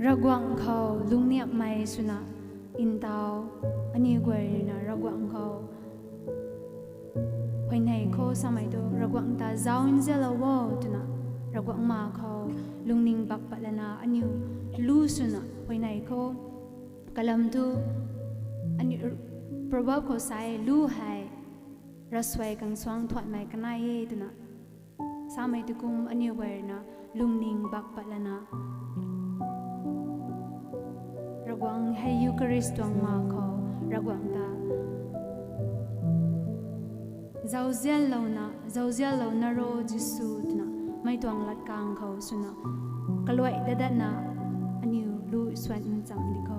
ระกวังเขาลุงเนี่ยไม่สุนะอินเตาอันนี้กว่านะระกวังเขาไปไหนเขาสมัยตัวระกวังตาเจ้าอินเจลาวอตุนะระกวังมาเขาลุงนิ่งบักปัลนาอันนี้ลูสุนะไปไหนเขากลัมตัวอันนี้ประวัติเขาใส่ลูให้รัสไว้กังสว่างถอดไม้กันนายตุนะสมัยตุกุมอันนี้กว่านะลุงนิ่งบักปัลนาระกวังให้ยูคาริสต์ตวงมาเขาระกวังตาเจ้าเจ้าเหล่านาโรจิสุดนะไม่ตวงลัดกลางเขาสุนะกลวยดัดนะอันนี้รู้ส่วนจำดีเขา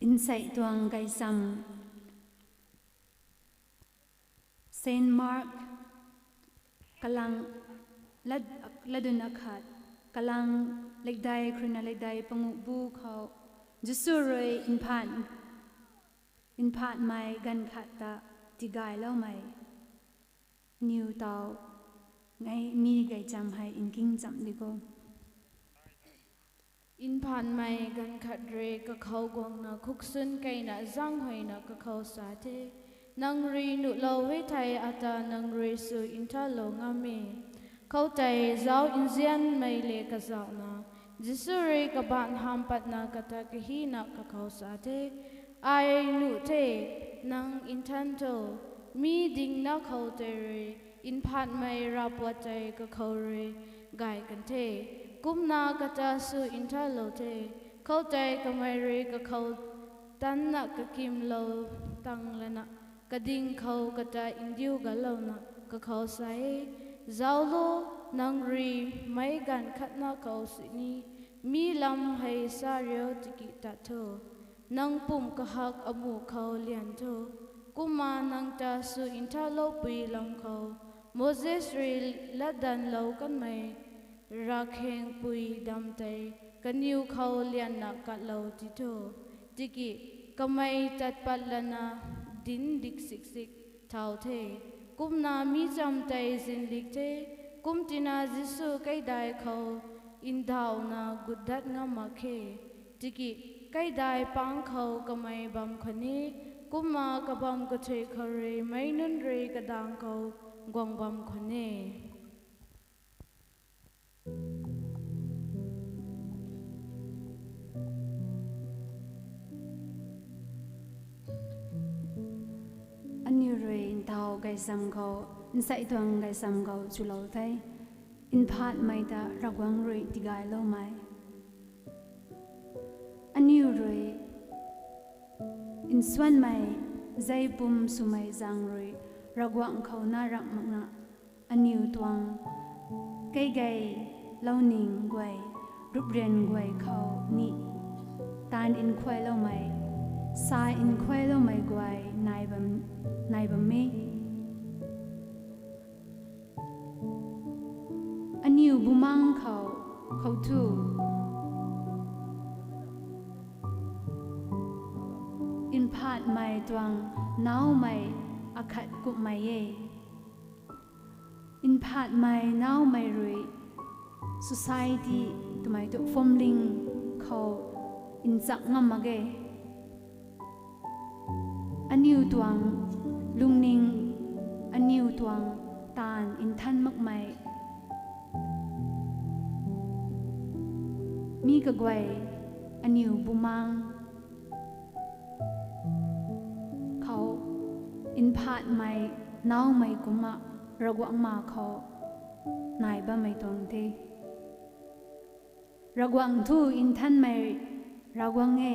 อินไซต์ตัวงไกซัมเซนต์มาร์กกำลัง ladun akhat kalang lekdai krina lekdai pangu bu khau jusuroi in phat mai gan khata tigai lo mai new tao ngay mi gai cham hai in king cham digo in phan mai gan khat re ka khau gong na khuk sun kai na zang hoi na ka khau sa the nang ri nu lo we thai ata nang ri su in tha lo nga me khau tai zau in zian mai le ka zau na jisu re ka ban ham pat na ka ta ka hi na ka khau sa the ai nu the nang in than to mi ding na khau te re in phan mai ra po tai ka khau re gai kan the kum na ka ta su in tha lo the khau tai ka mai re ka khau tan na ka kim lo tang la na ka ding khau ka ta in diu ga lo na ka khau sai zau lo nang ri mai gan khat na khau si ni mi lam hai sa ryo tiki ta tho nang pum ka hak amu khau lian tho kuma nang ta su in tha lo pui lam khau Moses ri la dan lo kan mai ra kheng pui dam tai kan yu khau lian na ka lo ti tho tiki kamai tat pat lana din dik sik sik thau the kum na mi cham tai zin lik the kum tina jisu kai dai khau in dau na gudat nga ma khe tiki kai dai pang khau kamai bam khani kuma ka bam ka the khare mai nun re ka dang khau gwang bam khane Anyu rui in tao gai sam khau in sai tuang gai sam khau chu lo thai in phat mai da ragwang rui tigai lo mai Anyu rui in swan mai zai pum sumai zang rui ragwang khau na rak makna Anyu tuang kai gai lo ning gwai rup ren gwai khau ni tan in khwai lo mai sai in khwai lo mai gwai nai bam me Anyu bumang khau thu in phat mai tuang nau mai akhat kup mai ye in phat mai nau mai rui society tumai to fomling khau in chak ngam mage Anyu tuang lungning Anyu tuang tan in than mak mai mi ka gwai Anyu bumang khau in phat mai nau mai kuma ragwang ma khau nai ba mai tong te ragwang thu in than mai ragwang e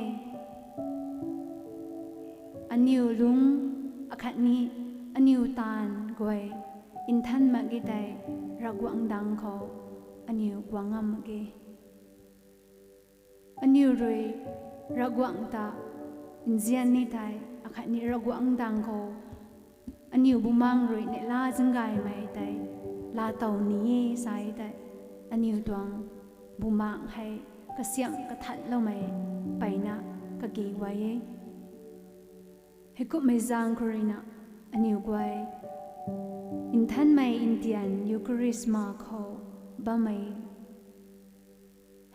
Anyu lung akhat ni Anyu tan gwai in than ma gi dai ragwang dang khau Anyu gwangam ge Anyu rui ragwang ta in zian ni tai akhat ni ragwang dang khau Anyu bumang rui ne la jinggai mai tai la tau ni sai tai Anyu tuang bumang hai ka siam ka that lo mai paina ka gi wai Hekup mai zang kurina Anyu gwai in than mai Indian Eucharist ma khau ba mai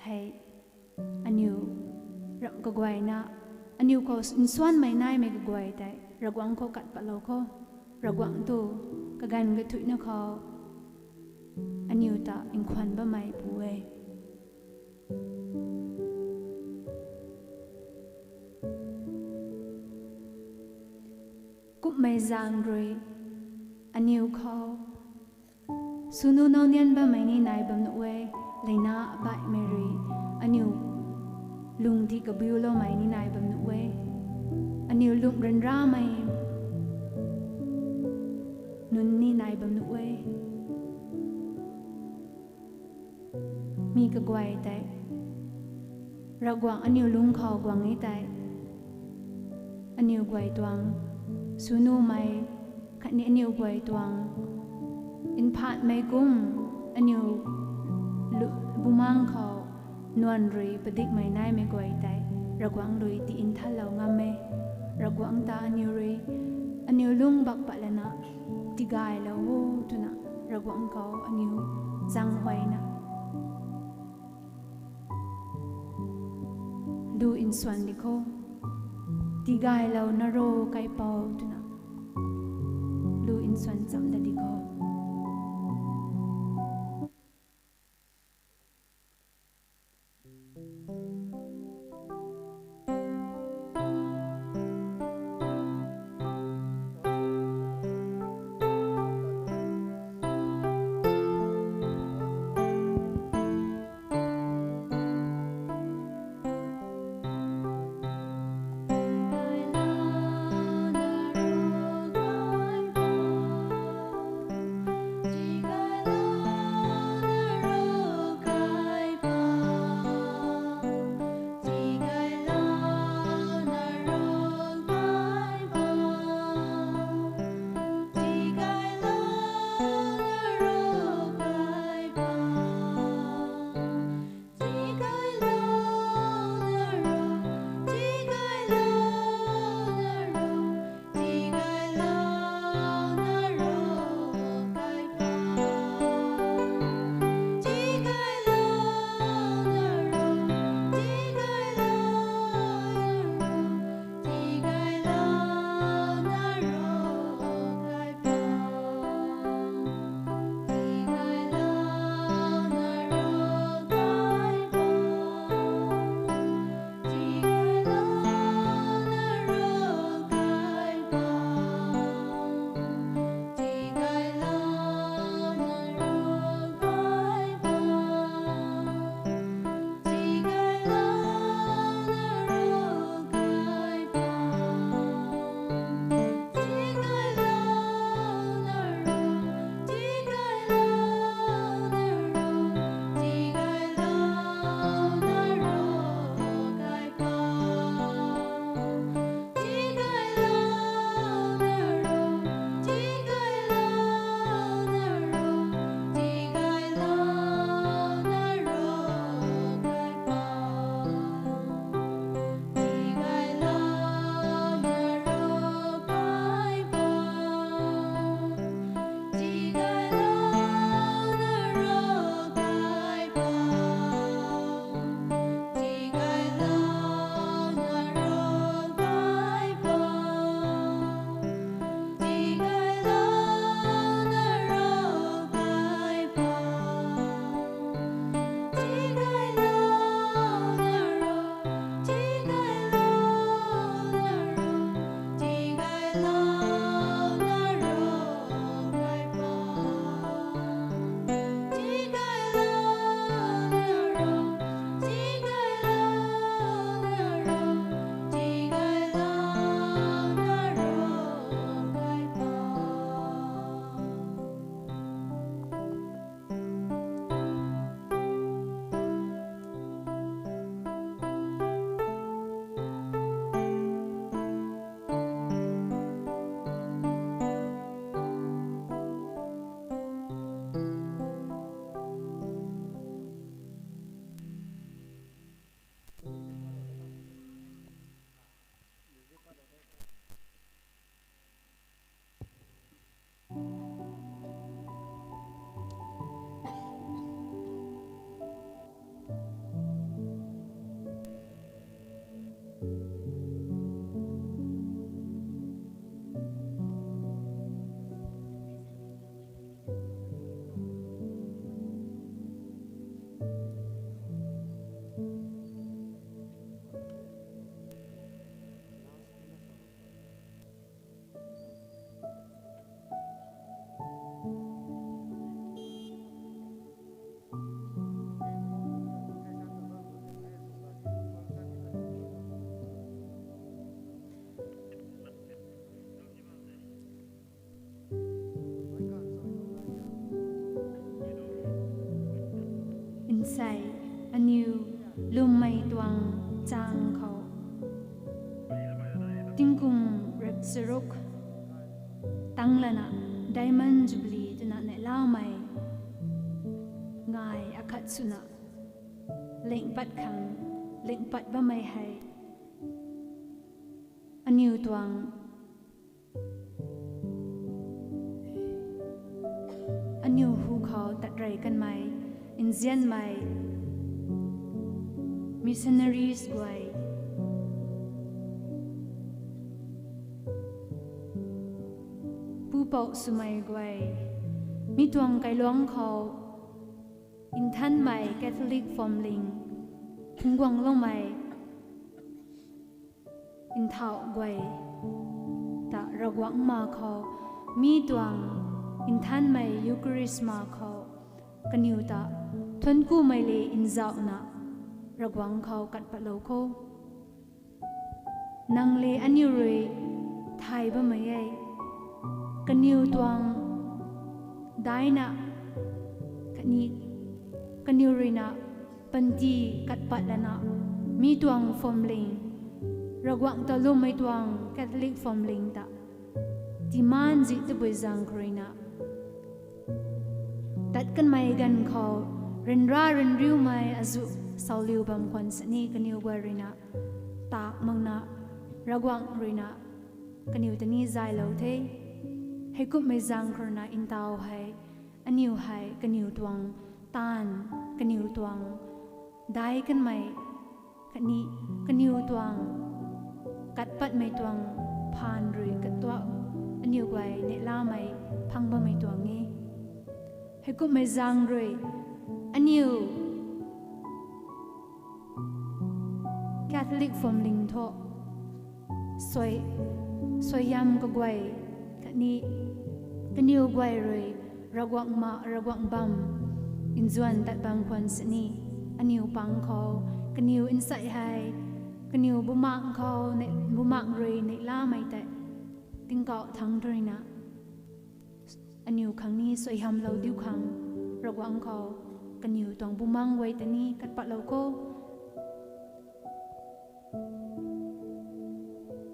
hai Anyu ram ka gwai na Anyu ko in swan mai nai mai ka gwai tai ragwang ko kat pa lo ko ragwang tu ka gan ga thui na khau Anyu ta in khwan ba mai puwe Kup mai zang rui Anyu khau sunu no nian ba mai ni nai bam no we leina bai Mary Anyu lung ti ka biu lo mai ni nai bam no we Anyu lung ren ra mai nun ni nai bam no we mi ka gwai tai ragwang Anyu lung khau gwang ni tai Anyu gwai tuang sunu mai khani Anyu gwai tuang in phat mai kum aniu bumang kho nuan rui padik mai nai me goi tai ragwang lui ti in thalau ngame ragwang ta aniu lung bak pa lana tigai lo wo tuna ragwang ko aniu zang hoi na du in swan dikho tigai lo na ro kai pau tuna lu in swan cham da dikho sai aniu lum mai tuang chang khau tingkum rep serok tanglana diamond jubilee tuna ne la mai mai akat suna leng pat khang leng pat ba mai hai aniu tuang aniu hu khao tat rai kan mai in zian mai missionaries guai pu pau sumai guai mi tuang kai luang khao in than mai Catholic formling thungwang long mai in thao guai ta ragwang ma khao mi tuang in than mai Eucharist ma khao kaniu ta thon ku mai le in zau na ragwang khao kat pa lo ko nang le aniu rui thai ba mai ai kaniu tuang daina kaniu rina panti kat pat lana mi tuang formling ragwang ta lo mai tuang Catholic formling ta timan ji te boi jang krina tat kan mai gan khaw ren ra ren riu mai azu sauliu bam kwan sani kaniu gwa rina tak mangna ragwang rina kaniu tani zai lo the hai kup mai jang krna in taw hai aniu hai kaniu tuang tan kaniu tuang dai kan mai kaniu tuang kat pat mai tuang phan rui kat twa aniu gwai ne la mai phang ba mai tuang nge hai kup mai jang rui aniu Catholic formling tho soi yam ka gwai kaniu gwai rui ragwang bam in zuan tat bang kwan sani aniu pang kho kaniu insai hai kaniu bumang kho ne bumang rui ne la mai ta tingkau thang dorina aniu khang ni soi ham lo diu khang ragwang kho kaniu tong bumang wai tani kat pat lo ko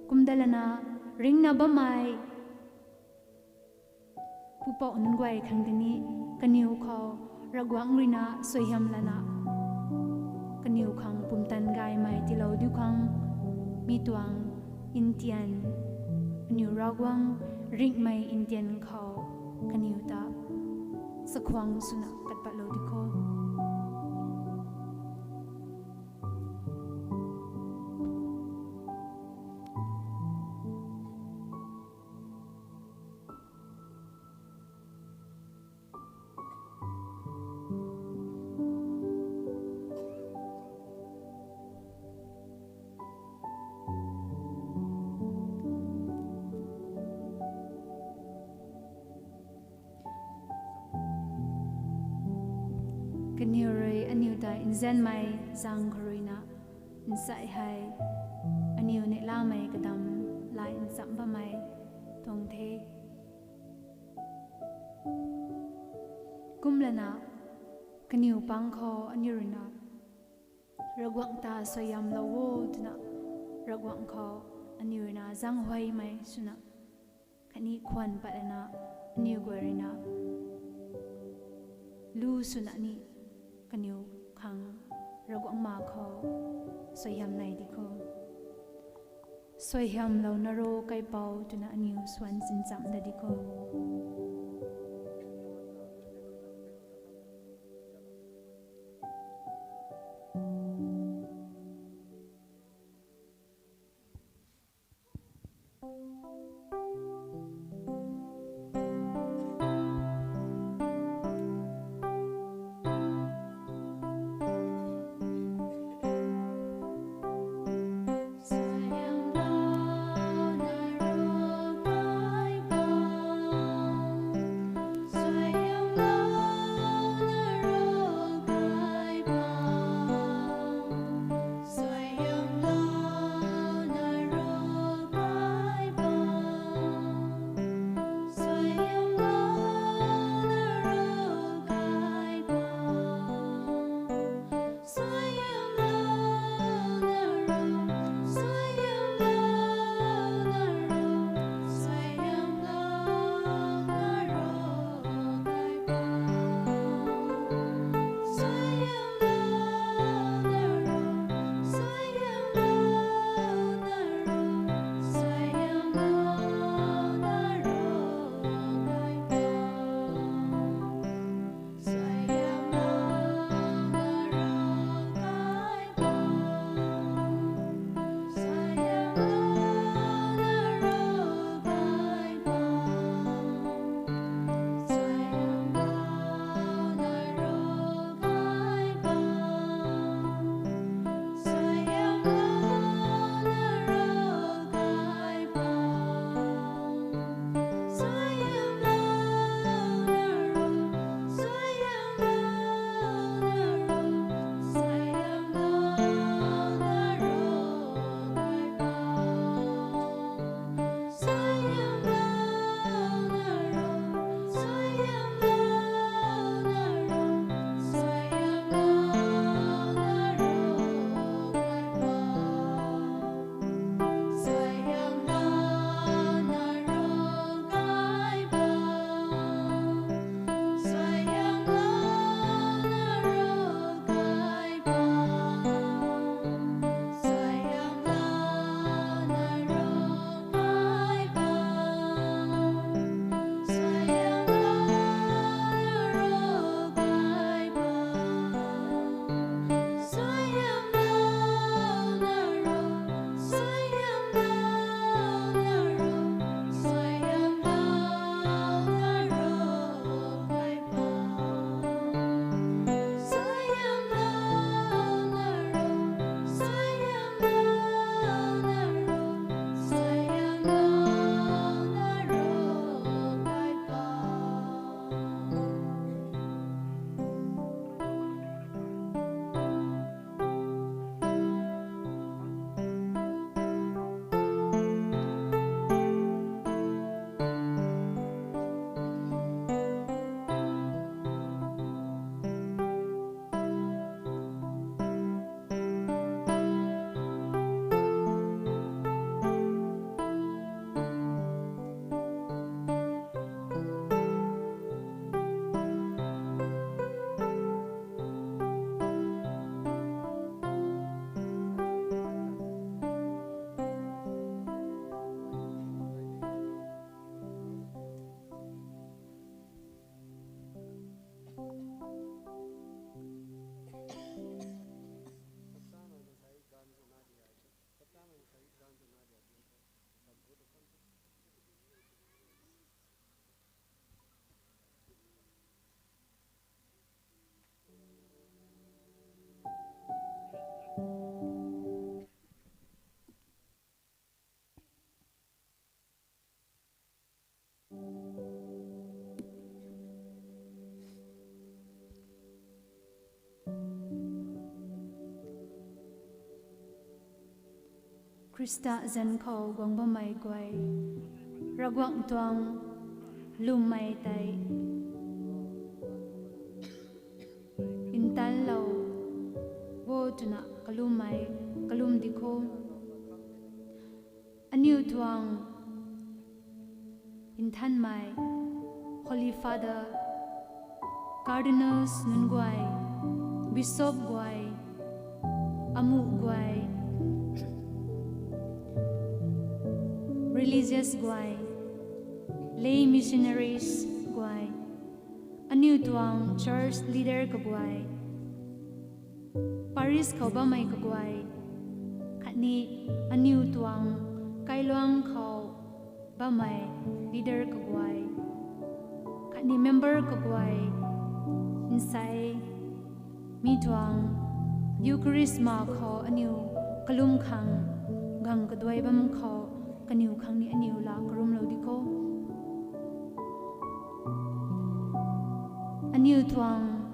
kumdalana ring na ba mai pupo nun gwai khang tani kaniu kho ragwang rina soi ham lana kaniu khang pumtan gai mai ti lo diu khang mi tuang Indian kaniu ragwang ring mai Indian kho kaniu ta sakwang suna kat pat lo di ko kaniu rei aniu ta in zen mai zang kharina in sai hai aniu ne la mai kadam la in sam ba mai tong the kumlana kaniu pang kho aniu rina ragwang ta soyam lo wo tna ragwang kho aniu rina zang hoi mai suna kani khwan palana aniu gorina lu suna ni kaniu khang ragwang ma kho soyam nai di ko soyam lo na ro kai pau tuna aniu swan sin cham da di ko Krista Zen Ko Gwangba Mai Gwai Ragwang Tuang Lum Mai Tai Intan Lau Wo Tuna Kalum Mai Kalum Diko Aniu Tuang Intan Mai Holy Father Cardinals Nungwai Bishop Gwai Amu Gwai Religious Gwai Lay Missionaries Gwai Aniu Tuang Church Leader Kagwai Paris Kauba Mai Kagwai Khatni Aniu Tuang Kailuang Khau Ba Mai Leader Kagwai Khatni Member Kagwai Insai Mi Tuang Eucharist Ma Khau Aniu Kalum Khang Gang Kadwai Bam Khau Kaniu Khang Ni Aniu La Karum Lodiko Aniu Tuang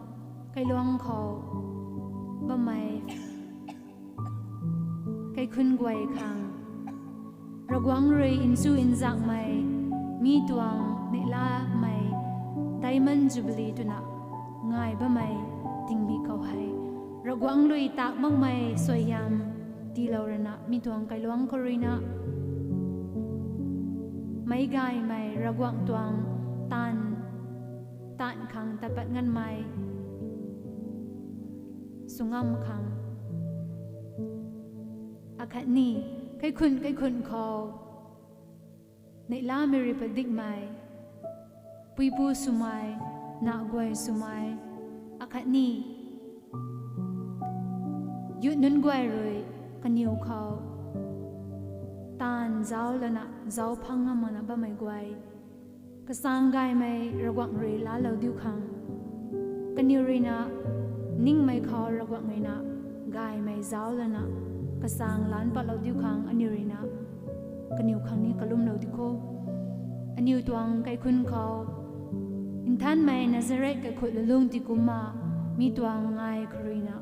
Kailuang Khau Ba Mai Kai Khun Gwai Khang Ragwang Rui Insu Inzak Mai Mi Tuang Nila Mai Diamond Jubilee Tuna Ngai Ba Mai Tingbi Kau Hai Ragwang Lui Tak Mang Mai Soyam Ti Laurana Mi Tuang Kailuang Korina Mai Gai Mai Ragwang Tuang Tan Tan Khang Tapat Ngan Mai Sungam Khang Akhat Ni Kai Khun Khau Nei La Meri Padik Mai Puipu Sumai Na Gwai Sumai Akhat Ni Yut Nun Gwai Rui Kaniu Khau Tan Zao Lana Zao Panga Mana Ba Mai Gwai Kasang Gai Mai Ragwang Rui La Lau Diu Khang Kaniu Rina Ning Mai Khau Ragwang Rina Gai Mai Zao Lana Kasang Lan Pa Lau Diu Khang Aniu Rina Kaniu Khang Ni Kalum Lau Diko Aniu Tuang Kai Khun Khau Intan Mai Nazareth Kai Khut Lalung Tikuma Mi Tuang Ngai Karina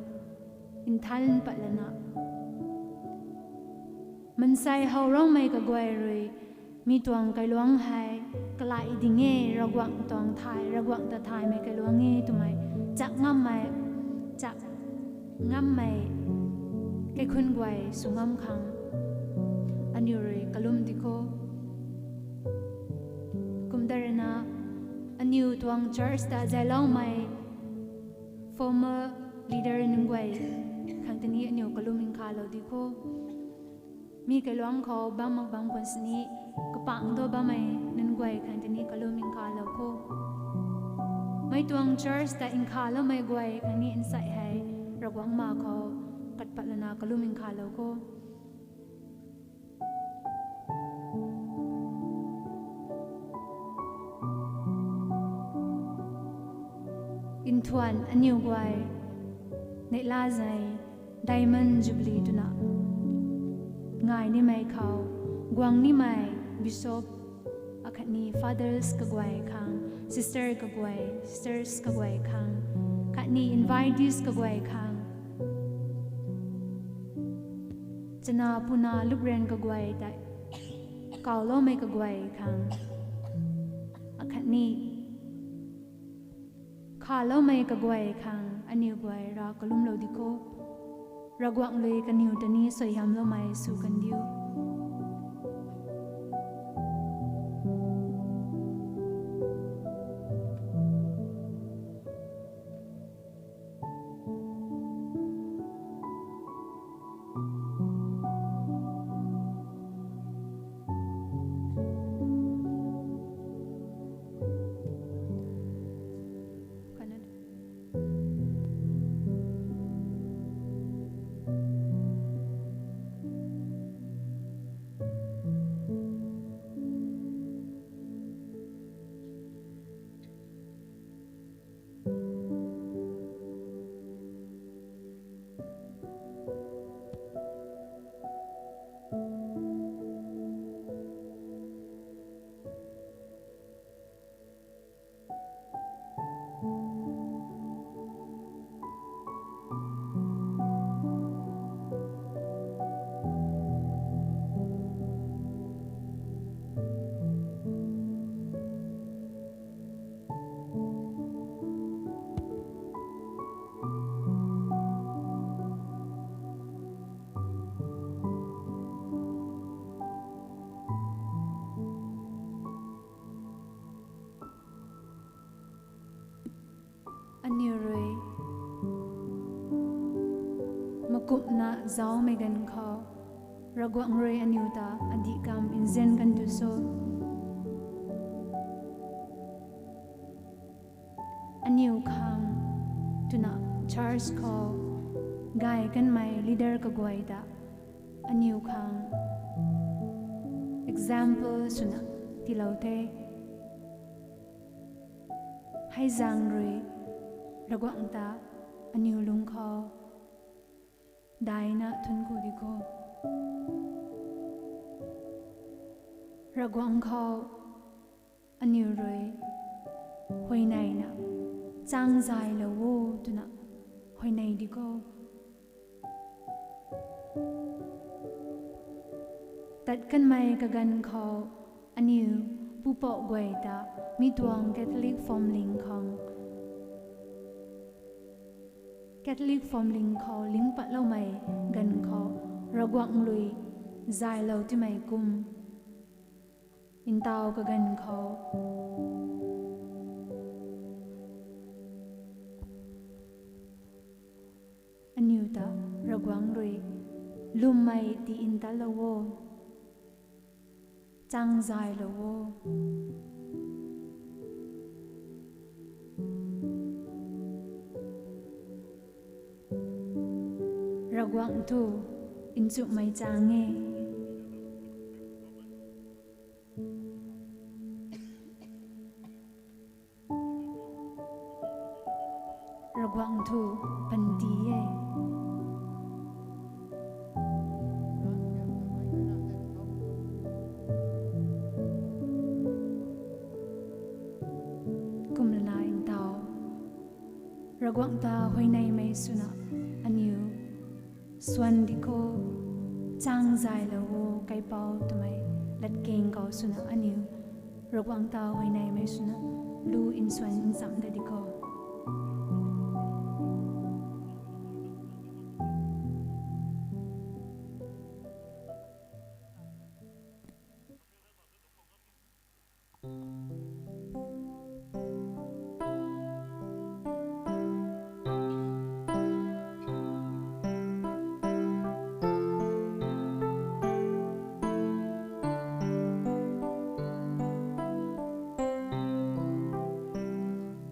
Intan Patlana Mansai Hau Rong Mai Ka Gwai Rui Mi Tuang Kai Luang Hai Kalai Dinge Ragwang Tuang Thai Ragwang Ta Thai Mai Kai Luang Nge Tu Mai Chak Ngam Mai Chak Ngam Mai Kai Khun Gwai Sungam Khang Aniu Rui Kalum Diko Kumdarana Aniu Tuang Church Ta Zai Long Mai Former Leader Nungwai Khang Tani Aniu Kalum In Kha Lo Diko Mi Kai Luang Khau Bang Mak Bang Pon Sni Kapang Do Ba Mai Nungwai Khang Tani Kalum In Kha Lo Ko Mai Tuang Church Ta In Kha Lo Mai Gwai Khang Ni Insai Hai Ragwang Ma Khau Kat Patlana Kalum In Kha Lo Ko In Tuan Aniu Gwai Nei La Zai Diamond Jubilee Tuna Ngai Ni Mai Khau Gwang Ni Mai Bishop Akhat Ni Fathers Kagwai Khang Sisters Kagwai Khang Khat Ni Invitees Kagwai Khang Chana Puna Lubren Kagwai Dai Kau Lo Mai Kagwai Khang Akhat Ni Kha Lo Mai Kagwai Khang Aniu Gwai Ra Kalum Lo Diko Ragwang Lui Kaniu Tani Soyam Lo Mai Su Kandiu zao me gan kho ragwang roi aniu ta adi kam in zen kan tu so aniu khang tuna charge kho gai kan mai leader ka gwai da aniu khang example suna tilaute hai zang roi ragwang ta aniu lung kho dai na thun ku di ko ragwang kho aniu roi hoi nai na chang zai lo wo tuna hoi nai di ko tat kan mai ka gan kho aniu pu po gwai ta mi tuang Catholic form ling khong Catholic form ling kho ling pat lo mai gan kho ragwang lui zai lo ti mai kum in tao ka gan kho aniu ta ragwang lui lum mai ti in ta lo wo chang zai lo wo ragwang tu in chu mai chang nge ragwang tu pan ti ye kum la in tao ragwang ta hoi nai mai suna aniu swan di ko chang zai lo wo kai pau tu mai lat keng ko suna aniu ragwang ta hoi nai mai suna lu in swan in sam da di ko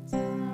Cha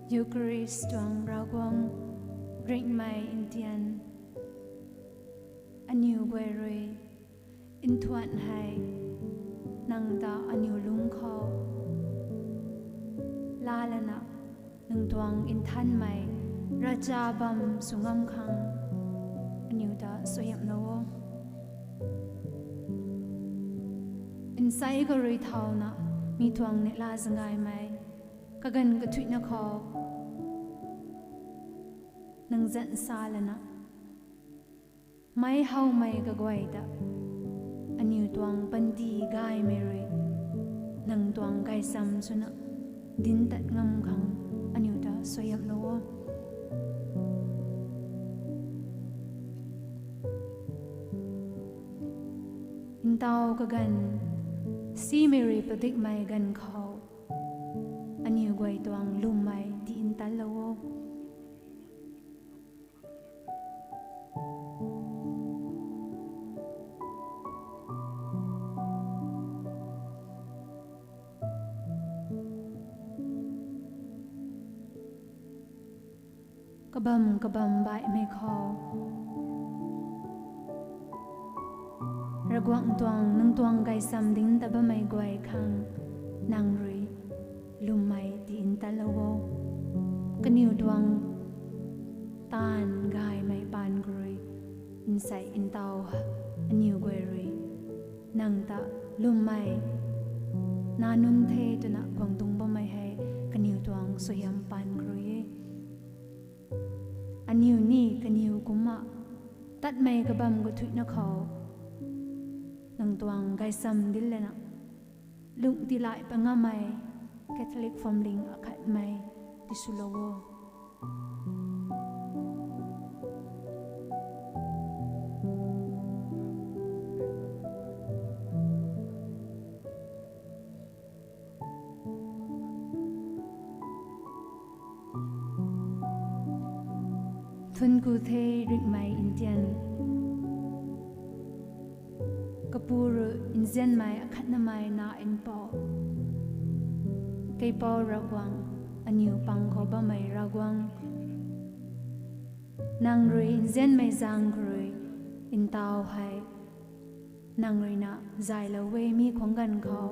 Eucharist tuang ragwang ring mai Indian aniu guerre in thuan hai nang da aniu lung khao la lana nang tuang in than mai raja bam sungam khang aniu da soyam no in sai go ri thau na mi tuang ne la zangai mai kagan ga thui na kho nang zan sa lana mai hau mai ga goi da aniu tuang pandi gai meri nang tuang gai sam suna din tat ngam khang aniu da soyam no in tao kagan si meri padik mai gan khao aniu goi tuang lum mai ti in tal lo kabam bai me khao ragwang tuang nang tuang gai sam ding ta ba mai goi khang nang ri lum mai ti in ta lo kaniu tuang tan gai mai pan gri in sai in tao aniu goi ri nang ta lum mai na nun the tu na kwang tung ba mai hai kaniu tuang soyam pan gri aniu ni kaniu kuma tat mai kabam go thui na khao nang tuang gai sam dil lena lung ti lai pa nga mai Catholic family akhat mai ti sulowo thun ku the rik mai Indian kapur inzen mai akhat na mai na in po kay po ragwang aniu pang ko ba mai ragwang nang ri inzen mai zang ri in tao hai nang ri na zai lo we mi khong gan kho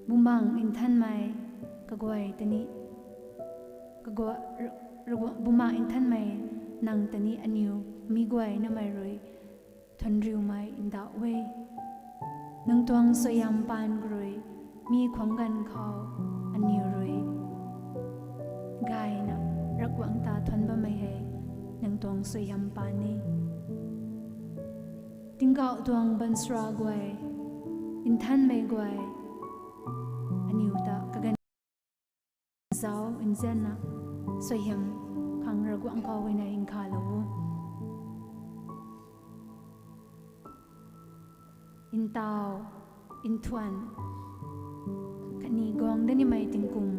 bumang in than mai kagwai tani kagwa bumang in than mai nang tani aniu mi gwai na mai roi thon riu mai in da we nang tuang soyam pan groi mi khong gan khao aniu roi gai na rakwang ta thon ba mai he nang tuang soyam pan ni tingkau tuang ban sra gwai in than mai gwai aniu ta kagan zau in zen na soyam khang rakwang khao we na in kha lo in tao in thuan kani gong dani mai tingkum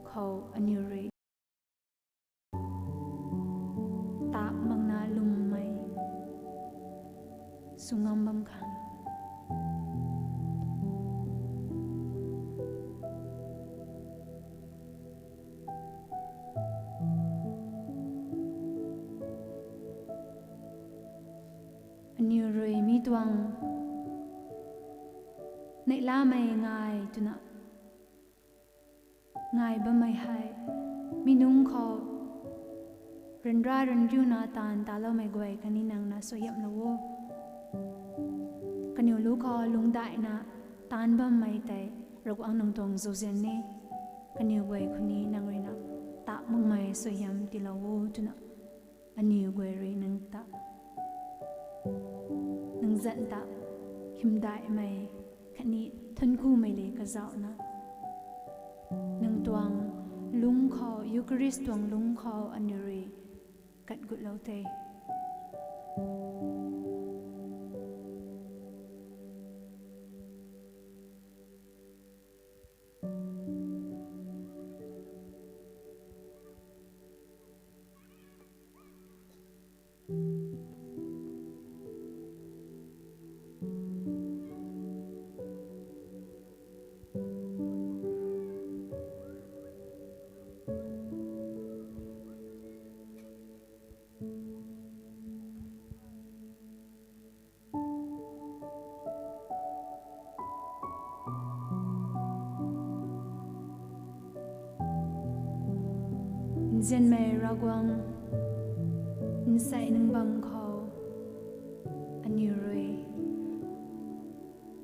khau aniu ri ta mangna lum mai sungam bam khang aniu ri mi tuang nei la mai ngai tuna ngai ba mai hai minung kho ren ra ren ju na tan ta lo mai goi kani nang na so yam lo wo kaniu lu kho lung dai na tan ba mai tai ro ang nang tong zo zen ne kaniu goi khuni nang ri na ta mong mai so yam ti lo wo tuna aniu goi ri nang ta nang zan ta him dai mai khani thân khu mai le ka zau na nang tuang lung kho Eucharist tuang lung kho anuri kat gut lo te zen mai ragwang insai nang bam kho aniroi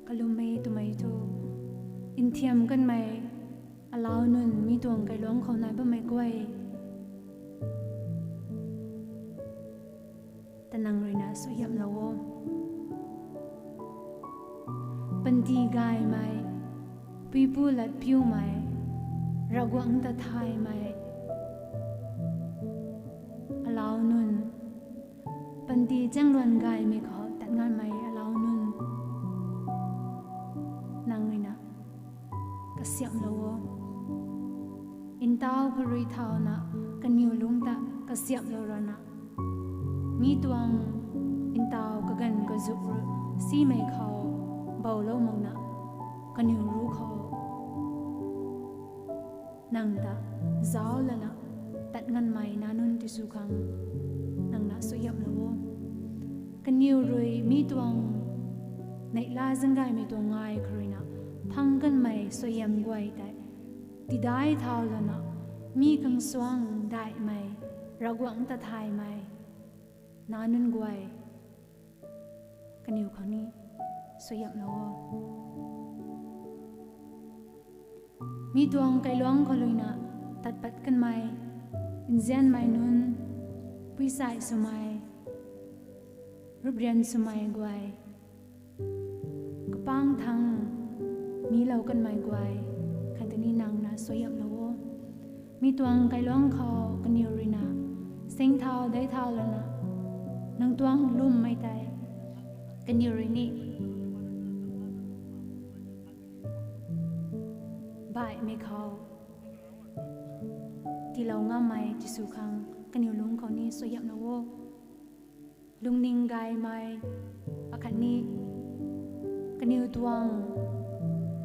kalumei tumai tu inthiam kan mai alaw nun mi tuang kai long kho nai ba mai kwai tanang rina so yam lawo panti gai mai pipu lat piu mai ragwang ta thai mai alaw nun panti changluan gai mi kho tat ngan mai alaw nun nang rina ka siam lawo in tao puri thao na kan yu lung ta ka siam lo rana mi tuang in tao ka gan ka zup si mai khao bau lo mong na kan yu ru khao nang ta zao la na tat ngan mai na nun ti su khang nang na so yam lawo kan yu rui mi tuang nei la zangai mi tuang ngai khrina phang kan mai so yam gwai tai ti dai thao la na mi kang swang dai mai ragwang ta thai mai na nun gwai kan yu khang ni so yam lawo mi tuang kai luang kholoina tat pat kan mai inzian mai nun puisai sumai rubrian sumai gwai kapang thang mi lau kan mai gwai khantani nang na soyam lawo mi tuang kai luang kho kan yurina sing thao dai thao lana nang tuang lum mai tai kan yurini bai me kho ti lau nga mai ti su khang kan yu lung kho ni soyam lawo lung ning gai mai akhan ni kan yu tuang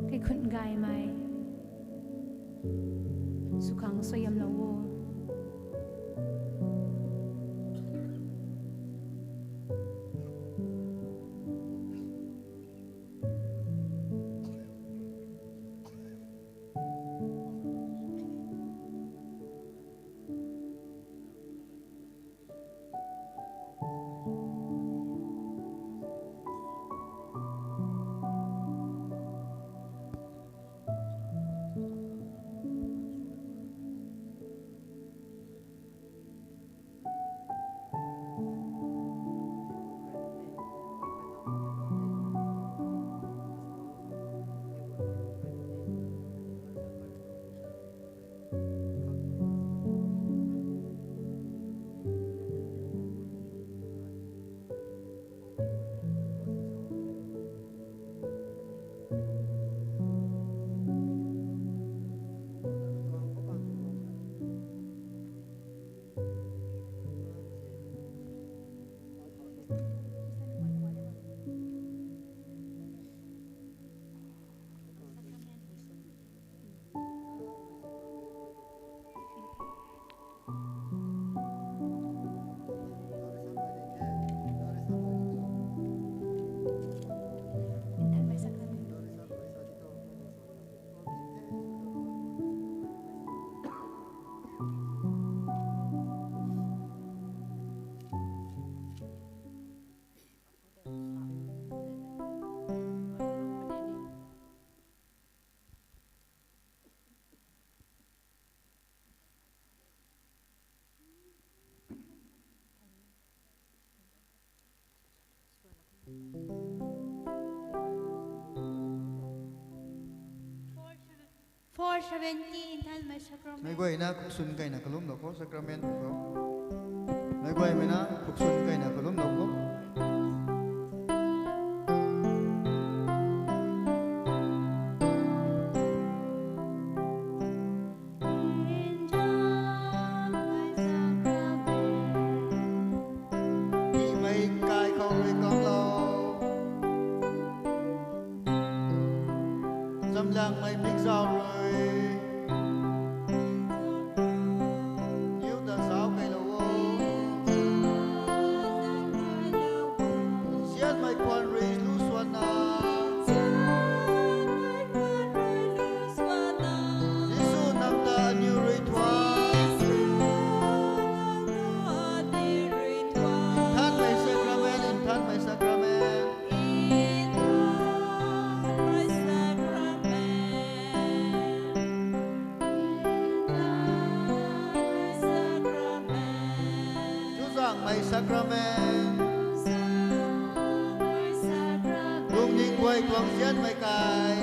kai khun gai mai su khang soyam lawo For 17 intan may Sacrament. May gway na kuksun kay na kalum na ko Sacrament ko. May gway may na kuksun kay na kalum na ko. Lang may big sao rồi nếu ta sao cây lâu xiết mày quan rì lu xuân à Giêsu nằm ta như rì thoa sacrament lung ning quay tuang xiên mai cài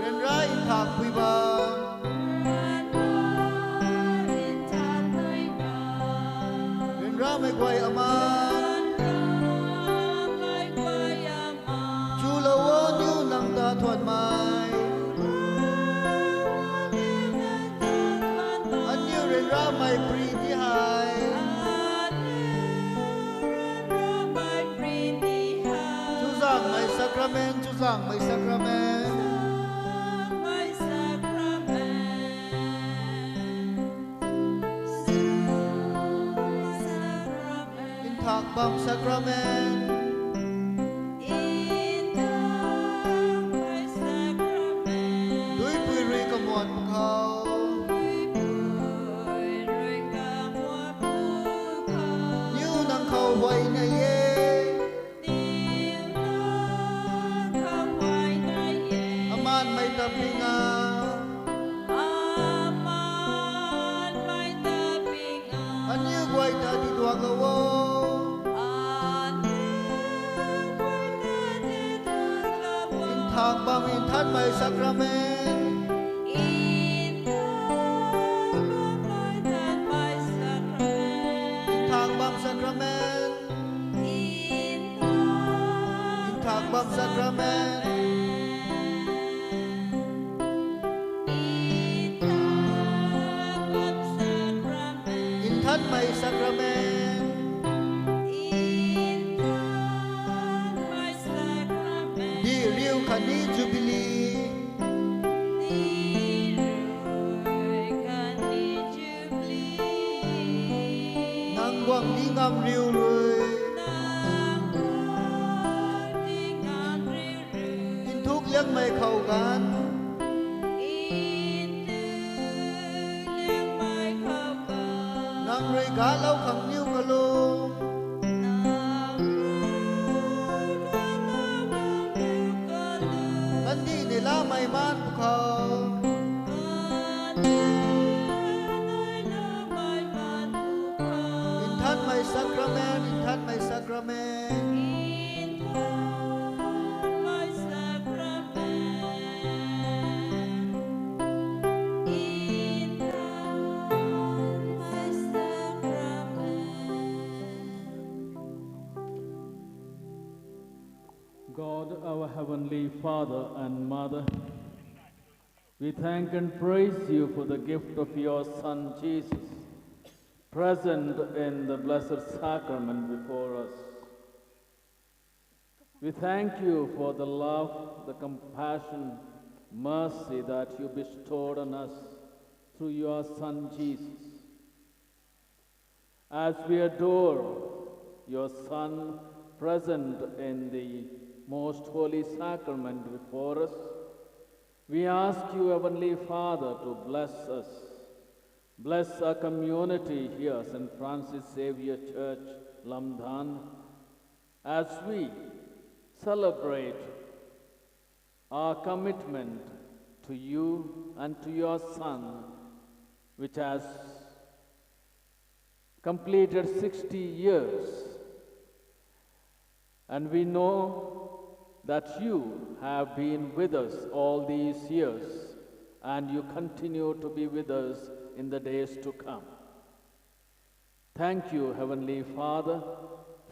ren ra in thạc quy ba ren ra mai quay aman chu lâu ô niu nang ta thuận mai anh niu ren ra mai pri ti hai chu giang mai sacrament chu giang mai sacrament in thạc bang sacrament đuôi bùi rì cầm muộn khâu như nang khâu quay này ye aman may tapinga anh như quay ta đi tuang lâu thạc bang in thân mai sacrament in thạc bang sacrament in thạc bang sacrament in thân mai sacrament đi riêu khani Jubilee nang quang đi ngam riêu rồi in thuốc liang mây khẩu gan nang rơi cá lâu khẳng nhiêu cả lô anh đi để la mày man khâu in thân mày sacrament in thân mày sacrament God, our Heavenly Father and Mother, we thank and praise you for the gift of your Son Jesus, present in the Blessed Sacrament before us. We thank you for the love, the compassion, mercy that you bestowed on us through your Son Jesus. As we adore your Son present in the most holy sacrament before us, we ask you, Heavenly Father, to bless us. Bless our community here, St. Francis Xavier Church, Lamdan, as we celebrate our commitment to you and to your Son, which has completed 60 years. And we know that you have been with us all these years, and you continue to be with us in the days to come. Thank you, Heavenly Father,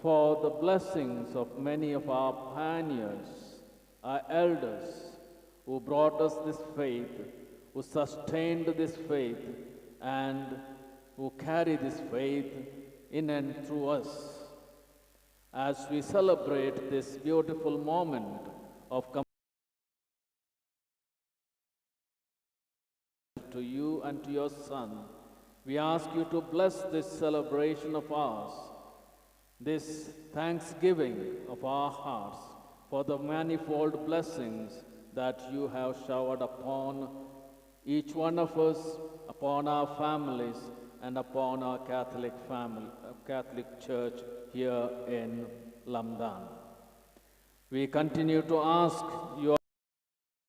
for the blessings of many of our pioneers, our elders, who brought us this faith, who sustained this faith, and who carry this faith in and through us. As we celebrate this beautiful moment of to you and to your Son, we ask you to bless this celebration of ours, this thanksgiving of our hearts for the manifold blessings that you have showered upon each one of us, upon our families, and upon our Catholic Church here in Lamdan. We continue to ask your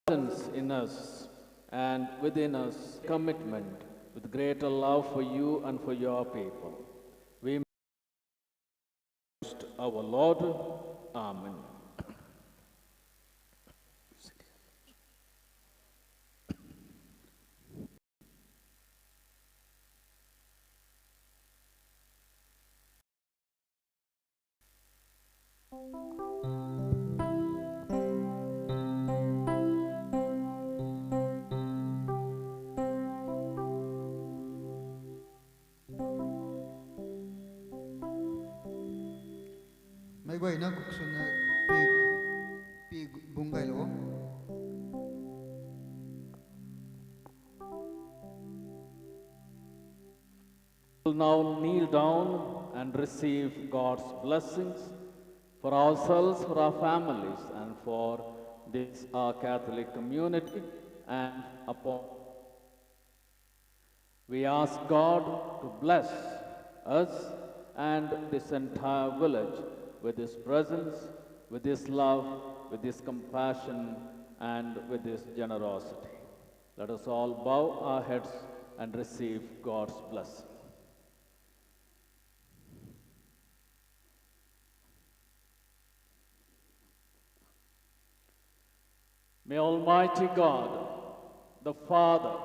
presence in us and within us, commitment with greater love for you and for your people. We our Lord. Amen. Mai quay na cuộc xuân pi bung gai lo. We will now kneel down and receive God's blessings for ourselves, for our families, and for this our Catholic community and upon. We ask God to bless us and this entire village with His presence, with His love, with His compassion, and with His generosity. Let us all bow our heads and receive God's blessing. May Almighty God, the Father,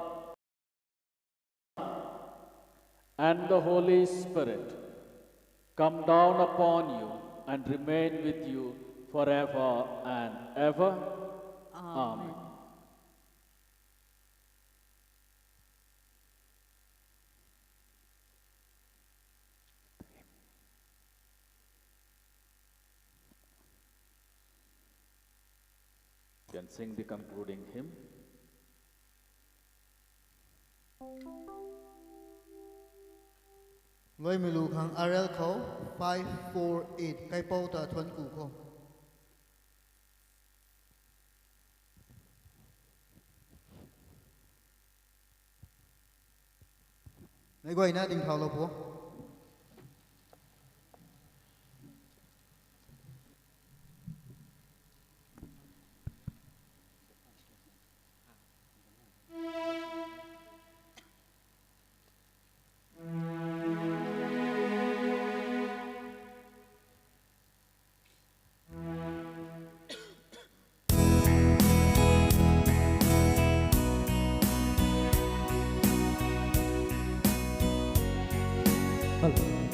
and the Holy Spirit come down upon you and remain with you forever and ever. Amen. You can sing the concluding hymn. Loi mi lu khang RL kho 548 kai pau ta thuan ku kho. Mai quay na ding thao lo po. Hello.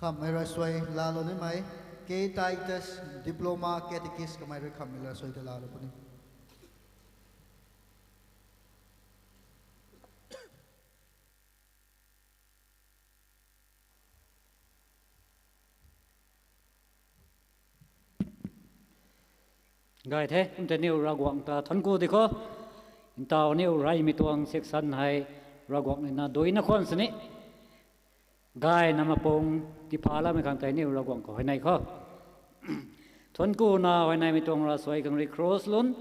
คำไม่รสวยลาโลนี่ไหมเกย์ไททัสดิปโลมาเกติกิสก็ไม่รคำไม่รสวยจะลาโลปุ่น Gai thế, chúng ta nêu ra quảng ta thân cô thì có, ta nêu ra mi tuang section hay ra quảng này na đôi na con sini, gai nama pong di pala mi kang ta nêu ra quảng ko này có, thân cô na hồi này mi tuang ra soi kang recross luôn,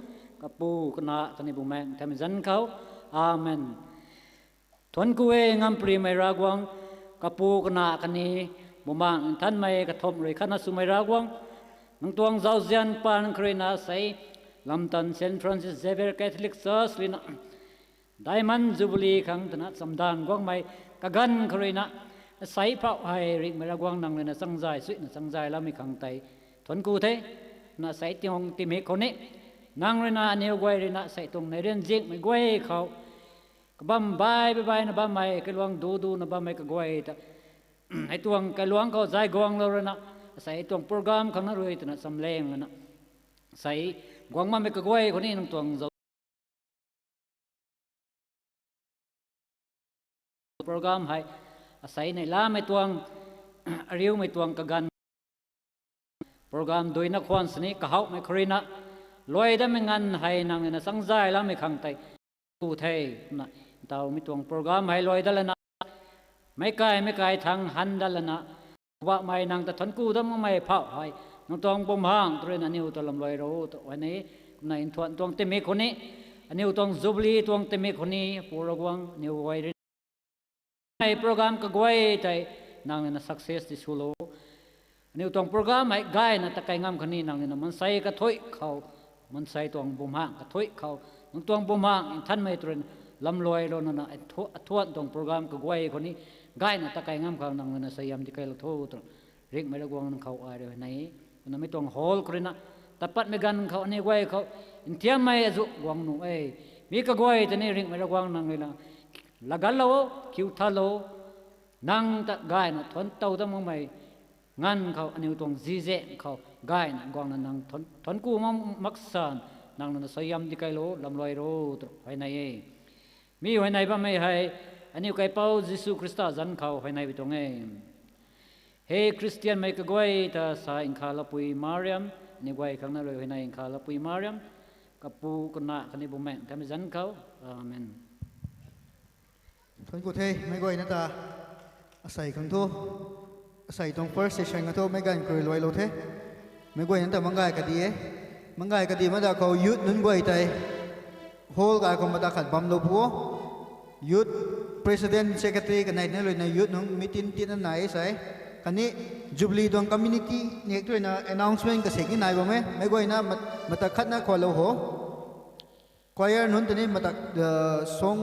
kapu kena tani bumeng tham dân kau, amen. Thân cô ngam pri mai ra quảng, kapu kena kani bumang than mai kathom rei khana su mai ra quảng. Nang tuang zau zian pan krina say lamtan St. Francis Xavier Catholic Church lina Diamond Jubilee kang tanat samdan gwang mai kagan krina say pau hai ring mera gwang nang lina sangjai sui na sangjai lami kang tai thon ku the na say tiong ti me khone nang rina aneu gwai rina say tung nei ren jing mai gwai khau kabam bai bai na ba mai ke luang du na ba mai ka gwai ta ai tuang ka luang ko zai gwang lo rina sai tuang program khang na roi tana samleng na sai gwang ma me ka gwai ko ni nang tuang zo program hai sai nei la me tuang riu me tuang ka gan program doi na khwan sni ka hau me khrina loi da me ngan hai nang na sangjai la me khang tai tu thei na taw mi tuang program hai loi da la na me kai thang han da la naว่าไม่นางแต่ทนกูต้องไม่เผาให้น้องตองบ่มห่างตัวนั้นนิวตัวลำลอยรู้ตัววันนี้ในทวนตวงเต็มคนนี้นิวตองจูบลีตวงเต็มคนนี้ปูรกวังนิวไว้ในโปรแกรมก็ไว้ใจนางนั้น success ที่สุดแล้วนิวตองโปรแกรมไม่ง่ายนะแต่ไกลงามคนนี้นางนั้นมันใส่กระถอยเขามันใส่ตวงบ่มห่างกระถอยเขาน้องตวงบ่มห่างท่านไม่ตัวลำลอยแล้วนั่นนะทวนตวงโปรแกรมก็ไว้คนนี้gai na takai ngam khau nang na sayam di kai lo tho tro ring mai lagwang nang khau ai re nai na mai tong hol krina tapat me gan khau ne gwai khau intiam mai azu gwang nu ei mi ka gwai te ne ring mai lagwang nang la lagal lo kiu tha lo nang ta gai na thon tau ta mo mai ngan khau aniu tong ji je khau gai na gwang na nang thon ku mom maksan nang na sayam di kai lo lam loi ro tro hai nai ei mi hai nai ba mai haiอันนี้ก็เป้ายิสุคริสต์จันเขาให้ในวิตงเองเฮ้คริสเตียนไม่ก็กวยแต่สายอินคาลปุยมาริอัมนี่กวยข้างนั้นเลยให้ในอินคาลปุยมาริอัมกับปูกนาคันนี้บุแมงทำจันเขาอาเมนท่านกุเทไม่กวยนั่นตาอาศัยขังทูอาศัยตรง first session ขังทูไม่กันคุยลอยโลเทไม่กวยนั่นแต่มังกายกะดีมังกายกะดีมาจากเขายุดนุ่นกวยใจโฮลกายเขามาจากขัดบัมโลพัวยุดPresident Secretary kan naik nilai na youth nung meeting tinan na isay kani Jubilee dong community ni ekto na announcement kasi kinai ba me goi na matakhat na kholo ho choir nun tani matak song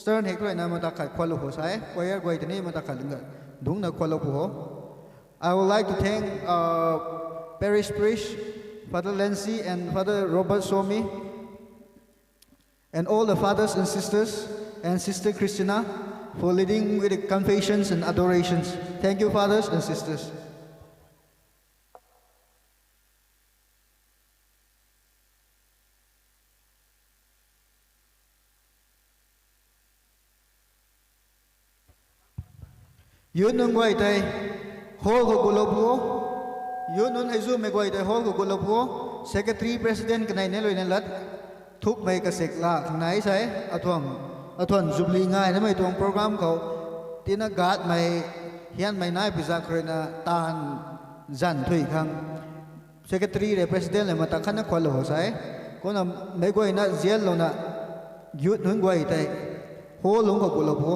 stern hekto na matakhat kholo ho sai choir goi tani matakhat dung na kholo ho I would like to thank Parish Priest Father Lancy and Father Robert Somi and all the fathers and sisters and Sister Christina for leading with the confessions and adorations. Thank you, fathers and sisters. Yun nung guay tay hall ko gulopo. Yun nun ay zoom may guay tay hall ko gulopo. Secretary President kanay neloy nalat thuk may kasekla kanay say atwang Jubilee ngay na may tuwang program ko tinagat may hiyan may naipisa ko na tahan zan tuy kang Secretary President ay matakan na kwalo ho say kung na may guay na ziyal lo na yun nun guay tay hall ko gulopo